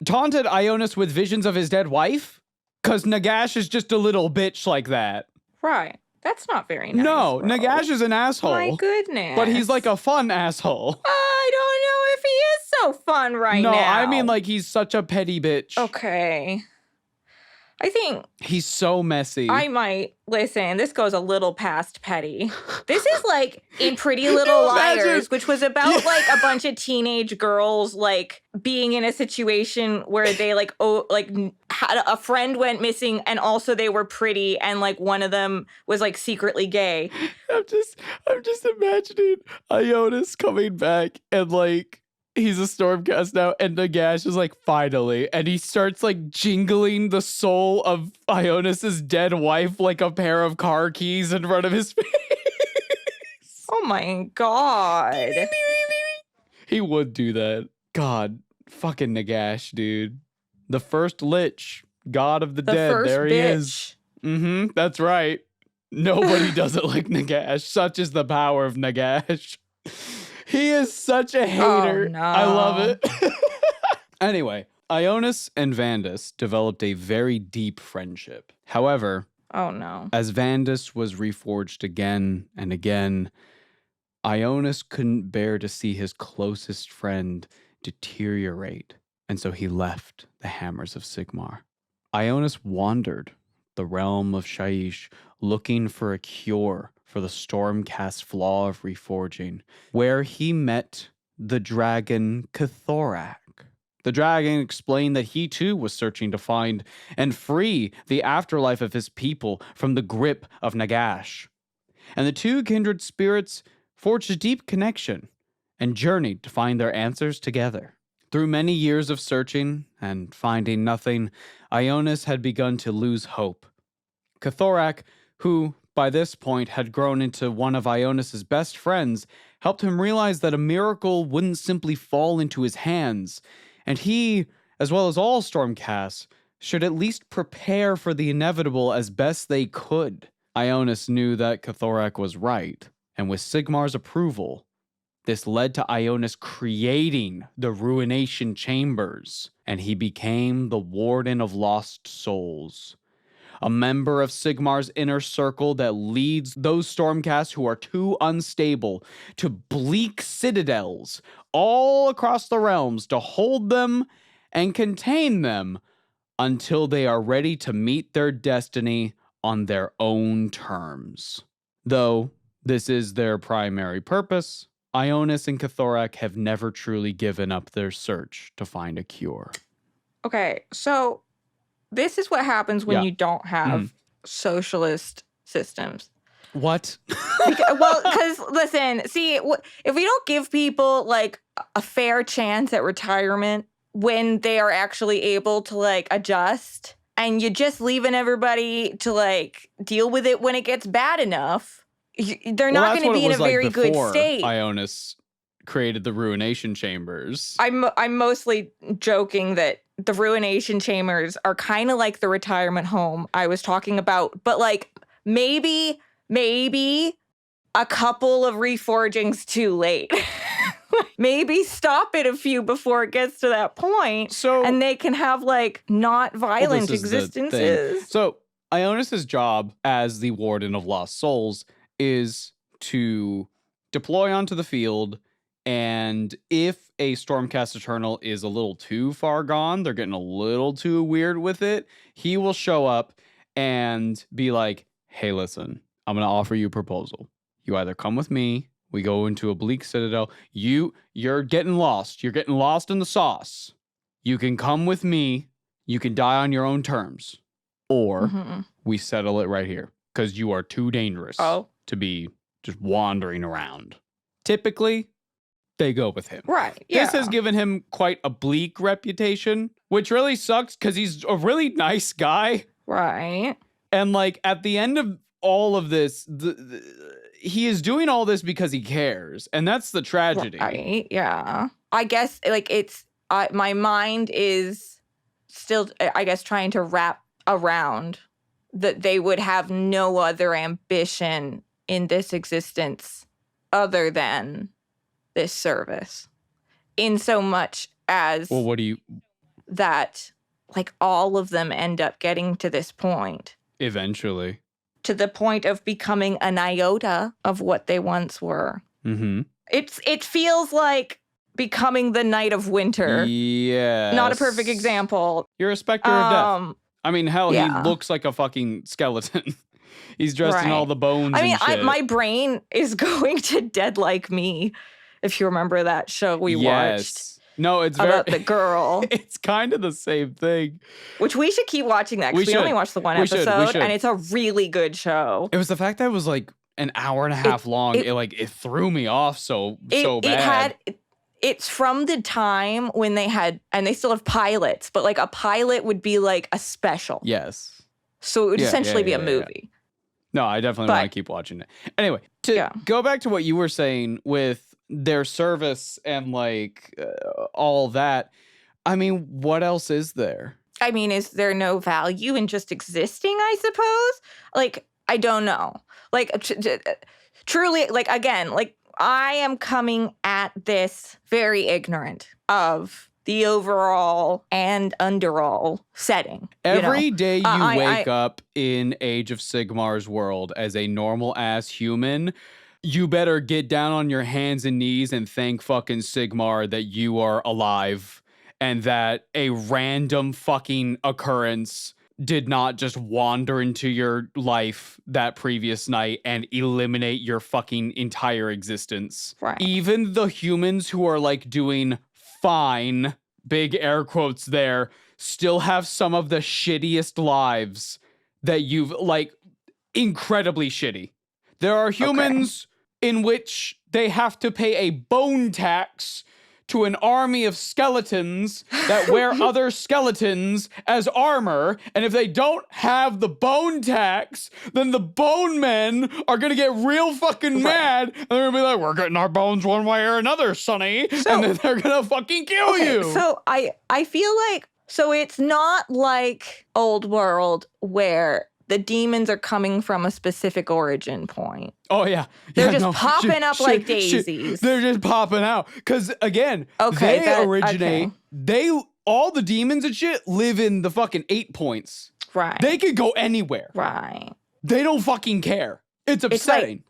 Speaker 3: taunted Ionis with visions of his dead wife? Because Nagash is just a little bitch like that.
Speaker 2: Right. That's not very nice.
Speaker 3: No,
Speaker 2: bro.
Speaker 3: Nagash is an asshole.
Speaker 2: My goodness.
Speaker 3: But he's like a fun asshole.
Speaker 2: I don't know if he is so fun right now.
Speaker 3: No, I mean like he's such a petty bitch.
Speaker 2: Okay. I think
Speaker 3: he's so messy.
Speaker 2: Listen, this goes a little past petty. This is like in Pretty Little Liars, which was about like a bunch of teenage girls like being in a situation where they had a friend went missing and also they were pretty and like one of them was like secretly gay.
Speaker 3: I'm just imagining Ionis coming back and like he's a Stormcast now, and Nagash is like, finally. And he starts like jingling the soul of Ionis's dead wife like a pair of car keys in front of his face.
Speaker 2: Oh my God.
Speaker 3: He would do that. God, fucking Nagash, dude. The first Lich, god of the dead.
Speaker 2: First
Speaker 3: there he
Speaker 2: bitch.
Speaker 3: is. Mm-hmm, that's right. Nobody does it like Nagash. Such is the power of Nagash. He is such a hater.
Speaker 2: Oh, no.
Speaker 3: I love it. Anyway, Ionis and Vandus developed a very deep friendship. However,
Speaker 2: oh no.
Speaker 3: As Vandus was reforged again and again, Ionis couldn't bear to see his closest friend deteriorate, and so he left the Hammers of Sigmar. Ionis wandered the realm of Shaiish looking for a cure for the Stormcast flaw of reforging, where he met the dragon Cathorak. The dragon explained that he too was searching to find and free the afterlife of his people from the grip of Nagash. And the two kindred spirits forged a deep connection and journeyed to find their answers together. Through many years of searching and finding nothing, Ionis had begun to lose hope. Cathorak, who by this point had grown into one of Ionis's best friends, helped him realize that a miracle wouldn't simply fall into his hands, and he, as well as all Stormcasts, should at least prepare for the inevitable as best they could. Ionis knew that Cathorak was right, and with Sigmar's approval, this led to Ionis creating the Ruination Chambers, and he became the Warden of Lost Souls, a member of Sigmar's inner circle that leads those Stormcasts who are too unstable to bleak citadels all across the realms to hold them and contain them until they are ready to meet their destiny on their own terms. Though this is their primary purpose, Ionis and Cathorak have never truly given up their search to find a cure.
Speaker 2: Okay, so this is what happens when you don't have socialist systems.
Speaker 3: What?
Speaker 2: Because listen, see, if we don't give people like a fair chance at retirement when they are actually able to like adjust, and you're just leaving everybody to like deal with it when it gets bad enough, they're not going to be in a very good state.
Speaker 3: Ionis created the Ruination Chambers.
Speaker 2: I'm mostly joking that the Ruination Chambers are kind of like the retirement home I was talking about, but like maybe a couple of reforgings too late. Maybe stop it a few before it gets to that point, and they can have like not violent existences.
Speaker 3: So Ionis's job as the Warden of Lost Souls is to deploy onto the field, and if a Stormcast Eternal is a little too far gone, they're getting a little too weird with it, he will show up and be like, hey, listen, I'm going to offer you a proposal. You either come with me We go into a bleak citadel. You're getting lost. You're getting lost in the sauce. You can come with me. You can die on your own terms. Or we settle it right here because you are too dangerous to be just wandering around. Typically, they go with him.
Speaker 2: Right. Yeah.
Speaker 3: This has given him quite a bleak reputation, which really sucks because he's a really nice guy.
Speaker 2: Right.
Speaker 3: And like at the end of all of this, he is doing all this because he cares. And that's the tragedy.
Speaker 2: Right. Yeah. I guess like my mind is still, I guess, trying to wrap around that they would have no other ambition in this existence other than this service. In so much as that like all of them end up getting to this point.
Speaker 3: Eventually.
Speaker 2: To the point of becoming an iota of what they once were.
Speaker 3: Mm-hmm.
Speaker 2: It feels like becoming the Knight of Winter.
Speaker 3: Yeah.
Speaker 2: Not a perfect example.
Speaker 3: You're a specter of death. I mean, hell, he looks like a fucking skeleton. He's dressed in all the bones and shit.
Speaker 2: My brain is going to Dead Like Me, if you remember that show we watched.
Speaker 3: No, it's
Speaker 2: about the girl.
Speaker 3: It's kind of the same thing.
Speaker 2: Which we should keep watching that because we only watched the one episode, and it's a really good show.
Speaker 3: It was the fact that it was like an hour and a half long. It threw me off so bad.
Speaker 2: It's from the time when they had, and they still have pilots, but like a pilot would be like a special.
Speaker 3: Yes.
Speaker 2: So it would essentially be a movie.
Speaker 3: Yeah. No, I definitely want to keep watching it. Anyway, to go back to what you were saying with their service and like all that, I mean, what else is there?
Speaker 2: I mean, is there no value in just existing, I suppose? Like, I don't know. Like, truly, like, again, like, I am coming at this very ignorant of the overall and underall setting.
Speaker 3: Every day you wake up in Age of Sigmar's world as a normal-ass human, you better get down on your hands and knees and thank fucking Sigmar that you are alive and that a random fucking occurrence did not just wander into your life that previous night and eliminate your fucking entire existence.
Speaker 2: Right.
Speaker 3: Even the humans who are like doing fine, big air quotes there, still have some of the shittiest lives that you've like incredibly shitty. There are humans in which they have to pay a bone tax to an army of skeletons that wear other skeletons as armor, and if they don't have the bone tax, then the bone men are gonna get real fucking mad, and they're gonna be like, we're getting our bones one way or another, sonny, and then they're gonna fucking kill you.
Speaker 2: So I feel like, so it's not like Old World where the demons are coming from a specific origin point.
Speaker 3: Oh, yeah.
Speaker 2: They're just popping up like daisies.
Speaker 3: They're just popping out. Because, again, they originate... All the demons and shit live in the fucking 8 points.
Speaker 2: Right.
Speaker 3: They could go anywhere.
Speaker 2: Right.
Speaker 3: They don't fucking care. It's upsetting.
Speaker 2: Like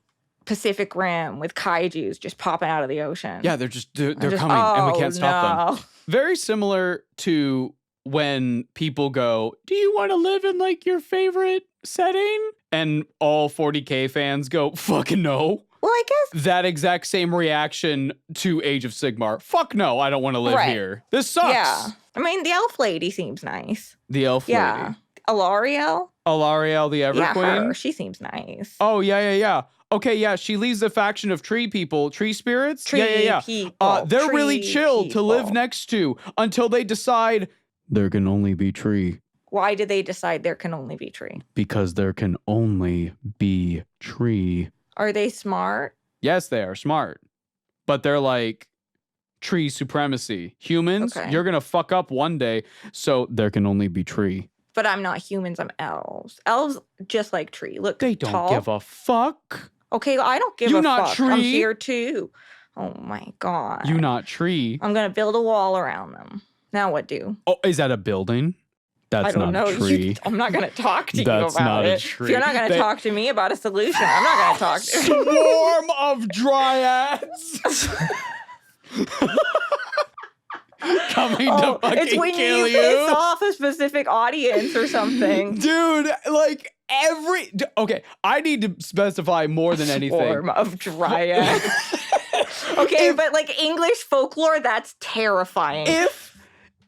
Speaker 2: Pacific Rim with kaijus just popping out of the ocean.
Speaker 3: Yeah, they're coming and we can't stop them. Very similar to when people go, do you want to live in like your favorite setting? And all 40K fans go, fucking no.
Speaker 2: Well, I guess
Speaker 3: that exact same reaction to Age of Sigmar. Fuck no, I don't want to live here. This sucks.
Speaker 2: Yeah. I mean, the elf lady seems nice.
Speaker 3: The elf lady.
Speaker 2: Alariel,
Speaker 3: the Ever Queen.
Speaker 2: Yeah, her. She seems nice.
Speaker 3: Oh, yeah. Okay, yeah, she leads a faction of tree spirits.
Speaker 2: Tree people.
Speaker 3: They're really chill to live next to until they decide there can only be tree.
Speaker 2: Why did they decide there can only be tree?
Speaker 3: Because there can only be tree.
Speaker 2: Are they smart?
Speaker 3: Yes, they are smart. But they're like tree supremacy. Humans, you're going to fuck up one day, so there can only be tree.
Speaker 2: But I'm not humans, I'm elves. Elves just like tree. Look,
Speaker 3: they don't
Speaker 2: tall.
Speaker 3: give a fuck.
Speaker 2: Okay, I don't give a
Speaker 3: not
Speaker 2: fuck.
Speaker 3: Tree.
Speaker 2: I'm here too. Oh my God.
Speaker 3: You not tree.
Speaker 2: I'm going to build a wall around them. Now what do?
Speaker 3: Oh, is that a building? That's
Speaker 2: I don't
Speaker 3: not
Speaker 2: know.
Speaker 3: a tree.
Speaker 2: I'm not going to talk to you
Speaker 3: That's
Speaker 2: about
Speaker 3: not
Speaker 2: it.
Speaker 3: A tree.
Speaker 2: If you're not going to talk to me about a solution, I'm not going to talk to you.
Speaker 3: Swarm of dryads. Coming to fucking
Speaker 2: it's when
Speaker 3: kill
Speaker 2: you piss off a specific audience or something.
Speaker 3: Dude, like, Okay, I need to specify more than anything.
Speaker 2: Swarm of dryad. Okay, but like English folklore, that's terrifying.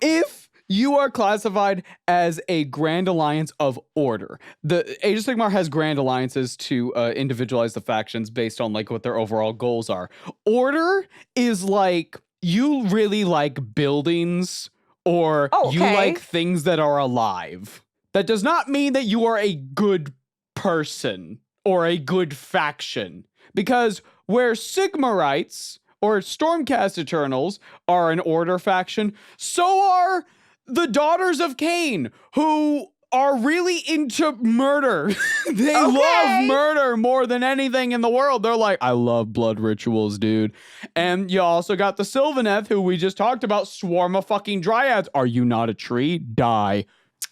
Speaker 3: If you are classified as a Grand Alliance of Order, the Age of Sigmar has Grand Alliances to individualize the factions based on like what their overall goals are. Order is like you really like buildings or you like things that are alive. That does not mean that you are a good person or a good faction, because where Sigmarites or Stormcast Eternals are an Order faction, so are the Daughters of Cain, who are really into murder. They love murder more than anything in the world. They're like, I love blood rituals, dude. And you also got the Sylvaneth, who we just talked about, swarm of fucking dryads. Are you not a tree? Die.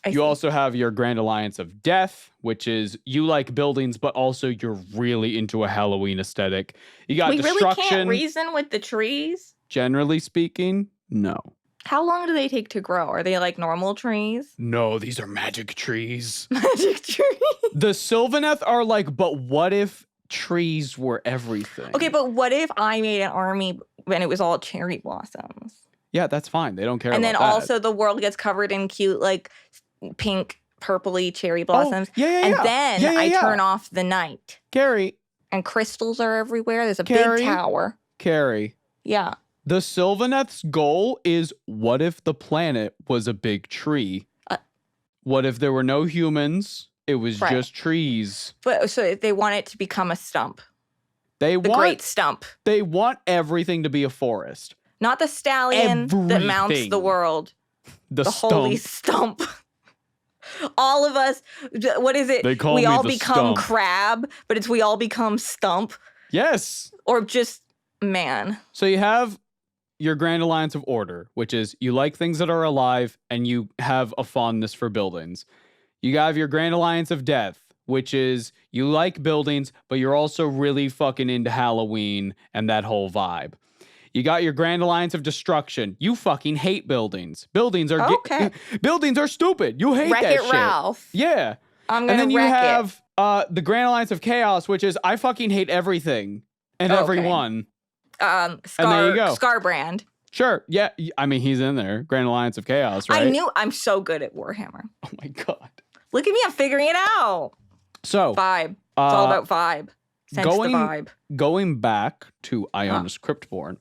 Speaker 3: You also have your Grand Alliance of Death, which is you like buildings, but also you're really into a Halloween aesthetic. You got destruction.
Speaker 2: We really can't reason with the trees?
Speaker 3: Generally speaking, no.
Speaker 2: How long do they take to grow? Are they like normal trees?
Speaker 3: No, these are magic trees.
Speaker 2: Magic trees?
Speaker 3: The Sylvaneth are like, but what if trees were everything?
Speaker 2: Okay, but what if I made an army when it was all cherry blossoms?
Speaker 3: Yeah, that's fine. They don't care
Speaker 2: about that. And then
Speaker 3: that.
Speaker 2: Also the world gets covered in cute, like, pink, purpley cherry blossoms. And then I turn off the night.
Speaker 3: Carrie.
Speaker 2: And crystals are everywhere. There's a big tower.
Speaker 3: Carrie.
Speaker 2: Yeah.
Speaker 3: The Sylvaneth's goal is, what if the planet was a big tree? What if there were no humans? It was just trees.
Speaker 2: But so they want it to become a stump.
Speaker 3: The
Speaker 2: great stump.
Speaker 3: They want everything to be a forest.
Speaker 2: Not the stallion that mounts the world. The holy stump. All of us, what is it? We all become crab, but it's we all become stump.
Speaker 3: Yes.
Speaker 2: Or just man.
Speaker 3: So you have your Grand Alliance of Order, which is you like things that are alive and you have a fondness for buildings. You have your Grand Alliance of Death, which is you like buildings, but you're also really fucking into Halloween and that whole vibe. You got your Grand Alliance of Destruction. You fucking hate buildings. Buildings are buildings are stupid. You hate that shit.
Speaker 2: Ralph.
Speaker 3: Yeah.
Speaker 2: I'm gonna
Speaker 3: and then you
Speaker 2: wreck
Speaker 3: have the Grand Alliance of Chaos, which is I fucking hate everything and everyone. And there you go.
Speaker 2: Scarbrand.
Speaker 3: Sure. Yeah. I mean, he's in there. Grand Alliance of Chaos, right?
Speaker 2: I'm so good at Warhammer.
Speaker 3: Oh my God.
Speaker 2: Look at me. I'm figuring it out.
Speaker 3: So
Speaker 2: vibe. It's all about vibe. Sense the vibe.
Speaker 3: Going back to Ionis Cryptborn,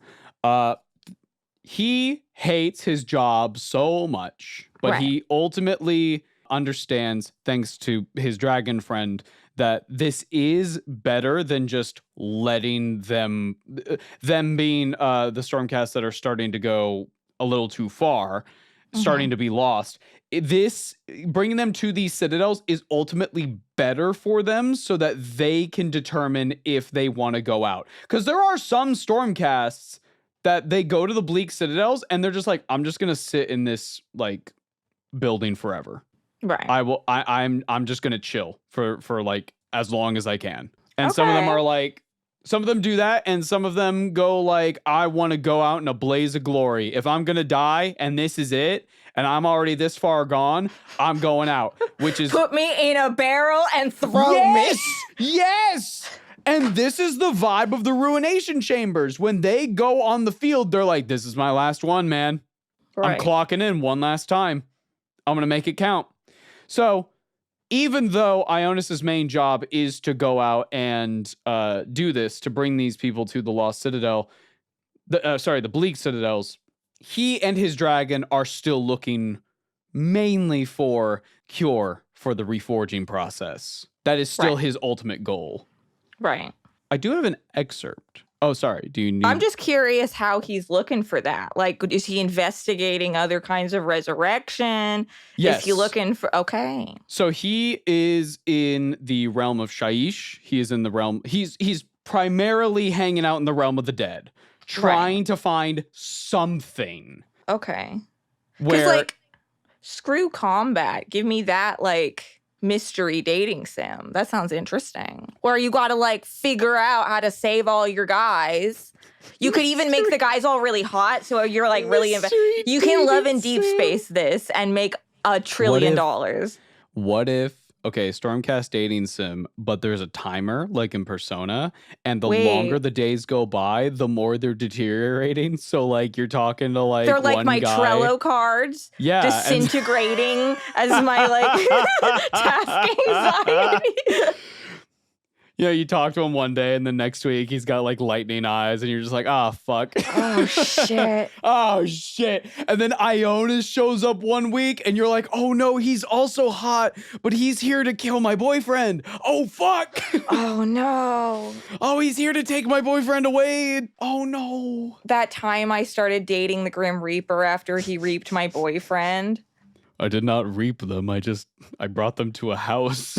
Speaker 3: he hates his job so much, but he ultimately understands, thanks to his dragon friend, that this is better than just letting them being the Stormcasts that are starting to go a little too far, starting to be lost. This, bringing them to these citadels is ultimately better for them so that they can determine if they want to go out. Because there are some Stormcasts that they go to the bleak citadels and they're just like, I'm just going to sit in this like building forever.
Speaker 2: Right.
Speaker 3: I'm just going to chill for like as long as I can. And some of them are like, some of them do that, and some of them go like, I want to go out in a blaze of glory. If I'm going to die and this is it, and I'm already this far gone, I'm going out, which is...
Speaker 2: Put me in a barrel and throw me.
Speaker 3: Yes! And this is the vibe of the Ruination Chambers. When they go on the field, they're like, this is my last one, man. I'm clocking in one last time. I'm going to make it count. So... even though Ionis's main job is to go out and do this, to bring these people to the Lost Citadel, the Bleak Citadels, he and his dragon are still looking mainly for cure for the reforging process. That is still his ultimate goal.
Speaker 2: Right.
Speaker 3: I do have an excerpt. Oh, sorry. Do you need...
Speaker 2: I'm just curious how he's looking for that. Like, is he investigating other kinds of resurrection?
Speaker 3: Yes.
Speaker 2: Is he looking for... Okay.
Speaker 3: So he is in the realm of Shaiish. He is in the realm... He's primarily hanging out in the realm of the dead, trying to find something.
Speaker 2: Okay. Because, like, screw combat. Give me that, like... mystery dating sim. That sounds interesting. Where you got to like figure out how to save all your guys. You could even make the guys all really hot, so you're like really you can love in deep space this and make $1 trillion.
Speaker 3: What if okay, Stormcast dating sim, but there's a timer like in Persona, and the longer the days go by, the more they're deteriorating. So like you're talking to like
Speaker 2: they're like
Speaker 3: one
Speaker 2: my
Speaker 3: guy.
Speaker 2: Trello cards, disintegrating as my like task anxiety.
Speaker 3: Yeah, you talk to him one day, and then next week he's got like lightning eyes, and you're just like, fuck.
Speaker 2: Oh, shit.
Speaker 3: Oh, shit. And then Ionis shows up one week, and you're like, oh no, he's also hot, but he's here to kill my boyfriend. Oh, fuck.
Speaker 2: Oh, no.
Speaker 3: Oh, he's here to take my boyfriend away. Oh, no.
Speaker 2: That time I started dating the Grim Reaper after he reaped my boyfriend.
Speaker 3: I did not reap them. I brought them to a house.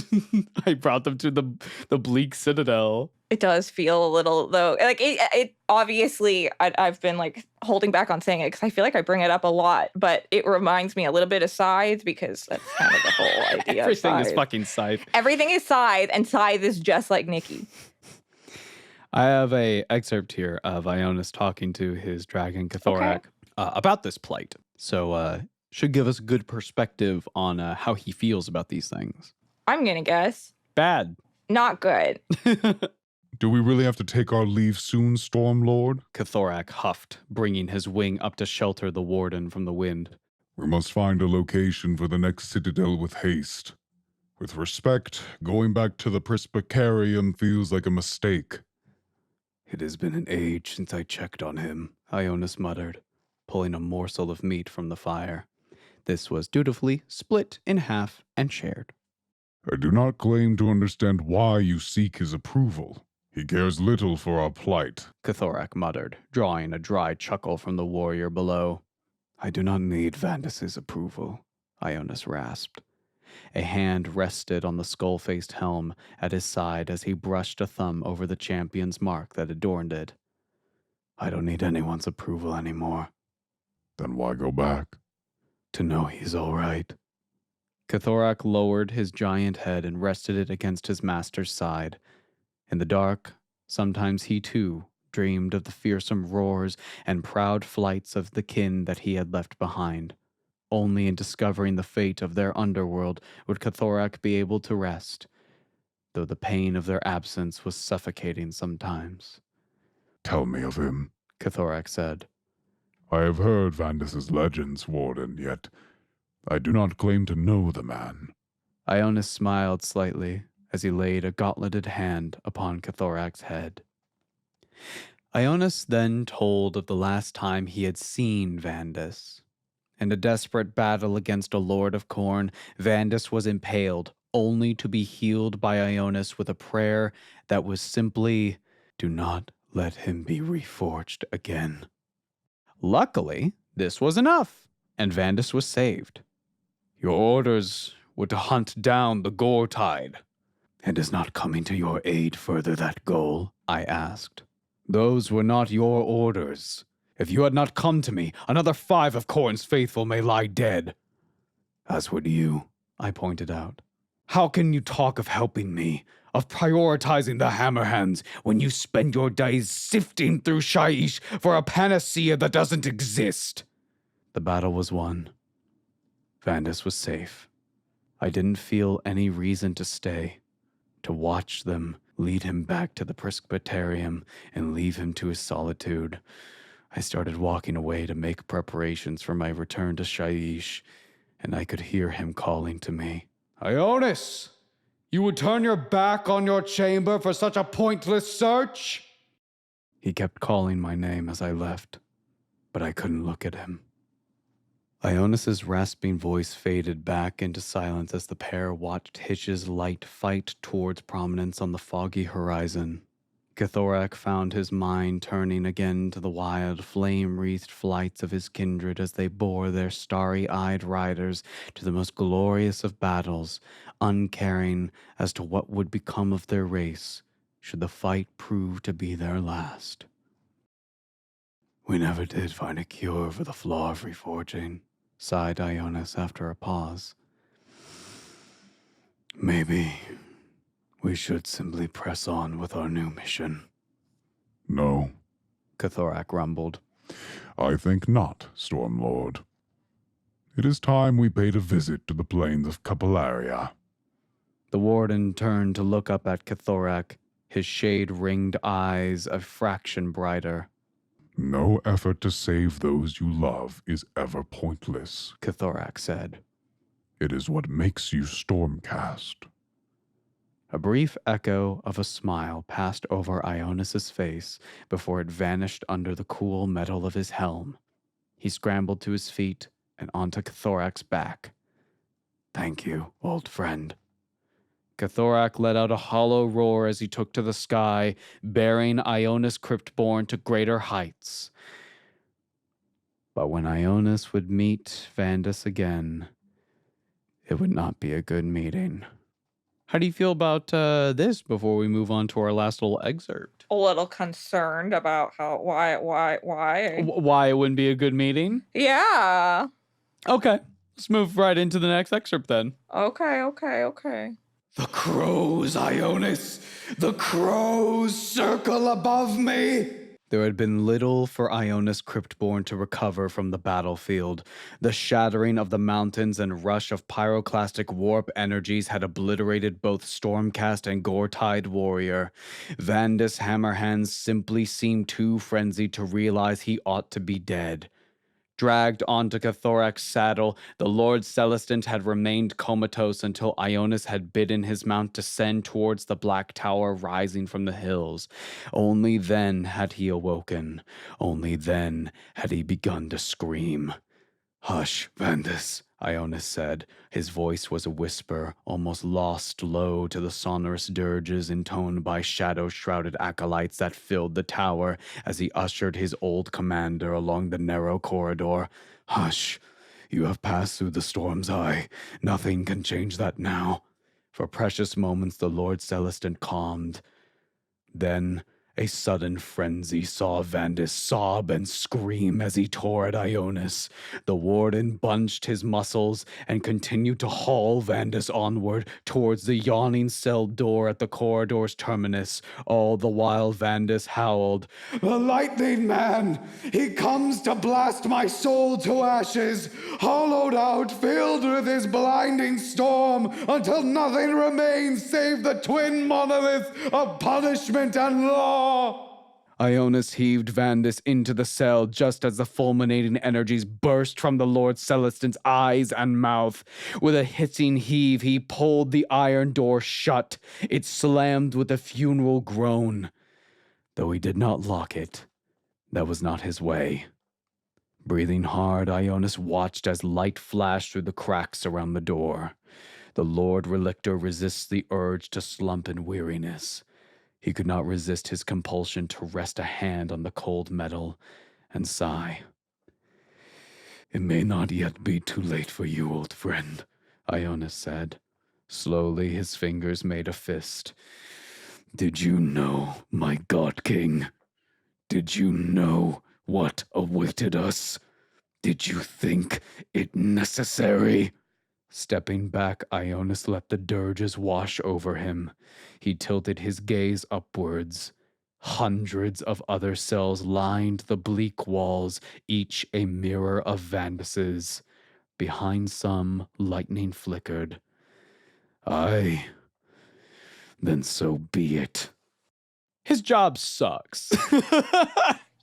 Speaker 3: I brought them to the bleak citadel.
Speaker 2: It does feel a little, though, like it obviously, I've been like holding back on saying it because I feel like I bring it up a lot, but it reminds me a little bit of Scythe because that's kind of the whole idea.
Speaker 3: Everything is fucking Scythe.
Speaker 2: Everything is Scythe, and Scythe is just like Nikki.
Speaker 3: I have a excerpt here of Ionis talking to his dragon Cathorak about this plight. So, should give us a good perspective on how he feels about these things.
Speaker 2: I'm gonna guess.
Speaker 3: Bad.
Speaker 2: Not good.
Speaker 5: Do we really have to take our leave soon, Stormlord?
Speaker 3: Cathorak huffed, bringing his wing up to shelter the warden from the wind.
Speaker 5: We must find a location for the next citadel with haste. With respect, going back to the Presbyterium feels like a mistake.
Speaker 3: It has been an age since I checked on him, Ionis muttered, pulling a morsel of meat from the fire. This was dutifully split in half and shared.
Speaker 5: I do not claim to understand why you seek his approval. He cares little for our plight,
Speaker 3: Cathorak muttered, drawing a dry chuckle from the warrior below. I do not need Vandus's approval, Ionis rasped. A hand rested on the skull-faced helm at his side as he brushed a thumb over the champion's mark that adorned it. I don't need anyone's approval anymore.
Speaker 5: Then why go back?
Speaker 3: To know he's all right. Cathorak lowered his giant head and rested it against his master's side. In the dark, sometimes he too dreamed of the fearsome roars and proud flights of the kin that he had left behind. Only in discovering the fate of their underworld would Cathorak be able to rest, though the pain of their absence was suffocating sometimes.
Speaker 5: Tell me of him,
Speaker 3: Cathorak said.
Speaker 5: I have heard Vandus's legends, Warden, yet I do not claim to know the man.
Speaker 3: Ionis smiled slightly as he laid a gauntleted hand upon Cathorak's head. Ionis then told of the last time he had seen Vandus. In a desperate battle against a Lord of Khorne, Vandus was impaled, only to be healed by Ionis with a prayer that was simply, "Do not let him be reforged again." Luckily, this was enough, and Vandus was saved. Your orders were to hunt down the Gore Tide. And is not coming to your aid further that goal? I asked. Those were not your orders. If you had not come to me, another 5 of Khorne's faithful may lie dead. As would you, I pointed out. How can you talk of helping me, of prioritizing the Hammerhands, when you spend your days sifting through Shaiish for a panacea that doesn't exist? The battle was won. Vandus was safe. I didn't feel any reason to stay, to watch them lead him back to the Presbyterium and leave him to his solitude. I started walking away to make preparations for my return to Shaiish, and I could hear him calling to me. Ionis! You would turn your back on your chamber for such a pointless search? He kept calling my name as I left, but I couldn't look at him. Ionis's rasping voice faded back into silence as the pair watched Hitch's light fight towards prominence on the foggy horizon. Cathorak found his mind turning again to the wild, flame-wreathed flights of his kindred as they bore their starry-eyed riders to the most glorious of battles, uncaring as to what would become of their race should the fight prove to be their last. We never did find a cure for the flaw of reforging, sighed Ionis after a pause. Maybe we should simply press on with our new mission.
Speaker 5: No,
Speaker 3: Cathorak rumbled.
Speaker 5: I think not, Stormlord. It is time we paid a visit to the plains of Capillaria.
Speaker 3: The warden turned to look up at Cathorak, his shade-ringed eyes a fraction brighter.
Speaker 5: No effort to save those you love is ever pointless,
Speaker 3: Cathorak said.
Speaker 5: It is what makes you Stormcast.
Speaker 3: A brief echo of a smile passed over Ionis's face before it vanished under the cool metal of his helm. He scrambled to his feet and onto Cathorak's back. Thank you, old friend. Cathorak let out a hollow roar as he took to the sky, bearing Ionis Cryptborn to greater heights. But when Ionis would meet Vandus again, it would not be a good meeting. How do you feel about this before we move on to our last little excerpt?
Speaker 2: A little concerned about why?
Speaker 3: Why it wouldn't be a good meeting?
Speaker 2: Yeah.
Speaker 3: Okay, let's move right into the next excerpt then.
Speaker 2: Okay.
Speaker 5: The crows, Ionis! The crows circle above me!
Speaker 3: There had been little for Ionis Cryptborn to recover from the battlefield. The shattering of the mountains and rush of pyroclastic warp energies had obliterated both Stormcast and Gore-Tide Warrior. Vandus Hammerhands simply seemed too frenzied to realize he ought to be dead. Dragged onto Cathorak's saddle, the Lord Celestant had remained comatose until Ionis had bidden his mount descend towards the black tower rising from the hills. Only then had he awoken. Only then had he begun to scream. Hush, Vandus, Ionis said. His voice was a whisper, almost lost low to the sonorous dirges intoned by shadow-shrouded acolytes that filled the tower as he ushered his old commander along the narrow corridor. Hush, you have passed through the storm's eye. Nothing can change that now. For precious moments the Lord Celestant calmed. Then a sudden frenzy saw Vandus sob and scream as he tore at Ionis. The warden bunched his muscles and continued to haul Vandus onward towards the yawning cell door at the corridor's terminus. All the while Vandus howled,
Speaker 5: The lightning man! He comes to blast my soul to ashes, hollowed out, filled with his blinding storm, until nothing remains save the twin monolith of punishment and law!
Speaker 3: Ionis heaved Vandus into the cell just as the fulminating energies burst from the Lord Celestant's eyes and mouth. With a hissing heave, he pulled the iron door shut. It slammed with a funeral groan. Though he did not lock it, that was not his way. Breathing hard, Ionis watched as light flashed through the cracks around the door. The Lord Relictor resists the urge to slump in weariness. He could not resist his compulsion to rest a hand on the cold metal and sigh.
Speaker 5: It may not yet be too late for you, old friend,
Speaker 3: Ionis said. Slowly his fingers made a fist.
Speaker 5: Did you know, my God King? Did you know what awaited us? Did you think it necessary?
Speaker 3: Stepping back, Ionis let the dirges wash over him. He tilted his gaze upwards. Hundreds of other cells lined the bleak walls, each a mirror of Vandus's. Behind some, lightning flickered.
Speaker 5: Aye. Then so be it.
Speaker 3: His job sucks.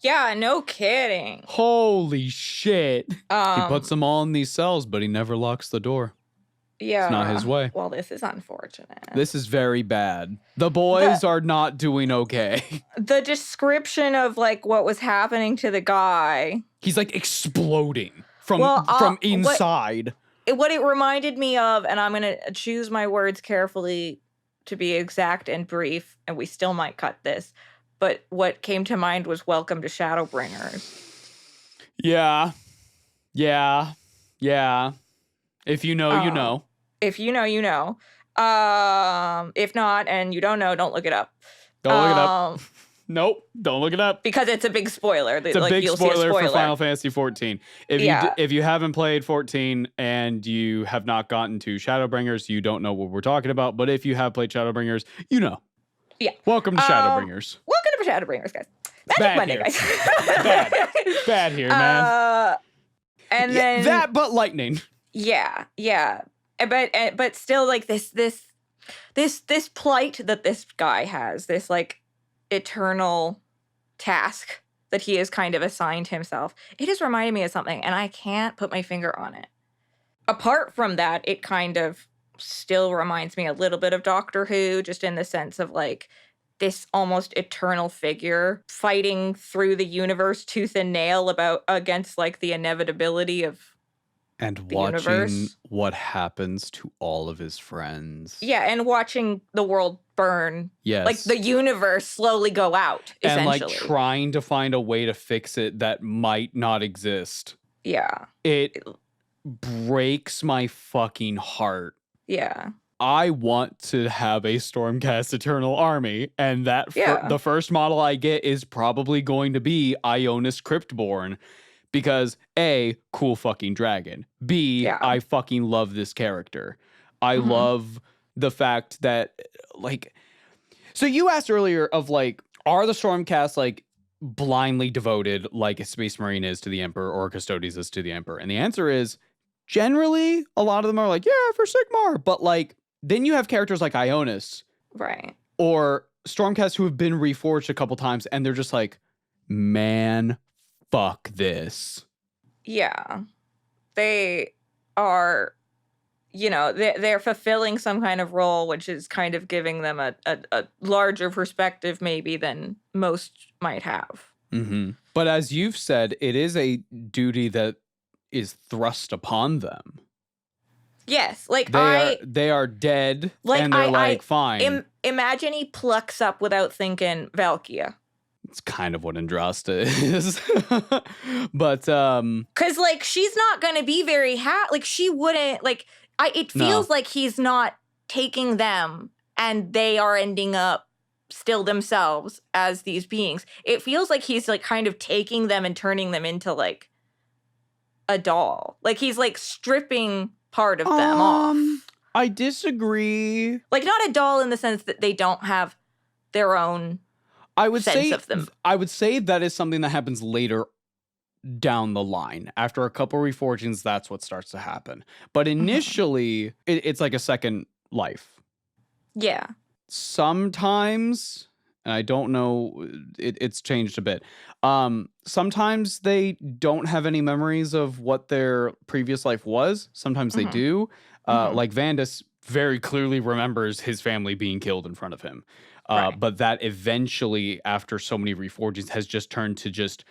Speaker 2: Yeah, no kidding.
Speaker 3: Holy shit. He puts them all in these cells, but he never locks the door.
Speaker 2: Yeah.
Speaker 3: It's not his way.
Speaker 2: Well, this is unfortunate.
Speaker 3: This is very bad. The boys are not doing okay.
Speaker 2: The description of like what was happening to the guy.
Speaker 3: He's like exploding from inside.
Speaker 2: What it reminded me of, and I'm going to choose my words carefully to be exact and brief, and we still might cut this, but what came to mind was Welcome to Shadowbringers.
Speaker 3: Yeah. If you know, you know.
Speaker 2: If you know, you know. If not, and you don't know, don't look it up.
Speaker 3: Don't look it up. Nope, don't look it up.
Speaker 2: Because it's a big spoiler.
Speaker 3: It's a big spoiler for Final Fantasy 14. If you haven't played 14 and you have not gotten to Shadowbringers, you don't know what we're talking about. But if you have played Shadowbringers, you know.
Speaker 2: Yeah.
Speaker 3: Welcome to Shadowbringers.
Speaker 2: Welcome to Shadowbringers, guys. Magic Monday,
Speaker 3: guys. Bad here, man.
Speaker 2: And then
Speaker 3: that, but lightning.
Speaker 2: Yeah. But still, like this this plight that this guy has, this like eternal task that he has kind of assigned himself, it has reminded me of something, and I can't put my finger on it. Apart from that, it kind of still reminds me a little bit of Doctor Who, just in the sense of like this almost eternal figure fighting through the universe tooth and nail against like the inevitability of
Speaker 3: and
Speaker 2: the
Speaker 3: watching
Speaker 2: universe.
Speaker 3: What happens to all of his friends.
Speaker 2: Yeah, and watching the world burn.
Speaker 3: Yes.
Speaker 2: Like the universe slowly go out, essentially.
Speaker 3: And like trying to find a way to fix it that might not exist.
Speaker 2: Yeah.
Speaker 3: It breaks my fucking heart.
Speaker 2: Yeah.
Speaker 3: I want to have a Stormcast Eternal army, and that the first model I get is probably going to be Ionis Cryptborn. Because A, cool fucking dragon. B, I fucking love this character. I love the fact that, like... So you asked earlier of, like, are the Stormcast, like, blindly devoted like a Space Marine is to the Emperor or a Custodes is to the Emperor? And the answer is, generally, a lot of them are like, yeah, for Sigmar. But, like, then you have characters like Ionis.
Speaker 2: Right.
Speaker 3: Or Stormcast who have been reforged a couple times, and they're just like, man... fuck this.
Speaker 2: Yeah. They are, you know, they're fulfilling some kind of role, which is kind of giving them a larger perspective maybe than most might have.
Speaker 3: Mm-hmm. But as you've said, it is a duty that is thrust upon them.
Speaker 2: Yes. Like
Speaker 3: they are dead, like, and they're fine.
Speaker 2: Imagine he plucks up without thinking Valkia.
Speaker 3: It's kind of what Andrasta is. But
Speaker 2: because like she's not gonna be very like she wouldn't like it feels like he's not taking them and they are ending up still themselves as these beings. It feels like he's like kind of taking them and turning them into like a doll. Like he's like stripping part of them off.
Speaker 3: I disagree.
Speaker 2: Like not a doll in the sense that they don't have their own
Speaker 3: I would
Speaker 2: say
Speaker 3: that is something that happens later down the line. After a couple reforgings, that's what starts to happen. But initially, it's like a second life.
Speaker 2: Yeah.
Speaker 3: Sometimes, and I don't know, it's changed a bit. Sometimes they don't have any memories of what their previous life was. Sometimes they do. Like Vandus very clearly remembers his family being killed in front of him. But that eventually, after so many reforgings, has just turned to just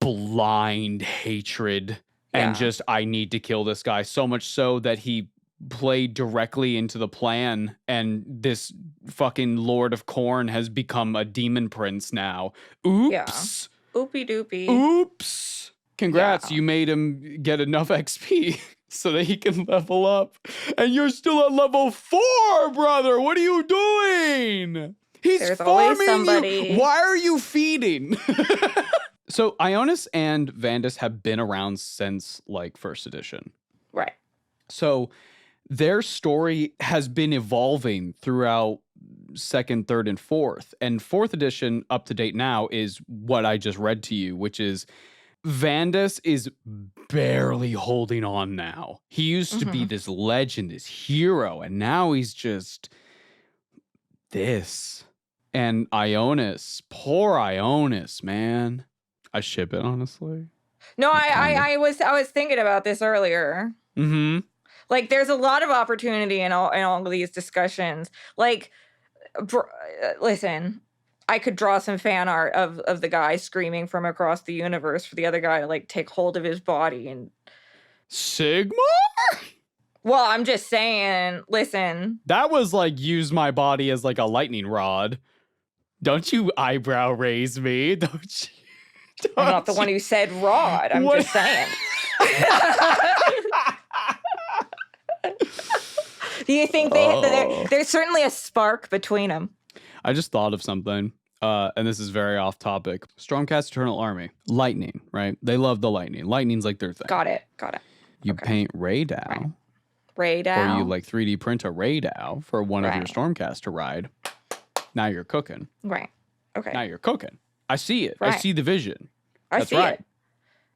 Speaker 3: blind hatred and just, I need to kill this guy. So much so that he played directly into the plan, and this fucking Lord of Khorne has become a demon prince now. Oops.
Speaker 2: Yeah. Oopie doopie.
Speaker 3: Oops. Congrats, you made him get enough XP so that he can level up. And you're still at level 4, brother. What are you doing? He's farming you. Why are you feeding? So Ionis and Vandus have been around since like first edition.
Speaker 2: Right.
Speaker 3: So their story has been evolving throughout second, third, and fourth. And fourth edition up to date now is what I just read to you, which is Vandus is barely holding on now. He used to be this legend, this hero, and now he's just this. And Ionis, poor Ionis, man. I ship it, honestly.
Speaker 2: No, I was thinking about this earlier.
Speaker 3: Mm-hmm.
Speaker 2: Like, there's a lot of opportunity in all of these discussions. Like, listen, I could draw some fan art of the guy screaming from across the universe for the other guy to like take hold of his body and
Speaker 3: Sigmar?
Speaker 2: Well, I'm just saying, listen.
Speaker 3: That was like use my body as like a lightning rod. Don't you eyebrow raise me? Don't you?
Speaker 2: I'm not the one who said rod. I'm just saying. Do you think there's certainly a spark between them?
Speaker 3: I just thought of something, and this is very off topic. Stormcast Eternal Army. Lightning, right? They love the lightning. Lightning's like their thing.
Speaker 2: Got it.
Speaker 3: You paint Raydao.
Speaker 2: Right. Raydao.
Speaker 3: Or you like 3D print a Raydao for one of your Stormcast to ride. Now you're cooking.
Speaker 2: Right. Okay.
Speaker 3: Now you're cooking. I see it.
Speaker 2: Right.
Speaker 3: I see the vision.
Speaker 2: I see it.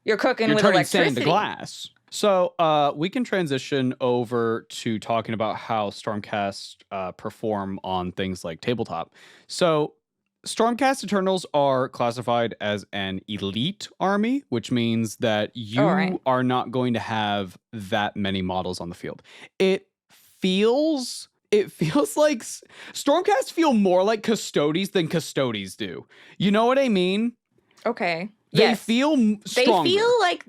Speaker 2: You're cooking with
Speaker 3: turning
Speaker 2: electricity.
Speaker 3: sand to glass. So we can transition over to talking about how Stormcast perform on things like tabletop. So Stormcast Eternals are classified as an elite army, which means that you are not going to have that many models on the field. It feels like Stormcast feel more like Custodes than Custodes do. You know what I mean?
Speaker 2: Okay.
Speaker 3: They feel stronger.
Speaker 2: They feel like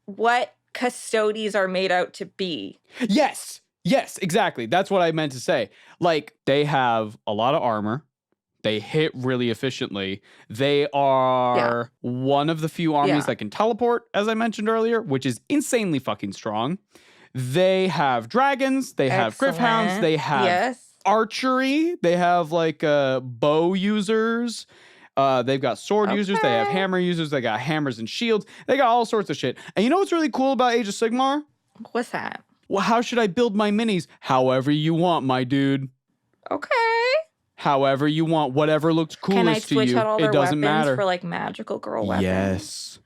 Speaker 2: what Custodes are made out to be.
Speaker 3: Yes, exactly. That's what I meant to say. Like, they have a lot of armor. They hit really efficiently. They are one of the few armies that can teleport, as I mentioned earlier, which is insanely fucking strong. They have dragons. They have Gryph-hounds. They have archery. They have like bow users. They've got sword users. They have hammer users. They got hammers and shields. They got all sorts of shit. And you know what's really cool about Age of Sigmar?
Speaker 2: What's that?
Speaker 3: Well, how should I build my minis? However you want, my dude.
Speaker 2: Okay.
Speaker 3: However you want, whatever looks coolest to you.
Speaker 2: Can I switch out all their
Speaker 3: it doesn't
Speaker 2: weapons
Speaker 3: matter.
Speaker 2: for like magical girl weapons?
Speaker 3: Yes.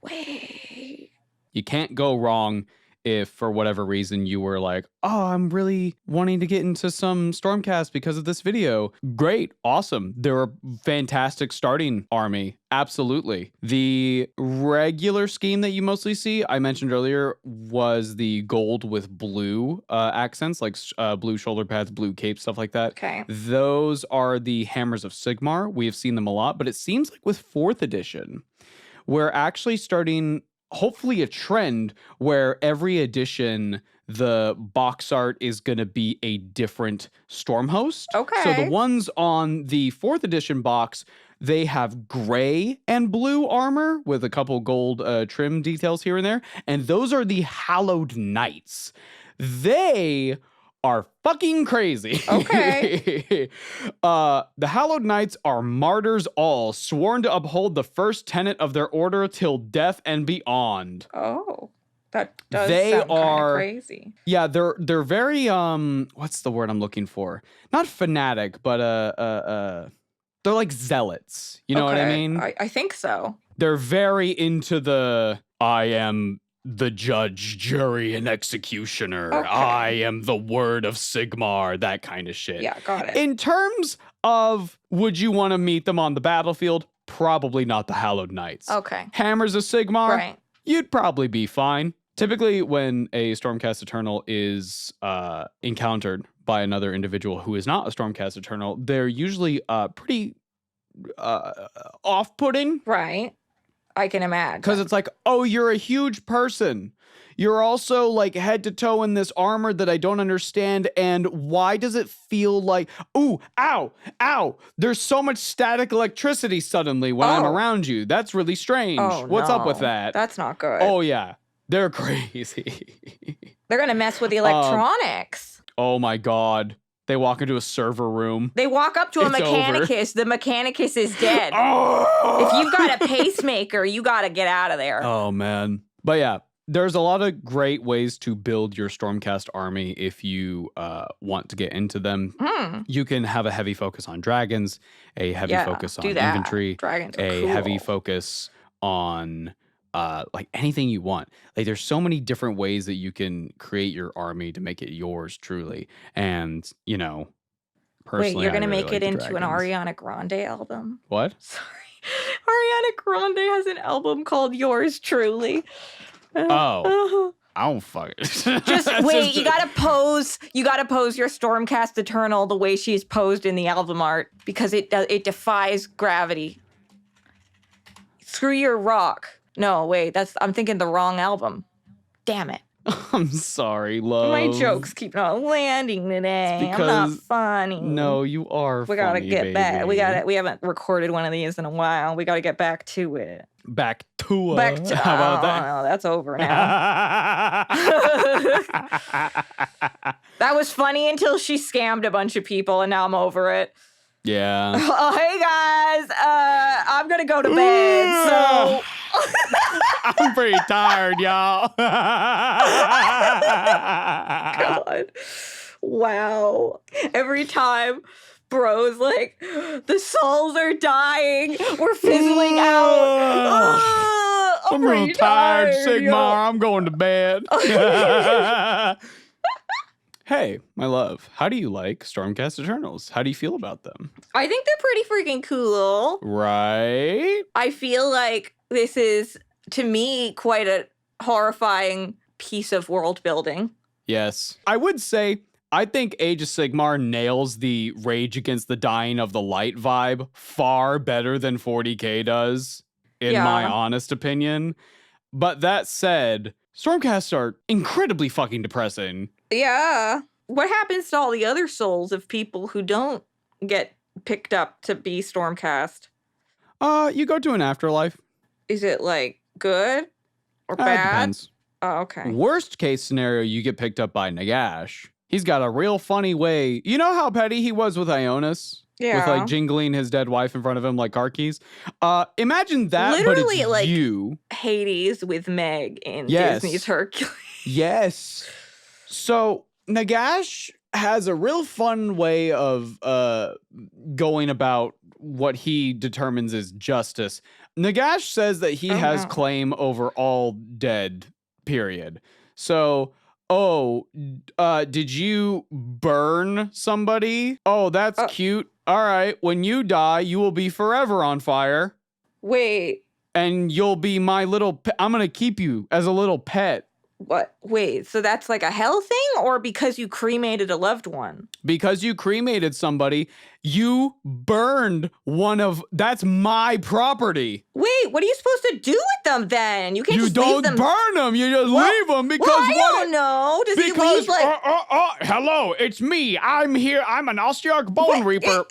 Speaker 2: Wait.
Speaker 3: You can't go wrong if for whatever reason you were like, oh, I'm really wanting to get into some Stormcast because of this video. Great. Awesome. They're a fantastic starting army. Absolutely. The regular scheme that you mostly see, I mentioned earlier, was the gold with blue accents, like blue shoulder pads, blue capes, stuff like that.
Speaker 2: Okay.
Speaker 3: Those are the Hammers of Sigmar. We have seen them a lot, but it seems like with 4th edition, we're actually starting hopefully a trend where every edition the box art is going to be a different storm host.
Speaker 2: Okay.
Speaker 3: So the ones on the 4th edition box, they have gray and blue armor with a couple gold trim details here and there, and those are the Hallowed Knights. They are fucking crazy.
Speaker 2: Okay.
Speaker 3: The Hallowed Knights are martyrs all, sworn to uphold the first tenet of their order till death and beyond.
Speaker 2: Oh, that does sound kind of crazy.
Speaker 3: Yeah, they're very what's the word I'm looking for? Not fanatic, but they're like zealots. You know what I mean?
Speaker 2: I think so.
Speaker 3: They're very into the I am the judge, jury, and executioner.
Speaker 2: Okay.
Speaker 3: I am the word of Sigmar, that kind of shit.
Speaker 2: Yeah, got it.
Speaker 3: In terms of would you want to meet them on the battlefield? Probably not the Hallowed Knights.
Speaker 2: Okay.
Speaker 3: Hammers of Sigmar?
Speaker 2: Right.
Speaker 3: You'd probably be fine. Typically, when a Stormcast Eternal is encountered by another individual who is not a Stormcast Eternal, they're usually pretty off-putting.
Speaker 2: Right. I can imagine.
Speaker 3: Because it's like, oh, you're a huge person. You're also like head to toe in this armor that I don't understand. And why does it feel like, ooh, ow, there's so much static electricity suddenly when I'm around you. That's really strange. What's up with that?
Speaker 2: That's not good.
Speaker 3: Oh, yeah. They're crazy.
Speaker 2: They're going to mess with the electronics.
Speaker 3: Oh, my God. They walk into a server room.
Speaker 2: They walk up to a Mechanicus. The Mechanicus is dead. If you've got a pacemaker, you got to get out of there.
Speaker 3: Oh, man. But yeah, there's a lot of great ways to build your Stormcast army if you want to get into them. You can have a heavy focus on dragons, a heavy focus on infantry, a heavy focus on like anything you want. Like there's so many different ways that you can create your army to make it yours truly. And, you know, personally,
Speaker 2: wait, you're going to
Speaker 3: really
Speaker 2: make
Speaker 3: like
Speaker 2: it into an
Speaker 3: dragons.
Speaker 2: Ariana Grande album?
Speaker 3: What?
Speaker 2: Sorry. Ariana Grande has an album called Yours Truly.
Speaker 3: Oh. I don't fuck it.
Speaker 2: Just wait, you gotta pose your Stormcast Eternal the way she's posed in the album art because it defies gravity. Screw your rock. No, wait, I'm thinking the wrong album. Damn it.
Speaker 3: I'm sorry, love.
Speaker 2: My jokes keep not landing today. I'm not funny.
Speaker 3: No, you are
Speaker 2: We gotta
Speaker 3: funny,
Speaker 2: get back.
Speaker 3: baby.
Speaker 2: We haven't recorded one of these in a while. We gotta get back to it.
Speaker 3: Back to
Speaker 2: How
Speaker 3: about that?
Speaker 2: Oh, that's over now. That was funny until she scammed a bunch of people, and now I'm over it.
Speaker 3: Yeah.
Speaker 2: Oh, hey guys, I'm gonna go to bed. So
Speaker 3: I'm pretty tired, y'all.
Speaker 2: God, wow. Every time. Bro's like, the souls are dying. We're fizzling out.
Speaker 3: I'm real tired, Sigmar. I'm going to bed. Hey, my love, how do you like Stormcast Eternals? How do you feel about them?
Speaker 2: I think they're pretty freaking cool.
Speaker 3: Right?
Speaker 2: I feel like this is, to me, quite a horrifying piece of world building.
Speaker 3: Yes. I would say, I think Age of Sigmar nails the Rage Against the Dying of the Light vibe far better than 40K does, in my honest opinion. But that said, Stormcasts are incredibly fucking depressing.
Speaker 2: Yeah. What happens to all the other souls of people who don't get picked up to be Stormcast?
Speaker 3: You go to an afterlife.
Speaker 2: Is it, like, good or
Speaker 3: It
Speaker 2: bad?
Speaker 3: depends.
Speaker 2: Oh, okay.
Speaker 3: Worst case scenario, you get picked up by Nagash. He's got a real funny way. You know how petty he was with Ionis?
Speaker 2: Yeah.
Speaker 3: With, like, jingling his dead wife in front of him like car keys? Imagine that,
Speaker 2: Literally,
Speaker 3: but it's
Speaker 2: like,
Speaker 3: you.
Speaker 2: Hades with Meg in Disney's Hercules.
Speaker 3: Yes. So Nagash has a real fun way of going about what he determines is justice. Nagash says that he has claim over all dead, period. So, did you burn somebody? Oh, that's cute. All right, when you die, you will be forever on fire.
Speaker 2: Wait.
Speaker 3: And you'll be my little pet. I'm going to keep you as a little pet.
Speaker 2: What? Wait, so that's like a hell thing, or because you cremated a loved one?
Speaker 3: Because you cremated somebody, you burned that's my property.
Speaker 2: Wait, what are you supposed to do with them then? You can't just leave them.
Speaker 3: You don't burn them, you just leave them because
Speaker 2: I don't know. Does he leave like...
Speaker 3: hello, it's me. I'm here. I'm an Ostearch Bone Reaper.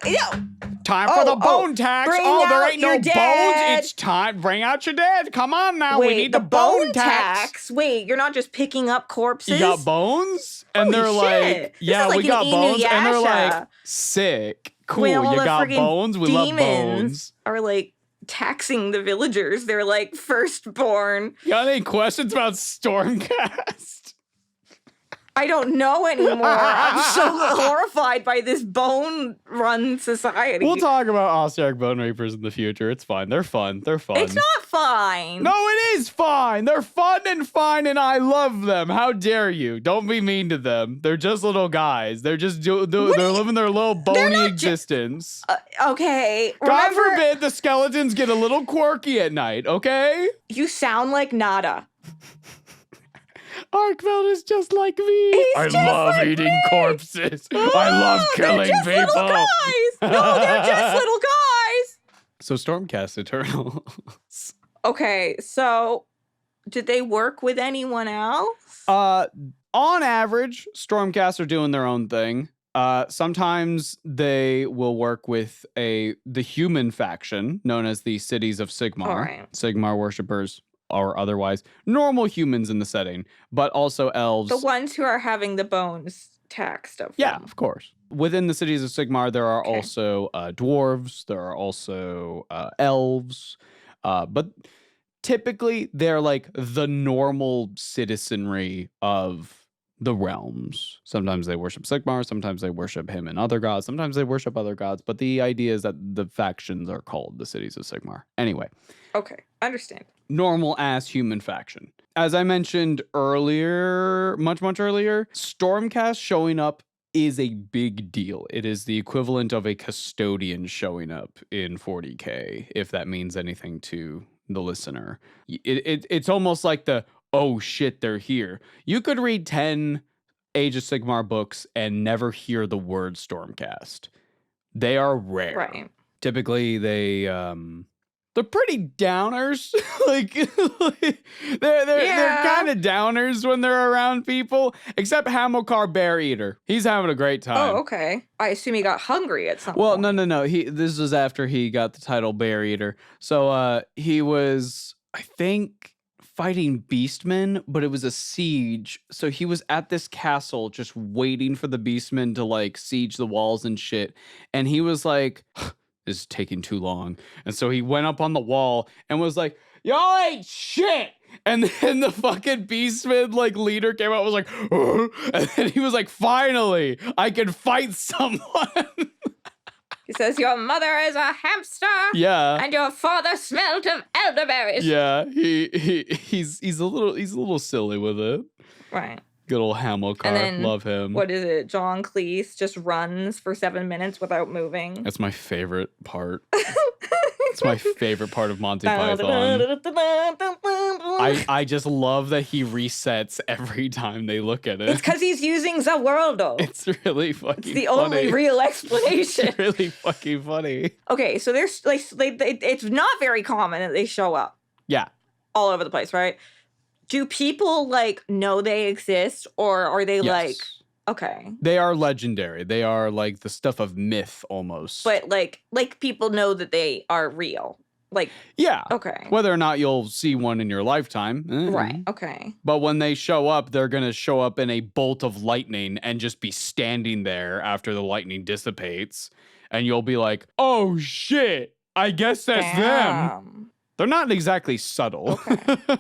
Speaker 3: Time for the bone tax. There ain't no bones. It's time. Bring out your dead. Come on now.
Speaker 2: Wait,
Speaker 3: we need the bone tax.
Speaker 2: Wait, you're not just picking up corpses?
Speaker 3: You got bones? And they're like, yeah, we got bones. And they're like, sick. Cool. You got bones? We love bones.
Speaker 2: Are like taxing the villagers. They're like firstborn.
Speaker 3: You got any questions about Stormcast?
Speaker 2: I don't know anymore. I'm so horrified by this bone-run society.
Speaker 3: We'll talk about Ostearch Bone Reapers in the future. It's fine. They're fun. They're fun.
Speaker 2: It's not fine.
Speaker 3: No, it is fine. They're fun, and I love them. How dare you? Don't be mean to them. They're just little guys. They're just they're living their little bony existence.
Speaker 2: Okay.
Speaker 3: God forbid the skeletons get a little quirky at night, okay?
Speaker 2: You sound like Nada.
Speaker 3: Arkveld is just like me. I love eating corpses. I love killing
Speaker 2: they're just
Speaker 3: people.
Speaker 2: Little guys. No, they're just little guys.
Speaker 3: So Stormcast Eternals.
Speaker 2: Okay, so did they work with anyone else?
Speaker 3: On average, Stormcast are doing their own thing. Sometimes they will work with the human faction known as the Cities of Sigmar.
Speaker 2: Right.
Speaker 3: Sigmar worshippers or otherwise normal humans in the setting, but also elves.
Speaker 2: The ones who are having the bones taxed of them.
Speaker 3: Yeah, of course. Within the Cities of Sigmar, there are also dwarves. There are also elves. But typically, they're like the normal citizenry of the realms. Sometimes they worship Sigmar. Sometimes they worship him and other gods. Sometimes they worship other gods. But the idea is that the factions are called the Cities of Sigmar. Anyway.
Speaker 2: Okay, understand.
Speaker 3: Normal ass human faction. As I mentioned earlier, much earlier, Stormcast showing up is a big deal. It is the equivalent of a custodian showing up in 40K, if that means anything to the listener. It's almost like oh shit, they're here. You could read 10 Age of Sigmar books and never hear the word Stormcast. They are rare.
Speaker 2: Right.
Speaker 3: Typically, they're pretty downers. They're kind of downers when they're around people, except Hamilcar Bear Eater. He's having a great time.
Speaker 2: Oh, okay. I assume he got hungry at some point.
Speaker 3: Well, no. This was after he got the title Bear Eater. So he was, I think, fighting beastmen, but it was a siege. So he was at this castle just waiting for the beastmen to like siege the walls and shit. And he was like, this is taking too long. And so he went up on the wall and was like, y'all ain't shit. And then the fucking beastman like leader came out and was like, and then he was like, finally, I can fight someone.
Speaker 2: He says, your mother is a hamster.
Speaker 3: Yeah.
Speaker 2: And your father smelled of elderberries.
Speaker 3: Yeah. He's a little silly with it.
Speaker 2: Right.
Speaker 3: Good old Hamilcar.
Speaker 2: Then,
Speaker 3: love him.
Speaker 2: What is it? John Cleese just runs for 7 minutes without moving.
Speaker 3: That's my favorite part. It's my favorite part of Monty Python. I just love that he resets every time they look at it.
Speaker 2: It's because he's using the worldo.
Speaker 3: It's really fucking
Speaker 2: It's the
Speaker 3: funny.
Speaker 2: only real explanation.
Speaker 3: It's really fucking funny.
Speaker 2: Okay, so there's like it's not very common that they show up.
Speaker 3: Yeah.
Speaker 2: All over the place, right? Do people like know they exist, or are they like okay?
Speaker 3: They are legendary. They are like the stuff of myth almost.
Speaker 2: But like people know that they are real. Like
Speaker 3: yeah.
Speaker 2: Okay.
Speaker 3: Whether or not you'll see one in your lifetime.
Speaker 2: Right. Okay.
Speaker 3: But when they show up, they're going to show up in a bolt of lightning and just be standing there after the lightning dissipates. And you'll be like, oh shit, I guess that's them. They're not exactly subtle.
Speaker 2: Okay.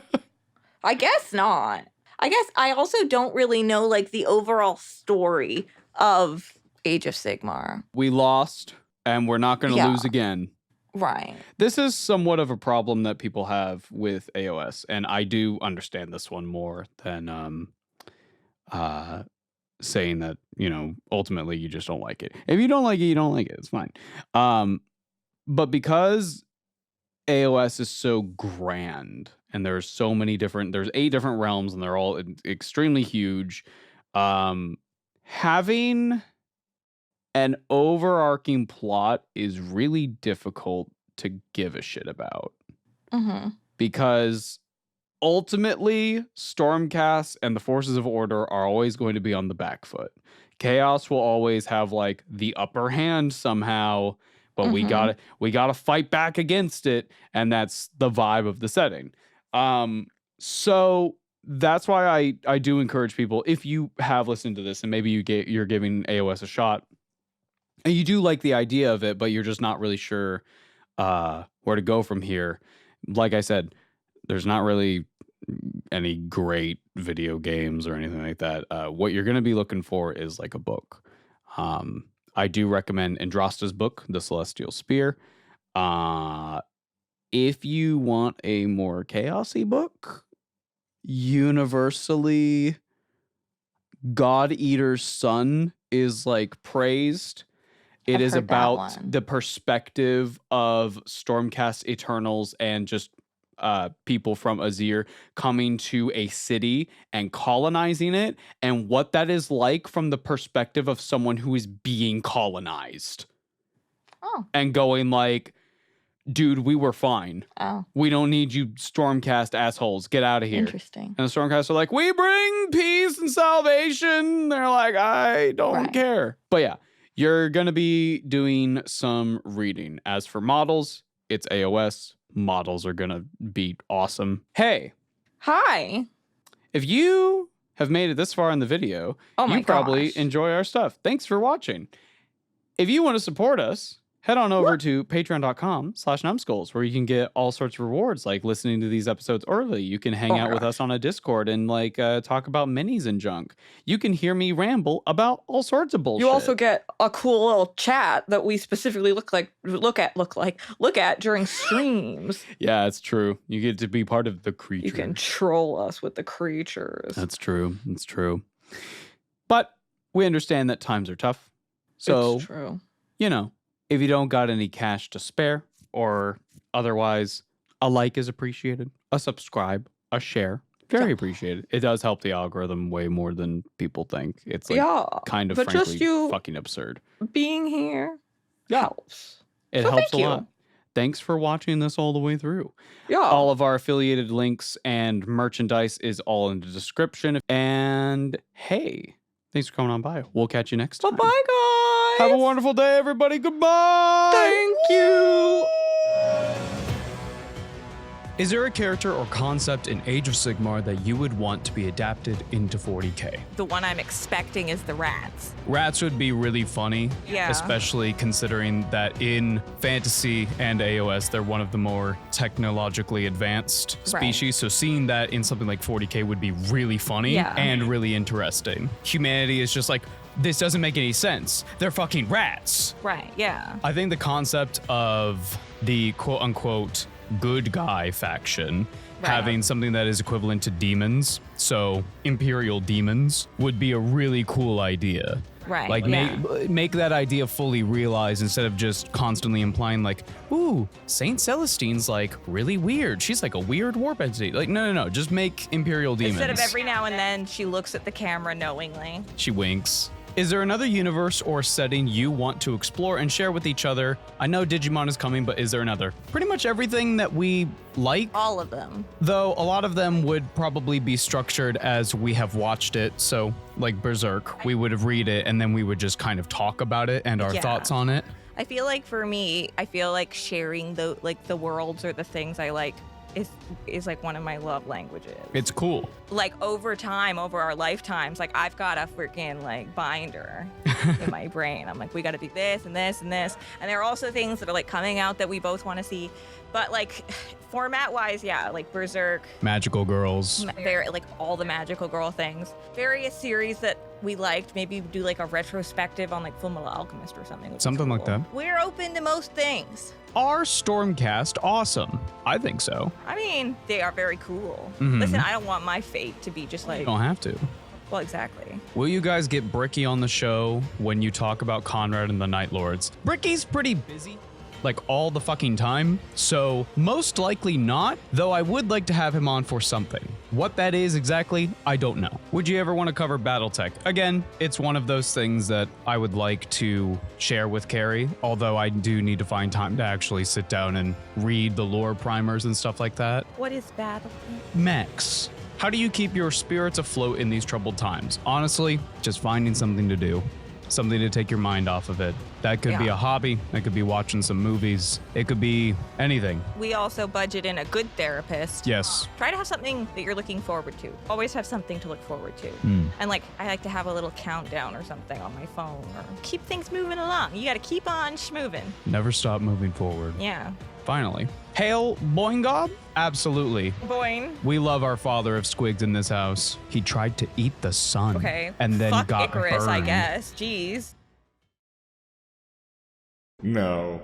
Speaker 2: I guess not. I guess I also don't really know like the overall story of Age of Sigmar.
Speaker 3: We lost and we're not going to lose again.
Speaker 2: Right.
Speaker 3: This is somewhat of a problem that people have with AOS, and I do understand this one more than saying that, ultimately you just don't like it. If you don't like it, you don't like it. It's fine. But because AOS is so grand and there's so many there's 8 different realms and they're all extremely huge, having an overarching plot is really difficult to give a shit about.
Speaker 2: Mm-hmm.
Speaker 3: Because ultimately, Stormcast and the Forces of Order are always going to be on the back foot. Chaos will always have like the upper hand somehow, but we gotta fight back against it, and that's the vibe of the setting. So that's why I do encourage people, if you have listened to this and maybe you're giving AOS a shot, and you do like the idea of it, but you're just not really sure where to go from here. Like I said, there's not really any great video games or anything like that. What you're going to be looking for is like a book. I do recommend Andrasta's book, The Celestial Spear. If you want a more chaosy book, universally, God Eater's Son is like praised. It is about the perspective of Stormcast Eternals and just people from Azir coming to a city and colonizing it, and what that is like from the perspective of someone who is being colonized.
Speaker 2: Oh.
Speaker 3: And going like, dude, we were fine.
Speaker 2: Oh.
Speaker 3: We don't need you Stormcast assholes. Get out of here.
Speaker 2: Interesting.
Speaker 3: And the Stormcast are like, we bring peace and salvation. They're like, I don't care. But yeah. You're going to be doing some reading. As for models, it's AOS. Models are going to be awesome. Hey.
Speaker 2: Hi.
Speaker 3: If you have made it this far in the video, you probably enjoy our stuff. Thanks for watching. If you want to support us, head on over to patreon.com/NUMBSKULLS, where you can get all sorts of rewards, like listening to these episodes early. You can hang out with us on a Discord and like talk about minis and junk. You can hear me ramble about all sorts of bullshit.
Speaker 2: You also get a cool little chat that we specifically look at during streams.
Speaker 3: Yeah, it's true. You get to be part of the creature.
Speaker 2: You can troll us with the creatures.
Speaker 3: That's true. It's true. But we understand that times are tough. So,
Speaker 2: it's true.
Speaker 3: If you don't got any cash to spare or otherwise, a like is appreciated, a subscribe, a share, very appreciated. It does help the algorithm way more than people think. It's like kind of
Speaker 2: but
Speaker 3: frankly
Speaker 2: just
Speaker 3: fucking absurd.
Speaker 2: Being here helps.
Speaker 3: It helps a lot. Thanks for watching this all the way through.
Speaker 2: Yeah.
Speaker 3: All of our affiliated links and merchandise is all in the description. And hey, thanks for coming on by. We'll catch you next time.
Speaker 2: Bye-bye, guys.
Speaker 3: Have a wonderful day, everybody. Goodbye.
Speaker 2: Thank you.
Speaker 4: Is there a character or concept in Age of Sigmar that you would want to be adapted into 40K?
Speaker 2: The one I'm expecting is the rats.
Speaker 4: Rats would be really funny,
Speaker 2: Yeah.
Speaker 4: especially considering that in fantasy and AOS, they're one of the more technologically advanced species. So seeing that in something like 40K would be really funny and really interesting. Humanity is just like,
Speaker 6: this doesn't make any sense. They're fucking rats.
Speaker 2: Right, yeah.
Speaker 6: I think the concept of the quote unquote good guy faction having something that is equivalent to demons, so Imperial demons, would be a really cool idea.
Speaker 2: Right.
Speaker 6: Like make that idea fully realized instead of just constantly implying like, ooh, Saint Celestine's like really weird. She's like a weird warp entity. Like, no. Just make Imperial demons.
Speaker 2: Instead of every now and then she looks at the camera knowingly.
Speaker 6: She winks. Is there another universe or setting you want to explore and share with each other? I know Digimon is coming, but is there another? Pretty much everything that we like.
Speaker 2: All of them.
Speaker 6: Though a lot of them would probably be structured as we have watched it. So like Berserk, we would have read it and then we would just kind of talk about it and our thoughts on it.
Speaker 2: I feel like for me, I feel like sharing the worlds or the things I like is like one of my love languages.
Speaker 6: It's cool.
Speaker 2: Like over time, over our lifetimes, like I've got a freaking like binder in my brain. I'm like, we got to do this and this and this. And there are also things that are like coming out that we both want to see. But like format wise, like Berserk.
Speaker 6: Magical Girls.
Speaker 2: Like all the Magical Girl things. Various series that we liked. Maybe do like a retrospective on like Fullmetal Alchemist or something.
Speaker 6: Something like that.
Speaker 2: We're open to most things.
Speaker 6: Are Stormcast awesome? I think so.
Speaker 2: I mean, they are very cool.
Speaker 6: Mm-hmm.
Speaker 2: Listen, I don't want my fate to be just like...
Speaker 6: You don't have to.
Speaker 2: Well, exactly.
Speaker 6: Will you guys get Bricky on the show when you talk about Conrad and the Night Lords? Bricky's pretty busy, like all the fucking time, so most likely not, though I would like to have him on for something. What that is exactly, I don't know. Would you ever want to cover Battletech? Again, it's one of those things that I would like to share with Carrie, although I do need to find time to actually sit down and read the lore primers and stuff like that.
Speaker 2: What is Battletech?
Speaker 6: Mechs. How do you keep your spirits afloat in these troubled times? Honestly, just finding something to do. Something to take your mind off of it. That could be a hobby. That could be watching some movies. It could be anything.
Speaker 2: We also budget in a good therapist.
Speaker 6: Yes.
Speaker 2: Try to have something that you're looking forward to. Always have something to look forward to. And like, I like to have a little countdown or something on my phone or keep things moving along. You got to keep on schmoving.
Speaker 6: Never stop moving forward.
Speaker 2: Yeah.
Speaker 6: Finally. Hail Boingob? Absolutely.
Speaker 2: Boing.
Speaker 6: We love our father of Squigs in this house. He tried to eat the sun.
Speaker 2: Okay.
Speaker 6: And then
Speaker 2: Fuck
Speaker 6: got
Speaker 2: Icarus,
Speaker 6: burned.
Speaker 2: I guess. Jeez.
Speaker 5: No.